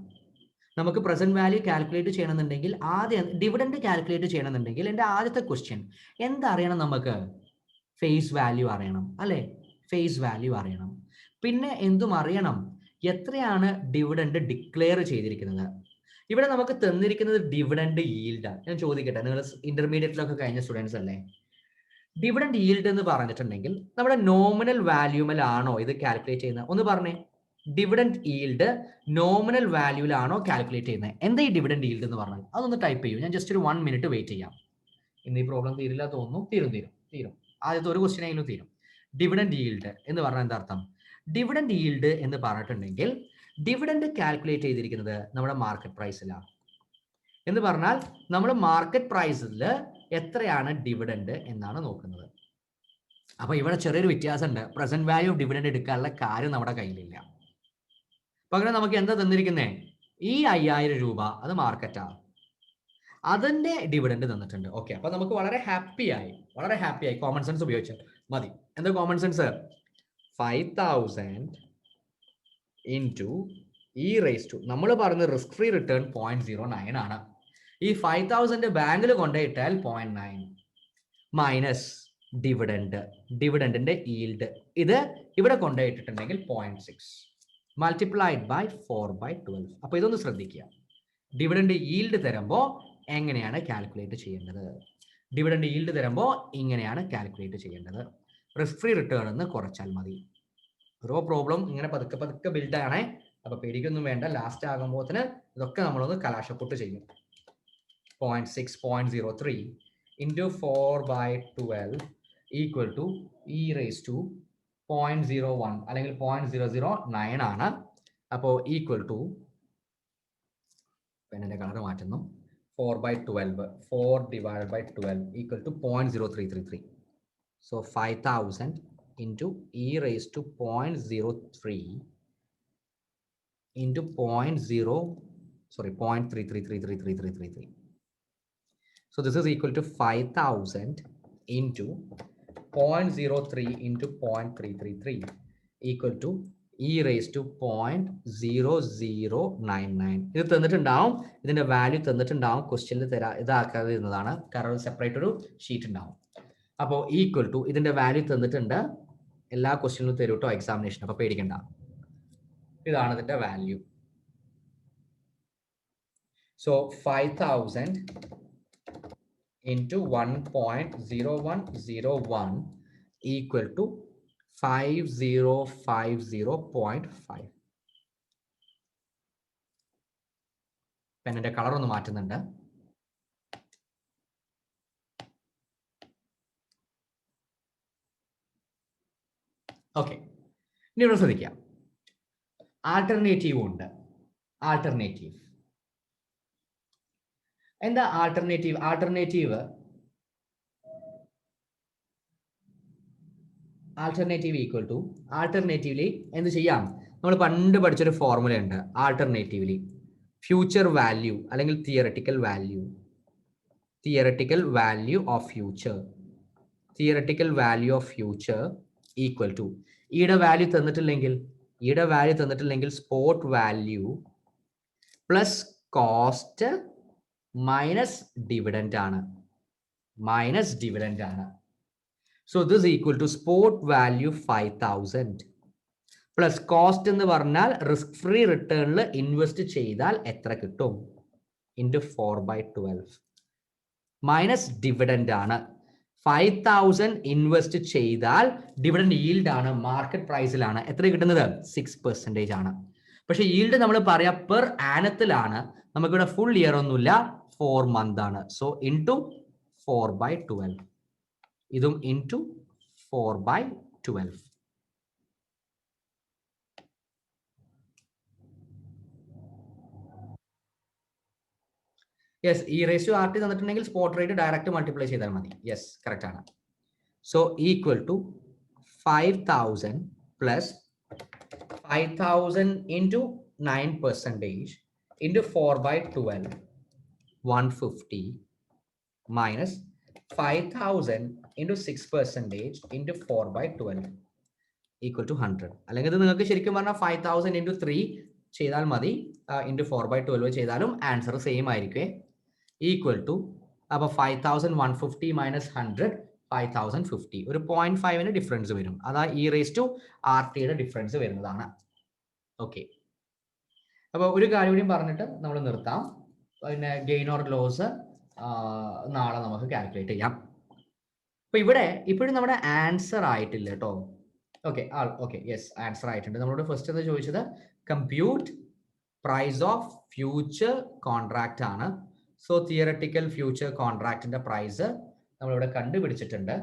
Speaker 1: നമുക്ക് പ്രസന്റ് വാല്യൂ കാൽക്കുലേറ്റ് ചെയ്യണമെന്നുണ്ടെങ്കിൽ ആദ്യം ഡിവിഡൻഡ് കാൽക്കുലേറ്റ് ചെയ്യണമെന്നുണ്ടെങ്കിൽ എൻ്റെ ആദ്യത്തെ ക്വസ്റ്റ്യൻ എന്തറിയണം, നമുക്ക് ഫേസ് വാല്യൂ അറിയണം അല്ലേ, ഫേസ് വാല്യൂ അറിയണം. പിന്നെ എന്തും അറിയണം, എത്രയാണ് ഡിവിഡൻഡ് ഡിക്ലെയർ ചെയ്തിരിക്കുന്നത്. ഇവിടെ നമുക്ക് തന്നിരിക്കുന്നത് ഡിവിഡൻഡ് ഈൽഡ്. ഞാൻ ചോദിക്കട്ടെ, നിങ്ങൾ ഇന്റർമീഡിയറ്റിലൊക്കെ കഴിഞ്ഞ സ്റ്റുഡൻസ് അല്ലേ? ഡിവിഡൻഡ് ഈൽഡ് എന്ന് പറഞ്ഞിട്ടുണ്ടെങ്കിൽ നമ്മുടെ നോമിനൽ വാല്യൂമിലാണോ ഇത് കാൽക്കുലേറ്റ് ചെയ്യുന്നത്? ഒന്ന് പറഞ്ഞേ, ഡിവിഡൻഡ് ഈൽഡ് നോമിനൽ വാല്യൂലാണോ കാൽക്കുലേറ്റ് ചെയ്യുന്നത്? എന്താ ഈ ഡിവിഡൻഡ് ഈൽഡ് എന്ന് പറഞ്ഞാൽ? അതൊന്ന് ടൈപ്പ് ചെയ്യൂ, ഞാൻ ജസ്റ്റ് ഒരു 1 മിനിറ്റ് വെയിറ്റ് ചെയ്യാം. ഇന്ന് ഈ പ്രോബ്ലം തീരില്ല തോന്നുന്നു. തീരും. ആദ്യത്തെ ഒരു ക്വസ്റ്റ്യൻ ആയാലും തീരും. ഡിവിഡൻഡ് ഈൽഡ് എന്ന് പറഞ്ഞാൽ എന്താ അർത്ഥം? ഡിവിഡൻഡ് ഈൽഡ് എന്ന് പറഞ്ഞിട്ടുണ്ടെങ്കിൽ ഡിവിഡൻഡ് കാൽക്കുലേറ്റ് ചെയ്തിരിക്കുന്നത് നമ്മുടെ മാർക്കറ്റ് പ്രൈസിലാണ്. എന്ന് പറഞ്ഞാൽ നമ്മൾ മാർക്കറ്റ് പ്രൈസിൽ എത്രയാണ് ഡിവിഡൻഡ് എന്നാണ് നോക്കുന്നത്. അപ്പൊ ഇവിടെ ചെറിയൊരു വ്യത്യാസമുണ്ട്. പ്രസന്റ് വാല്യൂ ഓഫ് ഡിവിഡൻഡ് എടുക്കാനുള്ള കാര്യം നമ്മുടെ കയ്യിലില്ല. പകരം നമുക്ക് എന്താ തന്നിരിക്കുന്നത്, ഈ 5000 രൂപ അത് മാർക്കറ്റാണ്, അതിന്റെ ഡിവിഡൻഡ് തന്നിട്ടുണ്ട്. ഓക്കെ, അപ്പൊ നമുക്ക് വളരെ ഹാപ്പിയായി കോമൺ സെൻസ് ഉപയോഗിച്ച് മതി. എന്താ കോമൺ സെൻസ്? 5000 ഇൻറ്റു e⁻, നമ്മൾ പറഞ്ഞ റിസ്ക് ഫ്രീ റിട്ടേൺ 0.09 ആണ്. ഈ 5000 ബാങ്കിൽ കൊണ്ടുപോയിട്ടാൽ 0.9 മൈനസ് ഡിവിഡൻഡിന്റെ ഈൽഡ്, ഇത് ഇവിടെ കൊണ്ടുപോയിട്ടുണ്ടെങ്കിൽ 0.6 മൾട്ടിപ്ലൈഡ് ബൈ 4/12. അപ്പൊ ഇതൊന്ന് ശ്രദ്ധിക്കുക. ഡിവിഡൻഡ് ഈൽഡ് തരുമ്പോൾ എങ്ങനെയാണ് കാൽക്കുലേറ്റ് ചെയ്യേണ്ടത്? ഡിവിഡൻഡ് ഈൽഡ് തരുമ്പോൾ ഇങ്ങനെയാണ് കാൽക്കുലേറ്റ് ചെയ്യേണ്ടത്. റിസ്ക് ഫ്രീ റിട്ടേൺ എന്ന് കുറച്ചാൽ മതി. ഓരോ പ്രോബ്ലം ഇങ്ങനെ പതുക്കെ ബിൽഡ് ആണേ, അപ്പൊ പേടിക്കൊന്നും വേണ്ട. ലാസ്റ്റ് ആകുമ്പോഴത്തിന് ഇതൊക്കെ നമ്മളൊന്ന് കലാശപ്പൊട്ട് ചെയ്യും. 0.6 0.03 ഇൻറ്റു 4/12 ഈക്വൽ ടു e⁻0.01 അല്ലെങ്കിൽ 0.009 ആണ്. അപ്പോൾ ഈക്വൽ ടു, പെണ്ണിന്റെ കളർ മാറ്റുന്നു, 4/12 4 divided by 12 equal to 0.0333. So 5000 into e⁻0.03 into 0.333333. So this is equal to 5000 into 0.03 into 0.333 equal to e⁻0.0099. ഇത് തന്നിട്ടുണ്ടാവും, ഇതിന്റെ വാല്യൂ തന്നിട്ടുണ്ടാവും, ക്വസ്റ്റ്യനിൽ ഇതാക്കാതെ ഇരുന്നതാണ്, കാരണം സെപ്പറേറ്റ് ഒരു ഷീറ്റ് ഉണ്ടാവും. അപ്പോൾ ഈക്വൽ ടു, ഇതിന്റെ വാല്യൂ തന്നിട്ടുണ്ട്, എല്ലാ ക്വസ്റ്റ്യനിലും തരും കേട്ടോ എക്സാമിനേഷൻ, അപ്പൊ പേടിക്കണ്ട. ഇതാണ് ഇതിന്റെ value. So 5000 into 1.0101 equal to 5050.5. പെന്നിന്റെ കളർ ഒന്ന് മാറ്റുന്നുണ്ട്. ഓക്കെ, ഇനി ഇവിടെ ശ്രദ്ധിക്കാം. ആൾട്ടർനേറ്റീവ് ഉണ്ട്. ആൾട്ടർനേറ്റീവ് എന്താ? ആൾട്ടർനേറ്റീവ് ഈക്വൽ ടു ആൾട്ടർനേറ്റീവ്ലി എന്ത് ചെയ്യാം? നമ്മൾ പണ്ട് പഠിച്ചൊരു ഫോർമുല ഉണ്ട്. ആൾട്ടർനേറ്റീവ്ലി ഫ്യൂച്ചർ വാല്യൂ അല്ലെങ്കിൽ theoretical value of future equal to ഈയുടെ വാല്യൂ തന്നിട്ടില്ലെങ്കിൽ spot value plus cost minus dividend ആണ്. So this equal to spot value 5000 plus cost എന്ന് പറഞ്ഞാൽ റിസ്ക് ഫ്രീ റിട്ടേണിൽ ഇൻവെസ്റ്റ് ചെയ്താൽ എത്ര കിട്ടും ഇൻറ്റു 4/12 മൈനസ് ഡിവിഡൻഡ് ആണ്. 5000 ഇൻവെസ്റ്റ് ചെയ്താൽ ഡിവിഡൻഡ് ഈൽഡ് ആണ്, മാർക്കറ്റ് പ്രൈസിലാണ് എത്ര കിട്ടുന്നത്? 6% ആണ്. പക്ഷെ ഈൽഡ് നമ്മൾ പറയാ പെർ ആനത്തിലാണ്. നമുക്കിവിടെ ഫുൾ ഇയർ ഒന്നുമില്ല, 4 മന്ത് ആണ്. സോ ഇൻറ്റു 4/12 ഇതും ഇൻറ്റു 4/12. യെസ്, ഈ റേഷ്യോ ആർ ടി തന്നിട്ടുണ്ടെങ്കിൽ സ്പോട്ട് റേറ്റ് ഡയറക്റ്റ് മൾട്ടിപ്ലൈ ചെയ്താൽ മതി. യെസ്, കറക്റ്റ് ആണ്. So equal to 5000 plus 5000 into 9% into 4/12 150 minus 5000 into 6% into 4/12 equal to 100. അല്ലെങ്കിൽ ഇത് നിങ്ങൾക്ക് ശരിക്കും പറഞ്ഞാൽ 5000 ഇൻറ്റു 3 ചെയ്താൽ മതി, ഇൻറ്റു 4/12 ചെയ്താലും ആൻസർ സെയിം ആയിരിക്കും. ഈക്വൽ ടു അപ്പോൾ 5150 മൈനസ് 100 5050 ഒരു 0.5 ഡിഫറൻസ് വരും. അതാ ഇ റേസ് ടു ആർ ടിയുടെ ഡിഫറൻസ് വരുന്നതാണ്. ഓക്കെ, അപ്പോൾ ഒരു കാര്യം കൂടി പറഞ്ഞിട്ട് നമ്മൾ നിർത്താം. പിന്നെ ഗെയിൻ ഓർ ലോസ് നാളെ നമുക്ക് കാൽക്കുലേറ്റ് ചെയ്യാം. അപ്പൊ ഇവിടെ ഇപ്പോഴും നമ്മുടെ ആൻസർ ആയിട്ടില്ല കേട്ടോ. ഓക്കെ യെസ്, ആൻസർ ആയിട്ടുണ്ട്. നമ്മളോട് ഫസ്റ്റ് എന്താ ചോദിച്ചത്? Compute price of future contract ആണ്. സോ തിയററ്റിക്കൽ ഫ്യൂച്ചർ കോൺട്രാക്റ്റിന്റെ പ്രൈസ് നമ്മളിവിടെ കണ്ടുപിടിച്ചിട്ടുണ്ട്.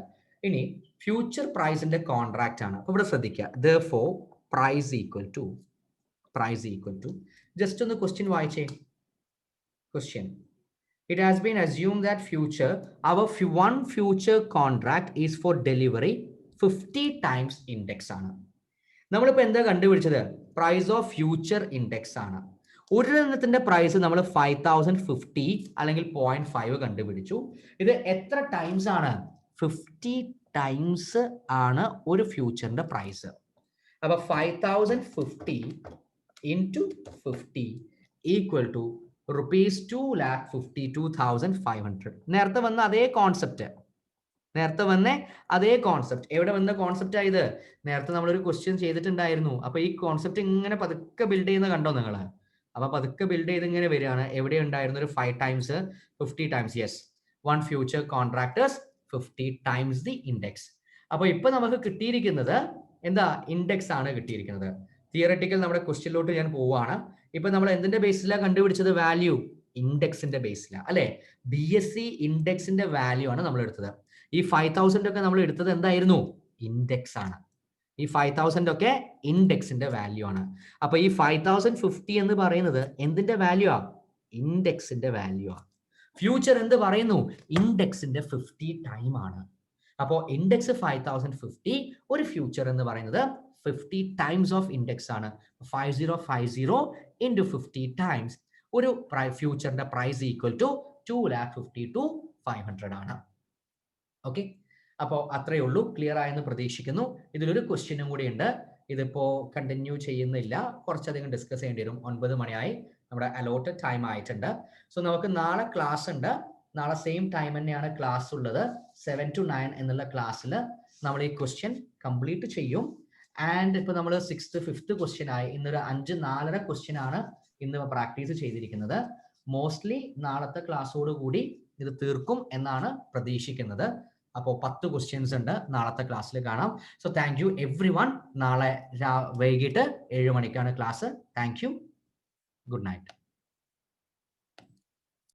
Speaker 1: ഇനി ഫ്യൂച്ചർ പ്രൈസിന്റെ കോൺട്രാക്റ്റ് ആണ്. അപ്പൊ ഇവിടെ ശ്രദ്ധിക്കുക, therefore price equal to just ഒന്ന് ക്വസ്റ്റ്യൻ വായിച്ചേ. Question: it has been assumed that our one future contract is for delivery 50 times index ആണ്. നമ്മളിപ്പോ എന്താ കണ്ടുപിടിച്ചത്? പ്രൈസ് ഓഫ് ഫ്യൂച്ചർ ഇൻഡെക്സ് ആണ്. ഒരെണ്ണത്തിന്റെ പ്രൈസ് നമ്മൾ 5050 അല്ലെങ്കിൽ 0.5 കണ്ടുപിടിച്ചു. ഇത് എത്ര ടൈംസ് ആണ്? 50 ടൈംസ് ആണ് ഒരു ഫ്യൂച്ചറിന്റെ പ്രൈസ്. അപ്പൊ 5050 ഇൻറ്റു 50 ഈക്വൽ ടു ₹2,52,500. നേരത്തെ വന്ന അതേ കോൺസെപ്റ്റ്. എവിടെ വന്ന കോൺസെപ്റ്റ് ആയത്? നേരത്തെ നമ്മളൊരു ക്വസ്റ്റ്യൻ ചെയ്തിട്ടുണ്ടായിരുന്നു. അപ്പൊ ഈ കോൺസെപ്റ്റ് ഇങ്ങനെ പതുക്കെ ബിൽഡ് ചെയ്യുന്ന കണ്ടോ നിങ്ങൾ? അപ്പൊ പതുക്കെ ബിൽഡ് ചെയ്ത് ഇങ്ങനെ വരികയാണ്. എവിടെ ഉണ്ടായിരുന്ന ഒരു 5 times 50 times. Yes, one future contractors 50 times the index. അപ്പൊ ഇപ്പൊ നമുക്ക് കിട്ടിയിരിക്കുന്നത് എന്താ? ഇൻഡെക്സ് ആണ് കിട്ടിയിരിക്കുന്നത്. തിയററ്റിക്കൽ നമ്മുടെ ക്വസ്റ്റ്യനിലോട്ട് ഞാൻ പോവാണ്. ഇപ്പൊ നമ്മൾ എന്തിന്റെ ബേസിലാണ് കണ്ടുപിടിച്ചത്? വാല്യൂ ഇൻഡെക്സിന്റെ ബേസിലാണ് അല്ലെ? BSE ഇൻഡെക്സിന്റെ വാല്യൂ ആണ് നമ്മൾ എടുത്തത്. ഈ 5000 ഒക്കെ നമ്മൾ എടുത്തത് എന്തായിരുന്നു? ഇൻഡെക്സ് ആണ്. ഈ 5000 ഒക്കെ ഇൻഡെക്സിന്റെ വാല്യൂ ആണ്. അപ്പൊ ഈ 5050 എന്ന് പറയുന്നത് എന്തിന്റെ വാല്യൂ ആ? ഇൻഡെക്സിന്റെ വാല്യൂ ആ. ഫ്യൂച്ചർ എന്ത് പറയുന്നു? ഇൻഡെക്സിന്റെ 50 ടൈം ആണ്. അപ്പോ ഇൻഡെക്സ് 5050, ഒരു ഫ്യൂച്ചർ എന്ന് പറയുന്നത് 50 ടൈംസ് ഓഫ് ഇൻഡെക്സ് ആണ്. 5050 ഇൻറ്റു 50 ടൈംസ് ഒരു ഫ്യൂച്ചറിന്റെ പ്രൈസ് ഈക്വൽ ടു 2,52,500 ആണ്. ഓക്കെ, അപ്പോൾ അത്രയേ ഉള്ളൂ. ക്ലിയർ ആയെന്ന് പ്രതീക്ഷിക്കുന്നു. ഇതിലൊരു ക്വസ്റ്റ്യനും കൂടി ഉണ്ട്. ഇതിപ്പോ കണ്ടിന്യൂ ചെയ്യുന്നില്ല, കുറച്ചധികം ഡിസ്കസ് ചെയ്യേണ്ടി വരും. 9 മണിയായി, നമ്മുടെ അലോട്ടഡ് ടൈം ആയിട്ടുണ്ട്. സോ നമുക്ക് നാളെ ക്ലാസ് ഉണ്ട്. നാളെ സെയിം ടൈം തന്നെയാണ് ക്ലാസ് ഉള്ളത്. 7 to 9 എന്നുള്ള ക്ലാസ്സിൽ നമ്മൾ ഈ ക്വസ്റ്റ്യൻ കംപ്ലീറ്റ് ചെയ്യും. ആൻഡ് ഇപ്പൊ നമ്മൾ 6th 5th ക്വസ്റ്റ്യൻ ആയി. ഇന്നൊരു 5-4.5 ക്വസ്റ്റ്യൻ ആണ് ഇന്ന് പ്രാക്ടീസ് ചെയ്തിരിക്കുന്നത്. മോസ്റ്റ്ലി നാളത്തെ ക്ലാസ്സോട് കൂടി ഇത് തീർക്കും എന്നാണ് പ്രതീക്ഷിക്കുന്നത്. അപ്പോൾ 10 ക്വസ്റ്റ്യൻസ് ഉണ്ട്. നാളത്തെ ക്ലാസ്സിൽ കാണാം. So thank you every one. നാളെ വൈകിട്ട് 7 മണിക്കാണ് class. Thank you. Good night.